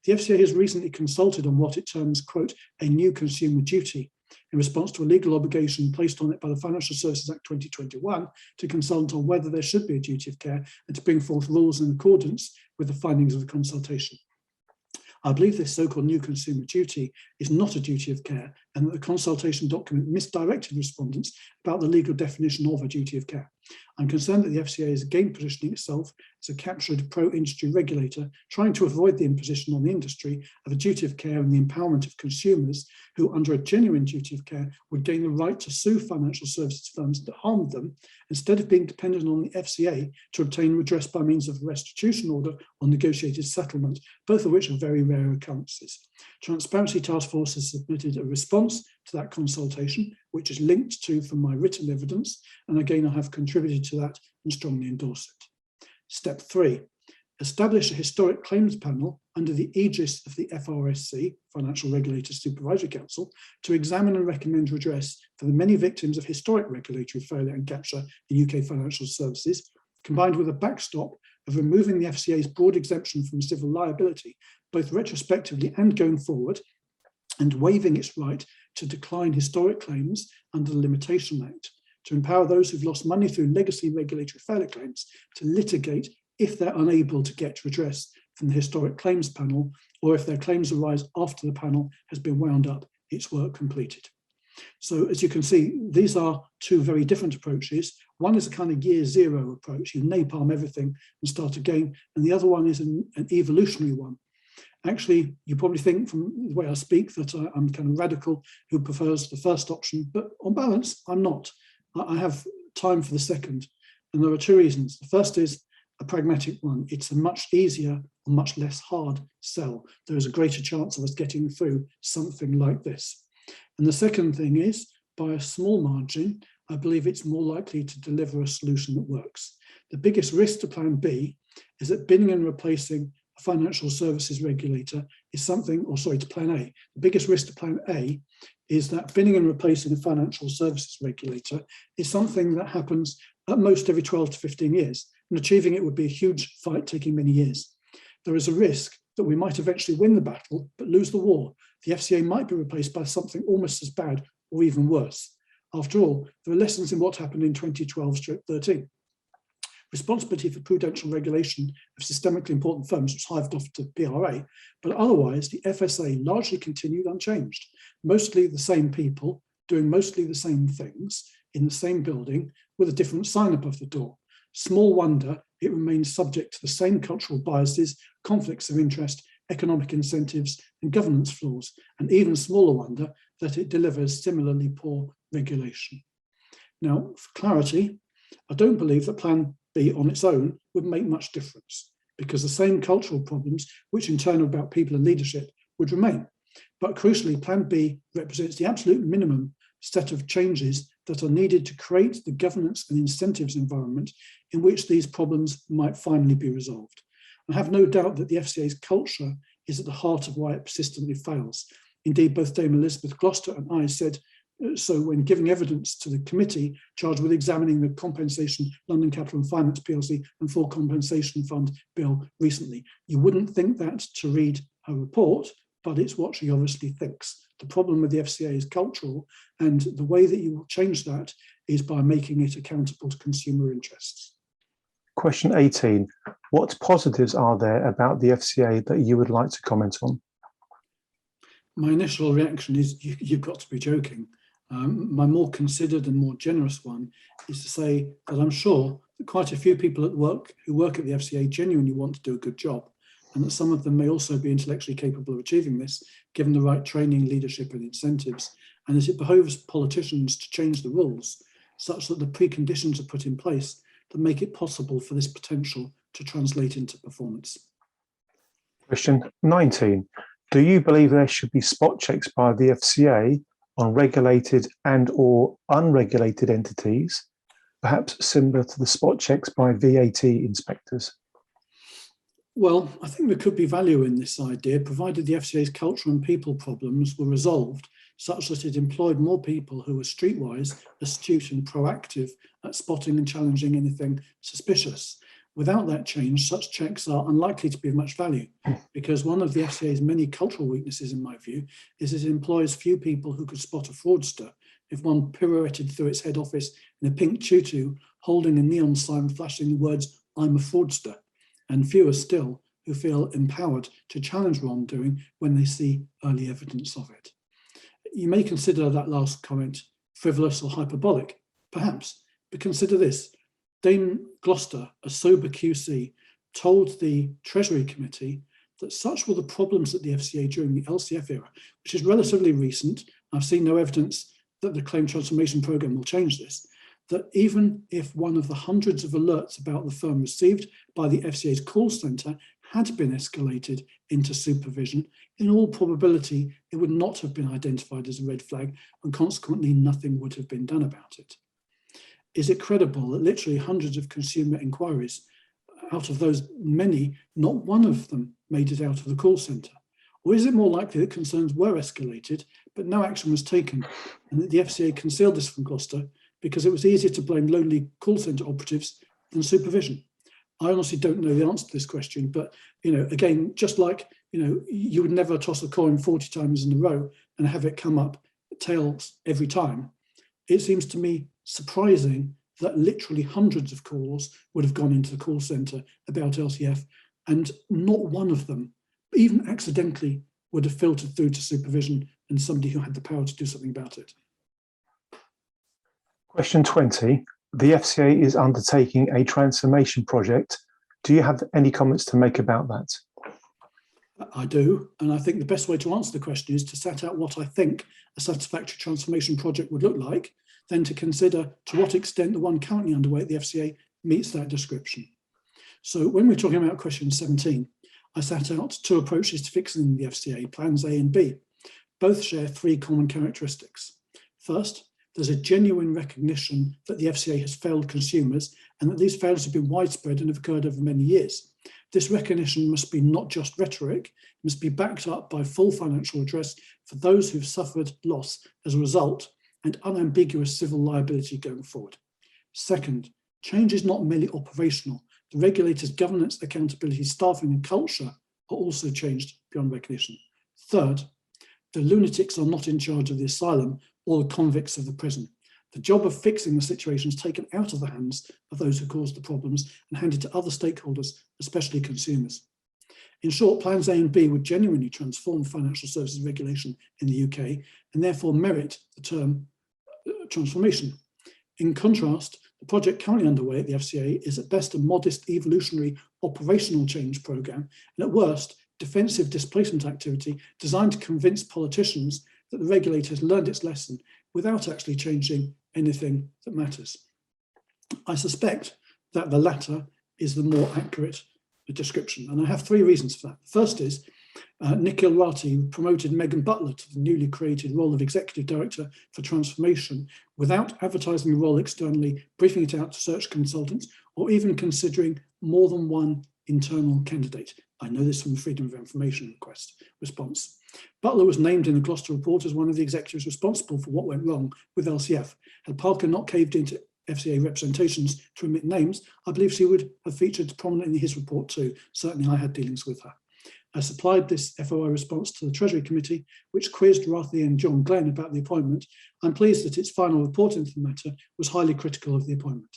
The FCA has recently consulted on what it terms, quote, a new consumer duty in response to a legal obligation placed on it by the Financial Services Act 2021 to consult on whether there should be a duty of care and to bring forth rules in accordance with the findings of the consultation. I believe this so-called new consumer duty is not a duty of care, and that the consultation document misdirected respondents about the legal definition of a duty of care. I'm concerned that the FCA is again positioning itself as a captured pro-industry regulator, trying to avoid the imposition on the industry of a duty of care and the empowerment of consumers who, under a genuine duty of care, would gain the right to sue financial services firms that harmed them, instead of being dependent on the FCA to obtain redress by means of a restitution order or negotiated settlement, both of which are very rare occurrences. Transparency Task Force has submitted a response to that consultation, which is linked to from my written evidence, and again I have contributed to that and strongly endorse it. Step 3, establish a historic claims panel under the aegis of the FRSC, Financial Regulators Supervisory Council, to examine and recommend redress for the many victims of historic regulatory failure and capture in UK financial services, combined with a backstop of removing the FCA's broad exemption from civil liability, both retrospectively and going forward, and waiving its right to decline historic claims under the Limitation Act, to empower those who've lost money through legacy regulatory failure claims to litigate if they're unable to get redress from the historic claims panel, or if their claims arise after the panel has been wound up, its work completed. So as you can see, these are two very different approaches. One is a kind of year zero approach, you napalm everything and start again, and the other one is an evolutionary one. Actually, you probably think from the way I speak that I'm kind of radical who prefers the first option, but on balance, I'm not. I have time for the second, and there are two reasons. The first is a pragmatic one. It's a much easier or much less hard sell. There is a greater chance of us getting through something like this. And the second thing is, by a small margin, I believe it's more likely to deliver a solution that works. The biggest risk to Plan B is that binning and replacing a financial services regulator is something, or sorry, to Plan A. The biggest risk to Plan A is that binning and replacing a financial services regulator is something that happens at most every 12 to 15 years. And achieving it would be a huge fight taking many years. There is a risk that we might eventually win the battle, but lose the war. The FCA might be replaced by something almost as bad or even worse. After all, there are lessons in what happened in 2012-13. Responsibility for prudential regulation of systemically important firms was hived off to PRA, but otherwise the FSA largely continued unchanged. Mostly the same people doing mostly the same things in the same building with a different sign above the door. Small wonder it remains subject to the same cultural biases, conflicts of interest, economic incentives and governance flaws, and even smaller wonder that it delivers similarly poor regulation. Now, for clarity, I don't believe that Plan B on its own would make much difference, because the same cultural problems, which in turn are about people and leadership, would remain. But crucially, Plan B represents the absolute minimum set of changes that are needed to create the governance and incentives environment in which these problems might finally be resolved. I have no doubt that the FCA's culture is at the heart of why it persistently fails. Indeed, both Dame Elizabeth Gloucester and I said so when giving evidence to the committee charged with examining the Compensation London Capital and Finance PLC and Full Compensation Fund bill recently. You wouldn't think that to read her report, but it's what she obviously thinks. The problem with the FCA is cultural, and the way that you will change that is by making it accountable to consumer interests. Question 18. What positives are there about the FCA that you would like to comment on? My initial reaction is you've got to be joking. My more considered and more generous one is to say that I'm sure that quite a few people who work at the FCA genuinely want to do a good job, and that some of them may also be intellectually capable of achieving this, given the right training, leadership and incentives, and that it behoves politicians to change the rules such that the preconditions are put in place that make it possible for this potential to translate into performance. Question 19. Do you believe there should be spot checks by the FCA on regulated and or unregulated entities, perhaps similar to the spot checks by VAT inspectors? Well, I think there could be value in this idea, provided the FCA's culture and people problems were resolved such that it employed more people who were streetwise, astute and proactive at spotting and challenging anything suspicious. Without that change, such checks are unlikely to be of much value, because one of the FCA's many cultural weaknesses, in my view, is it employs few people who could spot a fraudster if one pirouetted through its head office in a pink tutu, holding a neon sign flashing the words, "I'm a fraudster," and fewer still who feel empowered to challenge wrongdoing when they see early evidence of it. You may consider that last comment frivolous or hyperbolic, perhaps, but consider this. Dame Gloucester, a sober QC, told the Treasury Committee that such were the problems at the FCA during the LCF era, which is relatively recent. I've seen no evidence that the claim transformation programme will change this, that even if one of the hundreds of alerts about the firm received by the FCA's call centre had been escalated into supervision, in all probability, it would not have been identified as a red flag, and consequently nothing would have been done about it. Is it credible that literally hundreds of consumer inquiries, out of those many, not one of them made it out of the call centre? Or is it more likely that concerns were escalated, but no action was taken, and that the FCA concealed this from Gloucester because it was easier to blame lonely call centre operatives than supervision? I honestly don't know the answer to this question, but again, just like you would never toss a coin 40 times in a row and have it come up tails every time. It seems to me surprising that literally hundreds of calls would have gone into the call centre about LCF, and not one of them, even accidentally, would have filtered through to supervision and somebody who had the power to do something about it. Question 20. The FCA is undertaking a transformation project. Do you have any comments to make about that? I do, and I think the best way to answer the question is to set out what I think a satisfactory transformation project would look like, then to consider to what extent the one currently underway at the FCA meets that description. So when we're talking about question 17, I set out two approaches to fixing the FCA, plans A and B. Both share three common characteristics. First, there's a genuine recognition that the FCA has failed consumers and that these failures have been widespread and have occurred over many years. This recognition must be not just rhetoric, it must be backed up by full financial redress for those who've suffered loss as a result and unambiguous civil liability going forward. Second, change is not merely operational. The regulator's governance, accountability, staffing and culture are also changed beyond recognition. Third, the lunatics are not in charge of the asylum or the convicts of the prison. The job of fixing the situation is taken out of the hands of those who caused the problems and handed to other stakeholders, especially consumers. In short, plans A and B would genuinely transform financial services regulation in the UK and therefore merit the term transformation. In contrast, the project currently underway at the FCA is at best a modest evolutionary operational change programme and at worst defensive displacement activity designed to convince politicians that the regulator has learned its lesson without actually changing anything that matters. I suspect that the latter is the more accurate description, and I have three reasons for that. First is Nikhil Rathi promoted Megan Butler to the newly created role of Executive Director for Transformation without advertising the role externally, briefing it out to search consultants, or even considering more than one internal candidate. I know this from the Freedom of Information response. Butler was named in the Gloucester report as one of the executives responsible for what went wrong with LCF. Had Parker not caved into FCA representations to omit names, I believe she would have featured prominently in his report too. Certainly I had dealings with her. I supplied this FOI response to the Treasury Committee, which quizzed Rathi and John Glenn about the appointment. I'm pleased that its final report into the matter was highly critical of the appointment.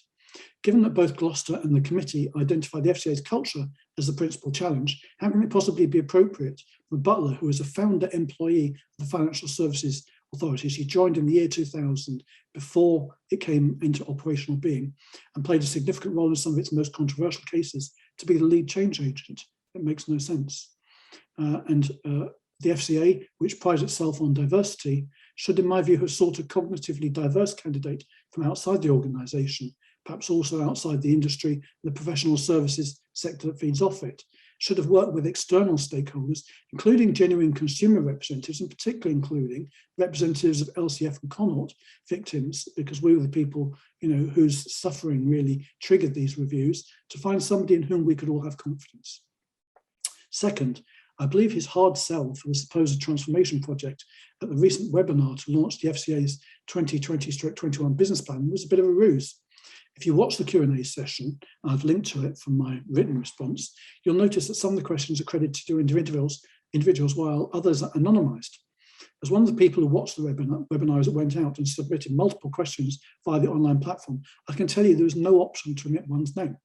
Given that both Gloucester and the committee identified the FCA's culture as the principal challenge, how can it possibly be appropriate for Butler, who is a founder employee of the Financial Services Authority? She joined in the year 2000 before it came into operational being and played a significant role in some of its most controversial cases to be the lead change agent. It makes no sense. The FCA, which prides itself on diversity, should, in my view, have sought a cognitively diverse candidate from outside the organisation, perhaps also outside the industry and the professional services sector that feeds off it, should have worked with external stakeholders, including genuine consumer representatives, and particularly including representatives of LCF and Connaught victims, because we were the people, whose suffering really triggered these reviews, to find somebody in whom we could all have confidence. Second, I believe his hard sell for the supposed transformation project at the recent webinar to launch the FCA's 2020/21 business plan was a bit of a ruse. If you watch the Q&A session, and I've linked to it from my written response, you'll notice that some of the questions are credited to individuals while others are anonymised. As one of the people who watched the webinar as it went out and submitted multiple questions via the online platform, I can tell you there was no option to omit one's name.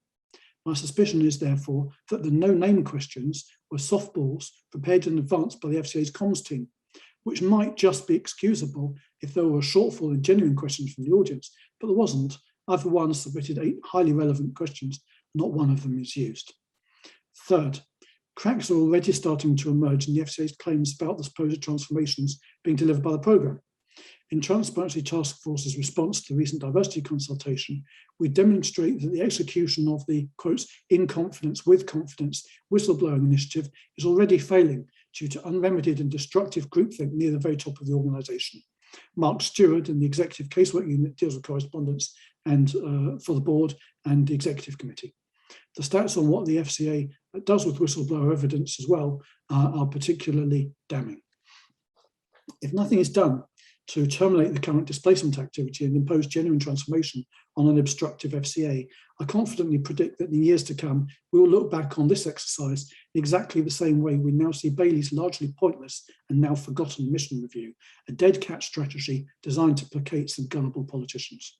My suspicion is, therefore, that the no-name questions were softballs prepared in advance by the FCA's comms team, which might just be excusable if there were a shortfall in genuine questions from the audience, but there wasn't. I, for one, submitted 8 highly relevant questions. Not one of them is used. Third, cracks are already starting to emerge in the FCA's claims about the supposed transformations being delivered by the programme. In Transparency Task Force's response to the recent diversity consultation, we demonstrate that the execution of the, quotes, in confidence, with confidence whistleblowing initiative is already failing due to unremedied and destructive groupthink near the very top of the organisation. Mark Stewart in the Executive Casework Unit deals with correspondence and for the board and the Executive Committee. The stats on what the FCA does with whistleblower evidence as well are particularly damning. If nothing is done to terminate the current displacement activity and impose genuine transformation on an obstructive FCA, I confidently predict that in years to come, we will look back on this exercise in exactly the same way we now see Bailey's largely pointless and now forgotten mission review, a dead cat strategy designed to placate some gullible politicians.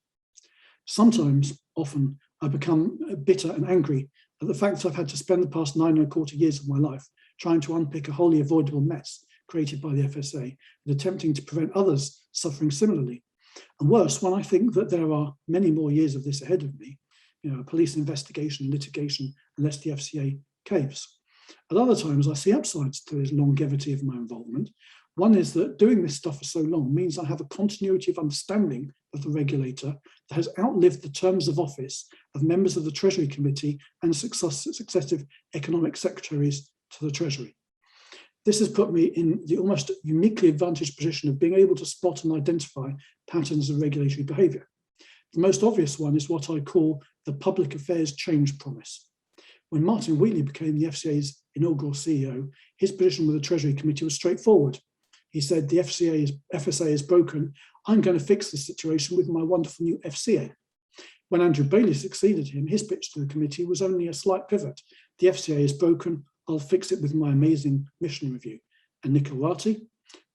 Sometimes, often, I become bitter and angry at the fact that I've had to spend the past 9¼ years of my life trying to unpick a wholly avoidable mess created by the FSA and attempting to prevent others suffering similarly. And worse, when I think that there are many more years of this ahead of me, a police investigation, litigation, unless the FCA caves. At other times, I see upsides to this longevity of my involvement. One is that doing this stuff for so long means I have a continuity of understanding of the regulator that has outlived the terms of office of members of the Treasury Committee and successive economic secretaries to the Treasury. This has put me in the almost uniquely advantaged position of being able to spot and identify patterns of regulatory behaviour. The most obvious one is what I call the public affairs change promise. When Martin Wheatley became the FCA's inaugural CEO, his position with the Treasury Committee was straightforward. He said, the FSA is broken. I'm going to fix the situation with my wonderful new FCA. When Andrew Bailey succeeded him, his pitch to the committee was only a slight pivot. The FCA is broken. I'll fix it with my amazing mission review. And Nikhil Rathi,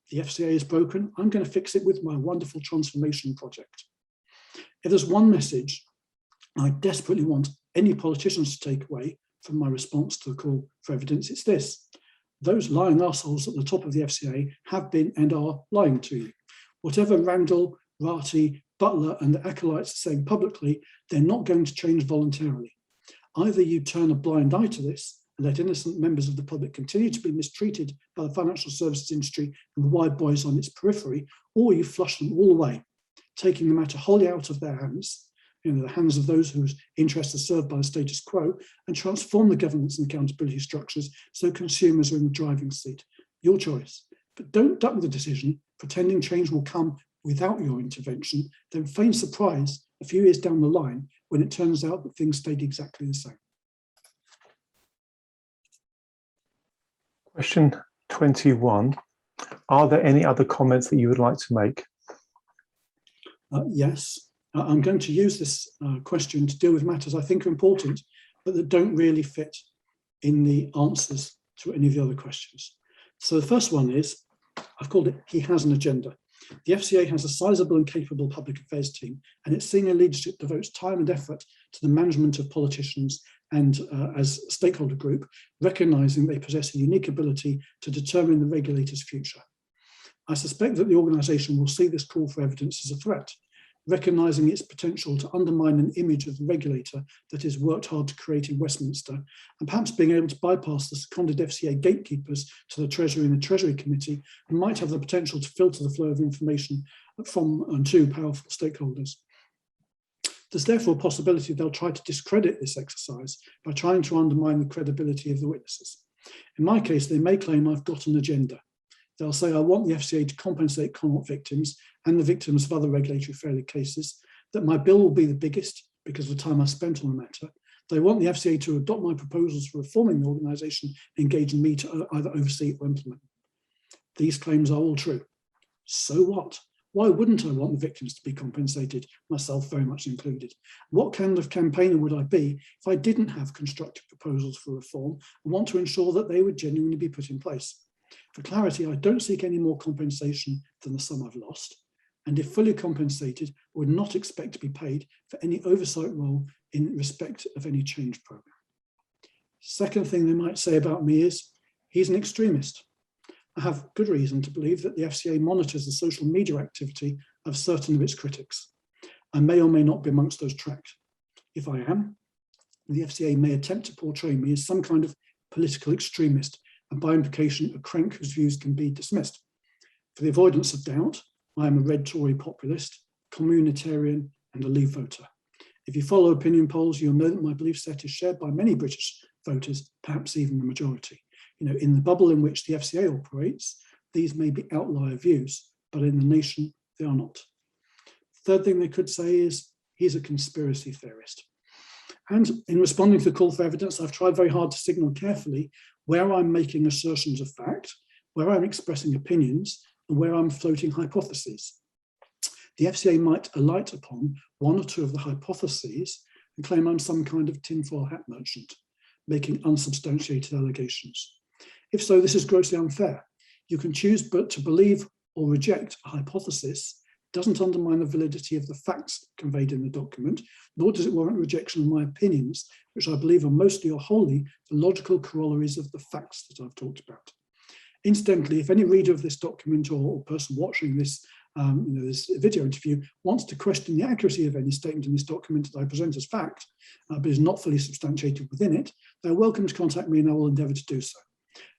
the FCA is broken. I'm going to fix it with my wonderful transformation project. If there's one message I desperately want any politicians to take away from my response to the call for evidence, it's this. Those lying assholes at the top of the FCA have been and are lying to you. Whatever Randall, Rathi, Butler and the acolytes are saying publicly, they're not going to change voluntarily. Either you turn a blind eye to this and let innocent members of the public continue to be mistreated by the financial services industry and the wide boys on its periphery, or you flush them all away, taking the matter wholly out of their hands, the hands of those whose interests are served by the status quo, and transform the governance and accountability structures so consumers are in the driving seat. Your choice. But don't duck the decision, pretending change will come without your intervention, then feign surprise a few years down the line when it turns out that things stayed exactly the same. Question 21. Are there any other comments that you would like to make? Yes. I'm going to use this question to deal with matters I think are important, but that don't really fit in the answers to any of the other questions. So the first one is, I've called it, he has an agenda. The FCA has a sizable and capable public affairs team, and its senior leadership devotes time and effort to the management of politicians and as a stakeholder group, recognising they possess a unique ability to determine the regulator's future. I suspect that the organisation will see this call for evidence as a threat, recognising its potential to undermine an image of the regulator that has worked hard to create in Westminster, and perhaps being able to bypass the seconded FCA gatekeepers to the Treasury and the Treasury Committee, and might have the potential to filter the flow of information from and to powerful stakeholders. There's therefore a possibility they'll try to discredit this exercise by trying to undermine the credibility of the witnesses. In my case, they may claim I've got an agenda. They'll say I want the FCA to compensate Connaught victims and the victims of other regulatory failure cases, that my bill will be the biggest because of the time I spent on the matter. They want the FCA to adopt my proposals for reforming the organisation, engaging me to either oversee or implement. These claims are all true. So what? Why wouldn't I want the victims to be compensated, myself very much included? What kind of campaigner would I be if I didn't have constructive proposals for reform and want to ensure that they would genuinely be put in place? For clarity, I don't seek any more compensation than the sum I've lost, and if fully compensated, I would not expect to be paid for any oversight role in respect of any change programme. Second thing they might say about me is, he's an extremist. I have good reason to believe that the FCA monitors the social media activity of certain of its critics. I may or may not be amongst those tracked. If I am, the FCA may attempt to portray me as some kind of political extremist, and by implication, a crank whose views can be dismissed. For the avoidance of doubt, I am a red Tory populist, communitarian, and a Leave voter. If you follow opinion polls, you'll know that my belief set is shared by many British voters, perhaps even the majority. In the bubble in which the FCA operates, these may be outlier views, but in the nation, they are not. Third thing they could say is, he's a conspiracy theorist. And in responding to the call for evidence, I've tried very hard to signal carefully where I'm making assertions of fact, where I'm expressing opinions, and where I'm floating hypotheses. The FCA might alight upon one or two of the hypotheses and claim I'm some kind of tinfoil hat merchant, making unsubstantiated allegations. If so, this is grossly unfair. You can choose but to believe or reject a hypothesis doesn't undermine the validity of the facts conveyed in the document, nor does it warrant rejection of my opinions, which I believe are mostly or wholly the logical corollaries of the facts that I've talked about. Incidentally, if any reader of this document or person watching this, this video interview wants to question the accuracy of any statement in this document that I present as fact, but is not fully substantiated within it, they're welcome to contact me and I will endeavour to do so.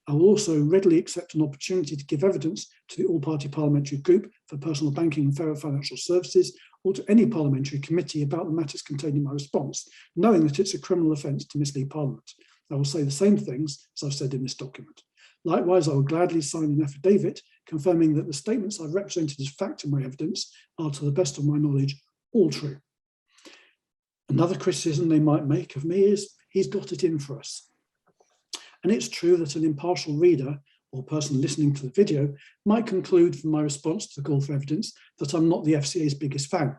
I will also readily accept an opportunity to give evidence to the All-Party Parliamentary Group for Personal Banking and Fairer Financial Services, or to any parliamentary committee about the matters contained in my response, knowing that it's a criminal offence to mislead Parliament. I will say the same things as I've said in this document. Likewise, I will gladly sign an affidavit confirming that the statements I've represented as fact in my evidence are, to the best of my knowledge, all true. Another criticism they might make of me is, he's got it in for us. And it's true that an impartial reader or person listening to the video might conclude from my response to the call for evidence that I'm not the FCA's biggest fan.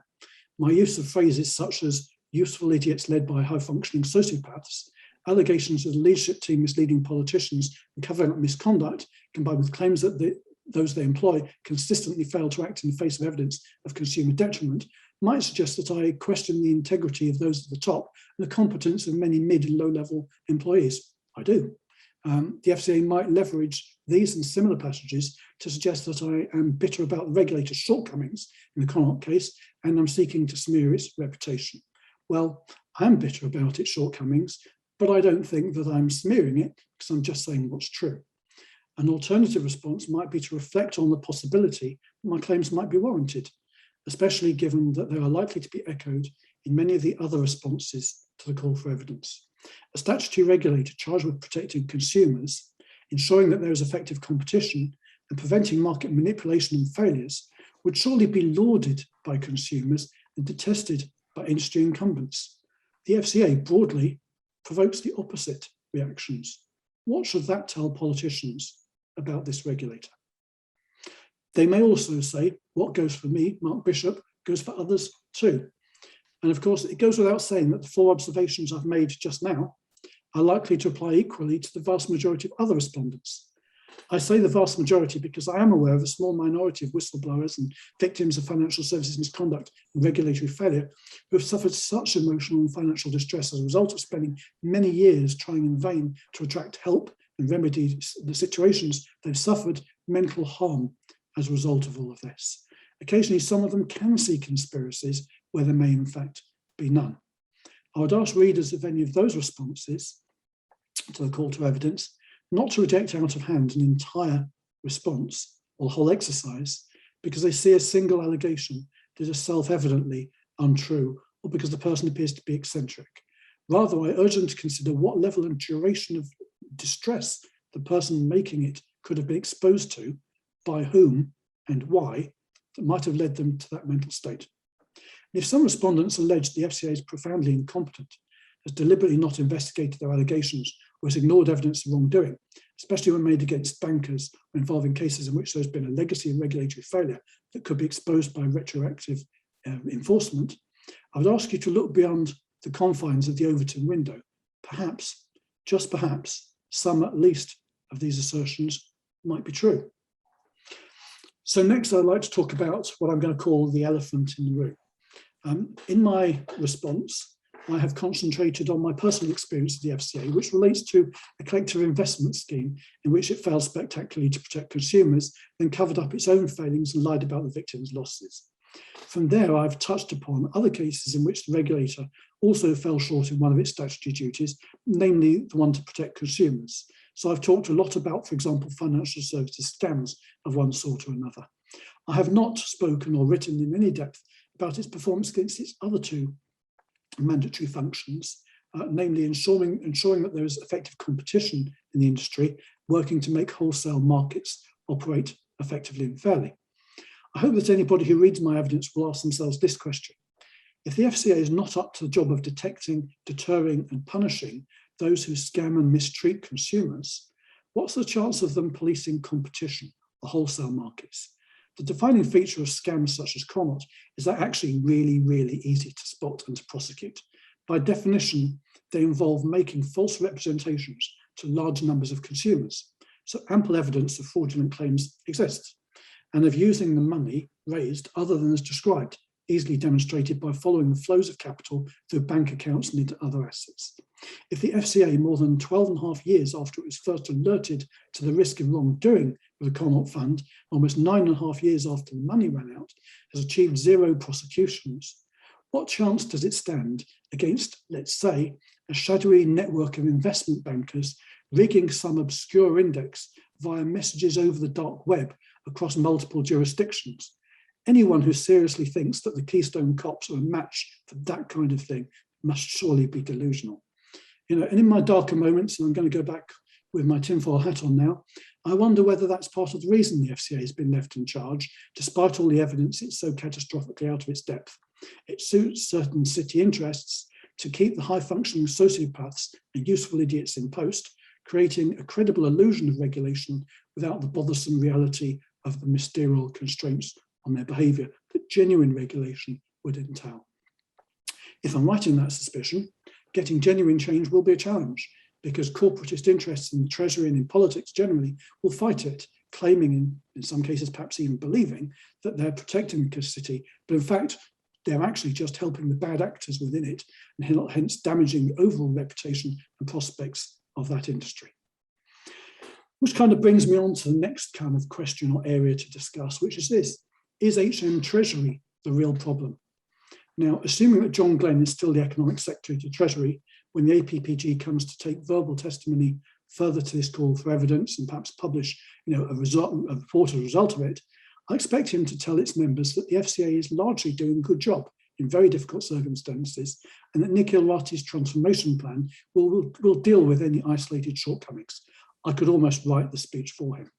My use of phrases such as useful idiots led by high-functioning sociopaths, allegations of the leadership team misleading politicians and covering up misconduct, combined with claims that those they employ consistently fail to act in the face of evidence of consumer detriment, might suggest that I question the integrity of those at the top and the competence of many mid and low-level employees. I do. The FCA might leverage these and similar passages to suggest that I am bitter about the regulator's shortcomings in the Connaught case and I'm seeking to smear its reputation. Well, I am bitter about its shortcomings, but I don't think that I'm smearing it because I'm just saying what's true. An alternative response might be to reflect on the possibility that my claims might be warranted, especially given that they are likely to be echoed in many of the other responses to the call for evidence. A statutory regulator charged with protecting consumers, ensuring that there is effective competition and preventing market manipulation and failures would surely be lauded by consumers and detested by industry incumbents. The FCA broadly provokes the opposite reactions. What should that tell politicians about this regulator? They may also say, what goes for me, Mark Bishop, goes for others too. And of course, it goes without saying that the 4 observations I've made just now are likely to apply equally to the vast majority of other respondents. I say the vast majority because I am aware of a small minority of whistleblowers and victims of financial services misconduct and regulatory failure who have suffered such emotional and financial distress as a result of spending many years trying in vain to attract help and remedy the situations they've suffered mental harm as a result of all of this. Occasionally, some of them can see conspiracies where there may in fact be none. I would ask readers of any of those responses to the call to evidence not to reject out of hand an entire response or whole exercise because they see a single allegation that is self-evidently untrue or because the person appears to be eccentric. Rather, I urge them to consider what level and duration of distress the person making it could have been exposed to, by whom and why, that might have led them to that mental state. And if some respondents allege the FCA is profoundly incompetent, has deliberately not investigated their allegations or has ignored evidence of wrongdoing, especially when made against bankers or involving cases in which there's been a legacy of regulatory failure that could be exposed by retroactive enforcement, I would ask you to look beyond the confines of the Overton window. Perhaps, just perhaps, some at least of these assertions might be true. So next I'd like to talk about what I'm going to call the elephant in the room. In my response, I have concentrated on my personal experience of the FCA, which relates to a collective investment scheme in which it failed spectacularly to protect consumers, then covered up its own failings and lied about the victims' losses. From there, I've touched upon other cases in which the regulator also fell short in one of its statutory duties, namely the one to protect consumers. So I've talked a lot about, for example, financial services scams of one sort or another. I have not spoken or written in any depth about its performance against its other 2 mandatory functions, namely ensuring that there is effective competition in the industry, working to make wholesale markets operate effectively and fairly. I hope that anybody who reads my evidence will ask themselves this question. If the FCA is not up to the job of detecting, deterring and punishing those who scam and mistreat consumers, what's the chance of them policing competition, the wholesale markets? The defining feature of scams such as Connaught is they're actually really, really easy to spot and to prosecute. By definition, they involve making false representations to large numbers of consumers. So ample evidence of fraudulent claims exists. and of using the money raised other than as described, easily demonstrated by following the flows of capital through bank accounts and into other assets. If the FCA, more than 12.5 years after it was first alerted to the risk of wrongdoing with the Connaught Fund, almost 9.5 years after the money ran out, has achieved 0 prosecutions, what chance does it stand against, let's say, a shadowy network of investment bankers rigging some obscure index via messages over the dark web across multiple jurisdictions? Anyone who seriously thinks that the Keystone Cops are a match for that kind of thing must surely be delusional. You know, and in my darker moments, and I'm going to go back with my tinfoil hat on now, I wonder whether that's part of the reason the FCA has been left in charge, despite all the evidence it's so catastrophically out of its depth. It suits certain city interests to keep the high-functioning sociopaths and useful idiots in post, creating a credible illusion of regulation without the bothersome reality of the ministerial constraints on their behaviour that genuine regulation would entail. If I'm right in that suspicion, getting genuine change will be a challenge, because corporatist interests in the Treasury and in politics generally will fight it, claiming, in some cases perhaps even believing, that they're protecting the city, but in fact they're actually just helping the bad actors within it, and hence damaging the overall reputation and prospects of that industry. Which kind of brings me on to the next kind of question or area to discuss, which is this: is HM Treasury the real problem? Now, assuming that John Glenn is still the Economic Secretary to Treasury, when the APPG comes to take verbal testimony further to this call for evidence and perhaps publish, a report as a result of it, I expect him to tell its members that the FCA is largely doing a good job in very difficult circumstances, and that Nikhil Rathi's transformation plan will deal with any isolated shortcomings. I could almost write the speech for him.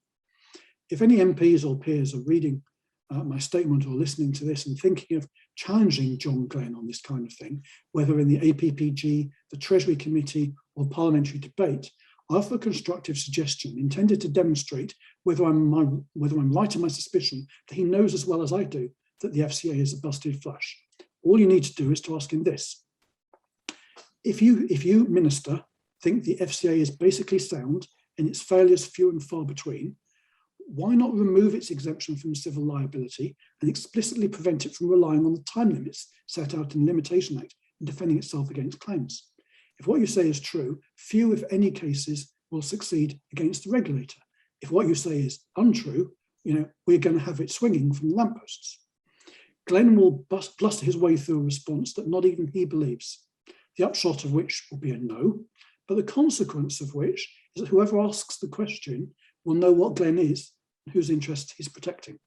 If any MPs or peers are reading my statement or listening to this and thinking of challenging John Glenn on this kind of thing, whether in the APPG, the Treasury Committee or parliamentary debate, I offer a constructive suggestion intended to demonstrate whether I'm right in my suspicion that he knows as well as I do that the FCA is a busted flush. All you need to do is to ask him this: if you, Minister, think the FCA is basically sound and its failures few and far between, why not remove its exemption from civil liability and explicitly prevent it from relying on the time limits set out in the Limitation Act in defending itself against claims? If what you say is true, few, if any, cases will succeed against the regulator. If what you say is untrue, we're going to have it swinging from the lampposts. Glenn will bluster his way through a response that not even he believes, the upshot of which will be a no, but the consequence of which is that whoever asks the question will know what Glenn is and whose interests he's protecting.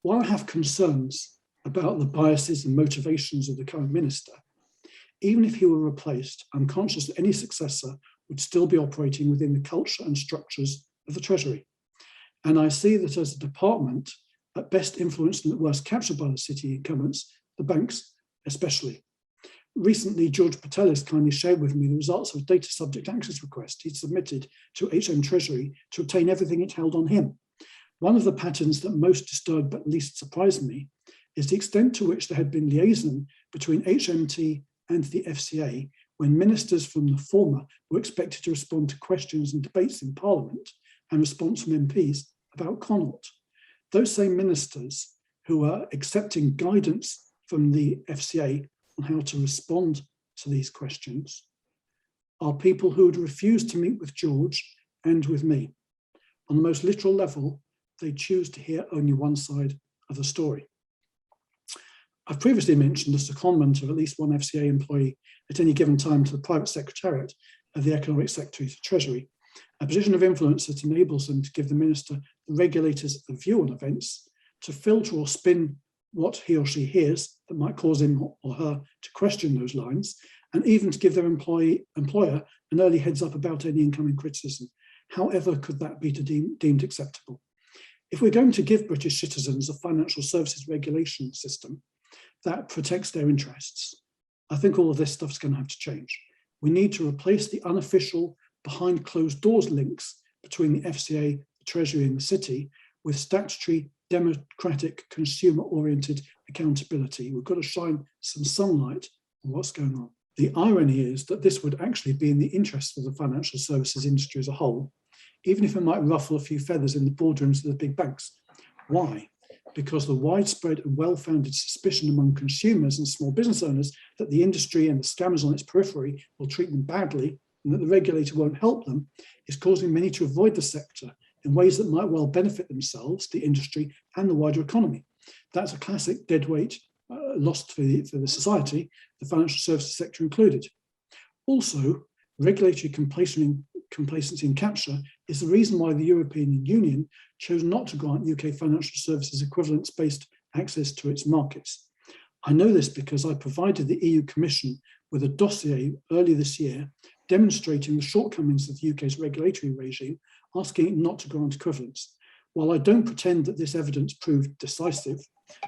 While I have concerns about the biases and motivations of the current minister, even if he were replaced, I'm conscious that any successor would still be operating within the culture and structures of the Treasury. And I see that as a department, at best influenced and at worst captured by the city incumbents, the banks especially. Recently, George Patel has kindly shared with me the results of a data subject access request he submitted to HM Treasury to obtain everything it held on him. One of the patterns that most disturbed but least surprised me is the extent to which there had been liaison between HMT and the FCA when ministers from the former were expected to respond to questions and debates in Parliament and response from MPs about Connaught. Those same ministers who are accepting guidance from the FCA on how to respond to these questions are people who would refuse to meet with George and with me. On the most literal level, they choose to hear only one side of the story. I've previously mentioned the secondment of at least one FCA employee at any given time to the private secretariat of the Economic Secretary to Treasury, a position of influence that enables them to give the minister the regulators a view on events, to filter or spin what he or she hears that might cause him or her to question those lines, and even to give their employer an early heads up about any incoming criticism. However could that be deemed acceptable? If we're going to give British citizens a financial services regulation system that protects their interests, I think all of this stuff's going to have to change. We need to replace the unofficial behind closed doors links between the FCA, the Treasury and the city with statutory, democratic, consumer-oriented accountability. We've got to shine some sunlight on what's going on. The irony is that this would actually be in the interest of the financial services industry as a whole, even if it might ruffle a few feathers in the boardrooms of the big banks. Why? Because the widespread and well-founded suspicion among consumers and small business owners that the industry and the scammers on its periphery will treat them badly and that the regulator won't help them is causing many to avoid the sector in ways that might well benefit themselves, the industry, and the wider economy. That's a classic deadweight lost for the society, the financial services sector included. Also, regulatory complacency and capture is the reason why the European Union chose not to grant UK financial services equivalence-based access to its markets. I know this because I provided the EU Commission with a dossier early this year demonstrating the shortcomings of the UK's regulatory regime, asking it not to grant equivalence. While I don't pretend that this evidence proved decisive,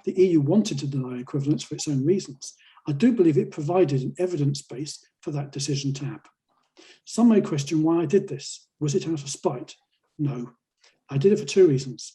the EU wanted to deny equivalence for its own reasons. I do believe it provided an evidence base for that decision to happen. Some may question why I did this. Was it out of spite? No, I did it for two reasons.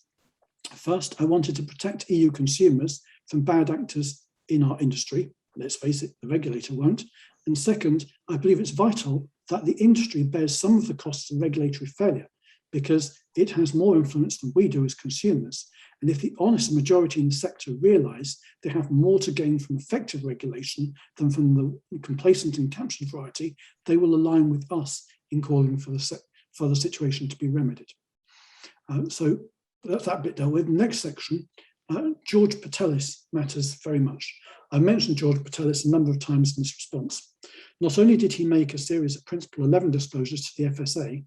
First, I wanted to protect EU consumers from bad actors in our industry. Let's face it, the regulator won't. And second, I believe it's vital that the industry bears some of the costs of regulatory failure because it has more influence than we do as consumers. And if the honest majority in the sector realise they have more to gain from effective regulation than from the complacent and captured variety, they will align with us in calling for the situation to be remedied. So that's that bit dealt with. Next section, George Patelis matters very much. I mentioned George Patelis a number of times in this response. Not only did he make a series of Principle 11 disclosures to the FSA,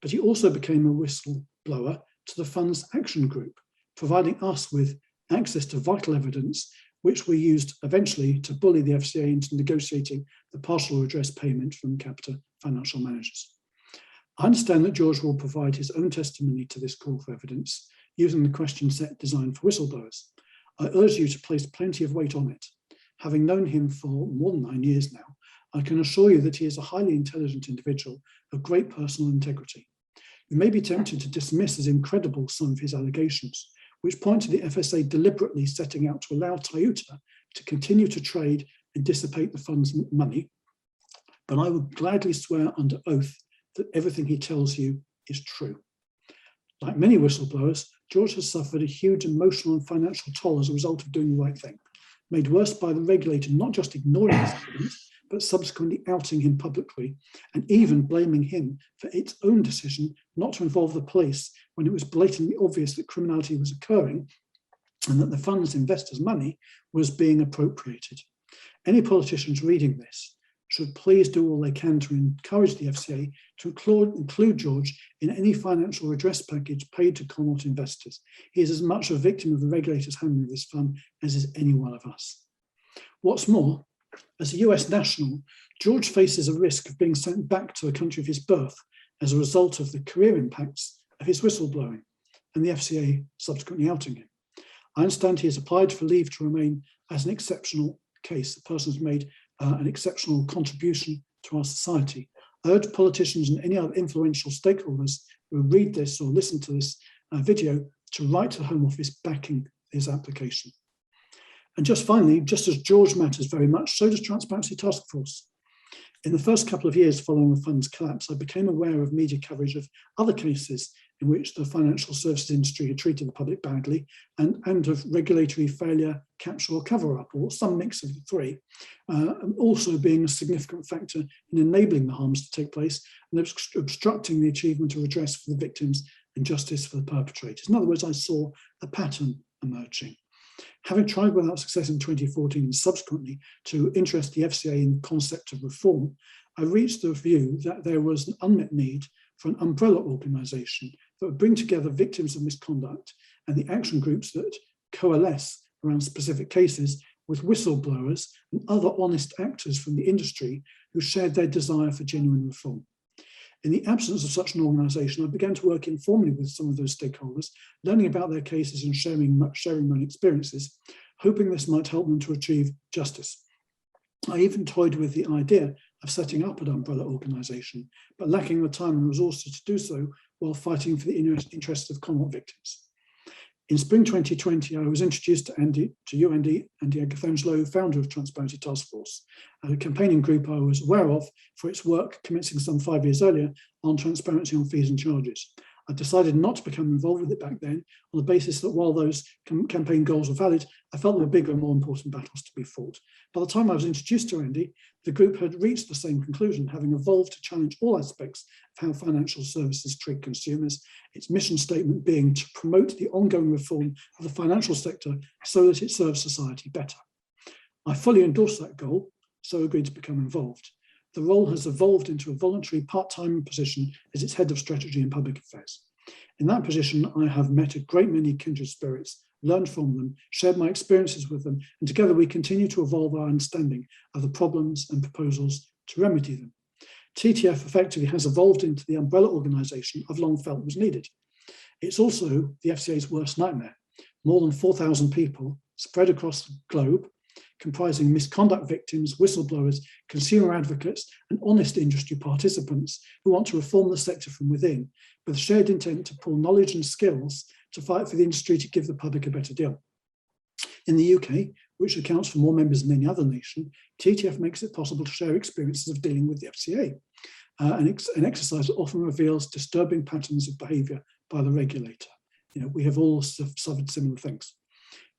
but he also became a whistleblower to the fund's action group, providing us with access to vital evidence, which we used eventually to bully the FCA into negotiating the partial redress payment from Capita Financial Managers. I understand that George will provide his own testimony to this call for evidence using the question set designed for whistleblowers. I urge you to place plenty of weight on it. Having known him for more than 9 years now, I can assure you that he is a highly intelligent individual of great personal integrity. You may be tempted to dismiss as incredible some of his allegations, which point to the FSA deliberately setting out to allow Toyota to continue to trade and dissipate the fund's money, but I would gladly swear under oath that everything he tells you is true. Like many whistleblowers, George has suffered a huge emotional and financial toll as a result of doing the right thing, made worse by the regulator not just ignoring his evidence, but subsequently outing him publicly and even blaming him for its own decision not to involve the police when it was blatantly obvious that criminality was occurring and that the fund's investors' money was being appropriated. Any politicians reading this should please do all they can to encourage the FCA to include George in any financial redress package paid to Connaught investors. He is as much a victim of the regulators handling this fund as is any one of us. What's more, as a US national, George faces a risk of being sent back to the country of his birth as a result of the career impacts of his whistleblowing and the FCA subsequently outing him. I understand he has applied for leave to remain as an exceptional case. The person has made an exceptional contribution to our society. I urge politicians and any other influential stakeholders who read this or listen to this video to write to the Home Office backing his application. And just finally, just as George matters very much, so does Transparency Task Force. In the first couple of years following the fund's collapse, I became aware of media coverage of other cases in which the financial services industry had treated the public badly and of regulatory failure, capture or cover-up, or some mix of the three, also being a significant factor in enabling the harms to take place and obstructing the achievement of redress for the victims and justice for the perpetrators. In other words, I saw a pattern emerging. Having tried without success in 2014 and subsequently to interest the FCA in the concept of reform, I reached the view that there was an unmet need for an umbrella organisation that would bring together victims of misconduct and the action groups that coalesce around specific cases with whistleblowers and other honest actors from the industry who shared their desire for genuine reform. In the absence of such an organisation, I began to work informally with some of those stakeholders, learning about their cases and sharing my own experiences, hoping this might help them to achieve justice. I even toyed with the idea of setting up an umbrella organisation, but lacking the time and resources to do so while fighting for the interests of Connaught victims. In spring 2020, I was introduced to Andy Agathangelo, founder of Transparency Task Force, a campaigning group I was aware of for its work commencing some 5 years earlier on transparency on fees and charges. I decided not to become involved with it back then on the basis that while those campaign goals were valid, I felt there were bigger and more important battles to be fought. By the time I was introduced to Andy, the group had reached the same conclusion, having evolved to challenge all aspects of how financial services treat consumers, its mission statement being to promote the ongoing reform of the financial sector so that it serves society better. I fully endorse that goal, so agreed to become involved. The role has evolved into a voluntary part-time position as its head of strategy and public affairs. In that position, I have met a great many kindred spirits, learned from them, shared my experiences with them, and together we continue to evolve our understanding of the problems and proposals to remedy them. TTF effectively has evolved into the umbrella organisation I've long felt was needed. It's also the FCA's worst nightmare. More than 4,000 people spread across the globe, comprising misconduct victims, whistleblowers, consumer advocates, and honest industry participants who want to reform the sector from within, with a shared intent to pool knowledge and skills to fight for the industry to give the public a better deal. In the UK, which accounts for more members than any other nation, TTF makes it possible to share experiences of dealing with the FCA, an exercise that often reveals disturbing patterns of behaviour by the regulator. We have all suffered similar things.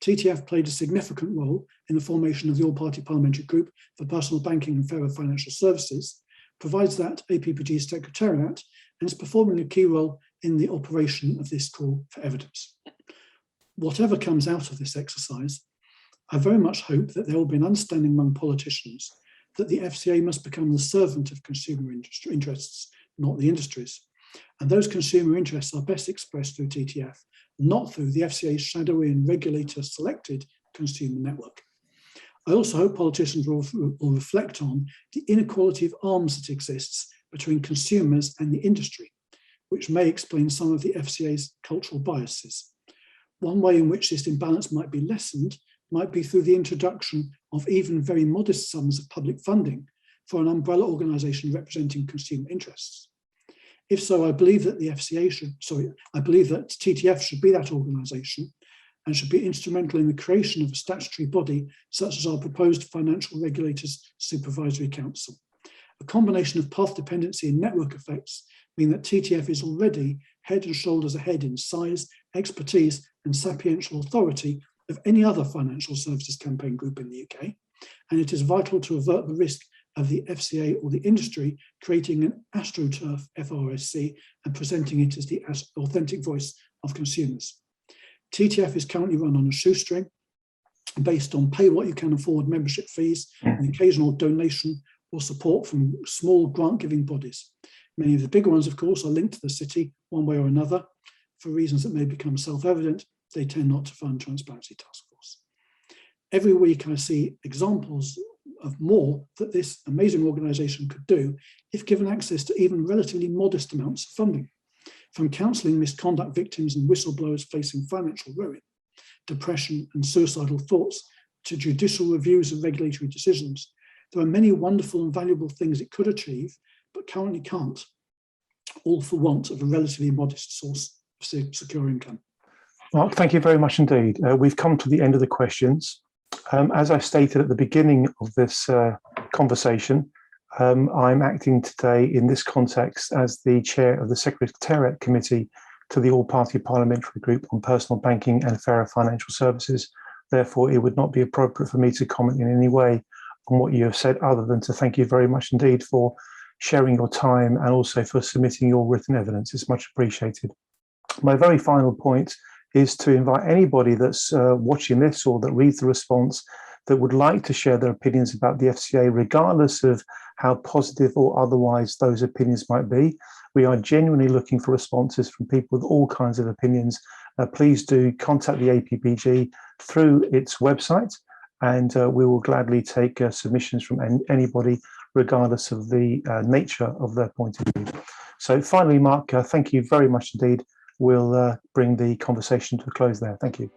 TTF played a significant role in the formation of the All-Party Parliamentary Group for Personal Banking and Fairer Financial Services, provides that APPG Secretariat, and is performing a key role in the operation of this call for evidence. Whatever comes out of this exercise, I very much hope that there will be an understanding among politicians that the FCA must become the servant of consumer interests, not the industries. And those consumer interests are best expressed through TTF, not through the FCA's shadowy and regulator-selected consumer network. I also hope politicians will reflect on the inequality of arms that exists between consumers and the industry, which may explain some of the FCA's cultural biases. One way in which this imbalance might be lessened might be through the introduction of even very modest sums of public funding for an umbrella organisation representing consumer interests. If so, I believe that TTF should be that organisation and should be instrumental in the creation of a statutory body such as our proposed Financial Regulators Supervisory Council. A combination of path dependency and network effects mean that TTF is already head and shoulders ahead in size, expertise, and sapiential authority of any other financial services campaign group in the UK, and it is vital to avert the risk of the FCA or the industry creating an AstroTurf FRSC and presenting it as the authentic voice of consumers. TTF is currently run on a shoestring based on pay what you can afford membership fees and occasional donation or support from small grant-giving bodies. Many of the bigger ones, of course, are linked to the city one way or another. For reasons that may become self-evident, they tend not to fund Transparency Task Force. Every week I see examples of more that this amazing organisation could do if given access to even relatively modest amounts of funding. From counselling misconduct victims and whistleblowers facing financial ruin, depression and suicidal thoughts, to judicial reviews of regulatory decisions, there are many wonderful and valuable things it could achieve, but currently can't, all for want of a relatively modest source of secure income. Mark, thank you very much indeed. We've come to the end of the questions. As I stated at the beginning of this conversation, I'm acting today in this context as the chair of the Secretariat Committee to the All-Party Parliamentary Group on Personal Banking and Fairer Financial Services. Therefore, it would not be appropriate for me to comment in any way on what you have said, other than to thank you very much indeed for sharing your time and also for submitting your written evidence. It's much appreciated. My very final point is to invite anybody that's watching this or that reads the response that would like to share their opinions about the FCA, regardless of how positive or otherwise those opinions might be. We are genuinely looking for responses from people with all kinds of opinions. Please do contact the APPG through its website, and we will gladly take submissions from anybody, regardless of the nature of their point of view. So finally, Mark, thank you very much indeed. We'll bring the conversation to a close there. Thank you.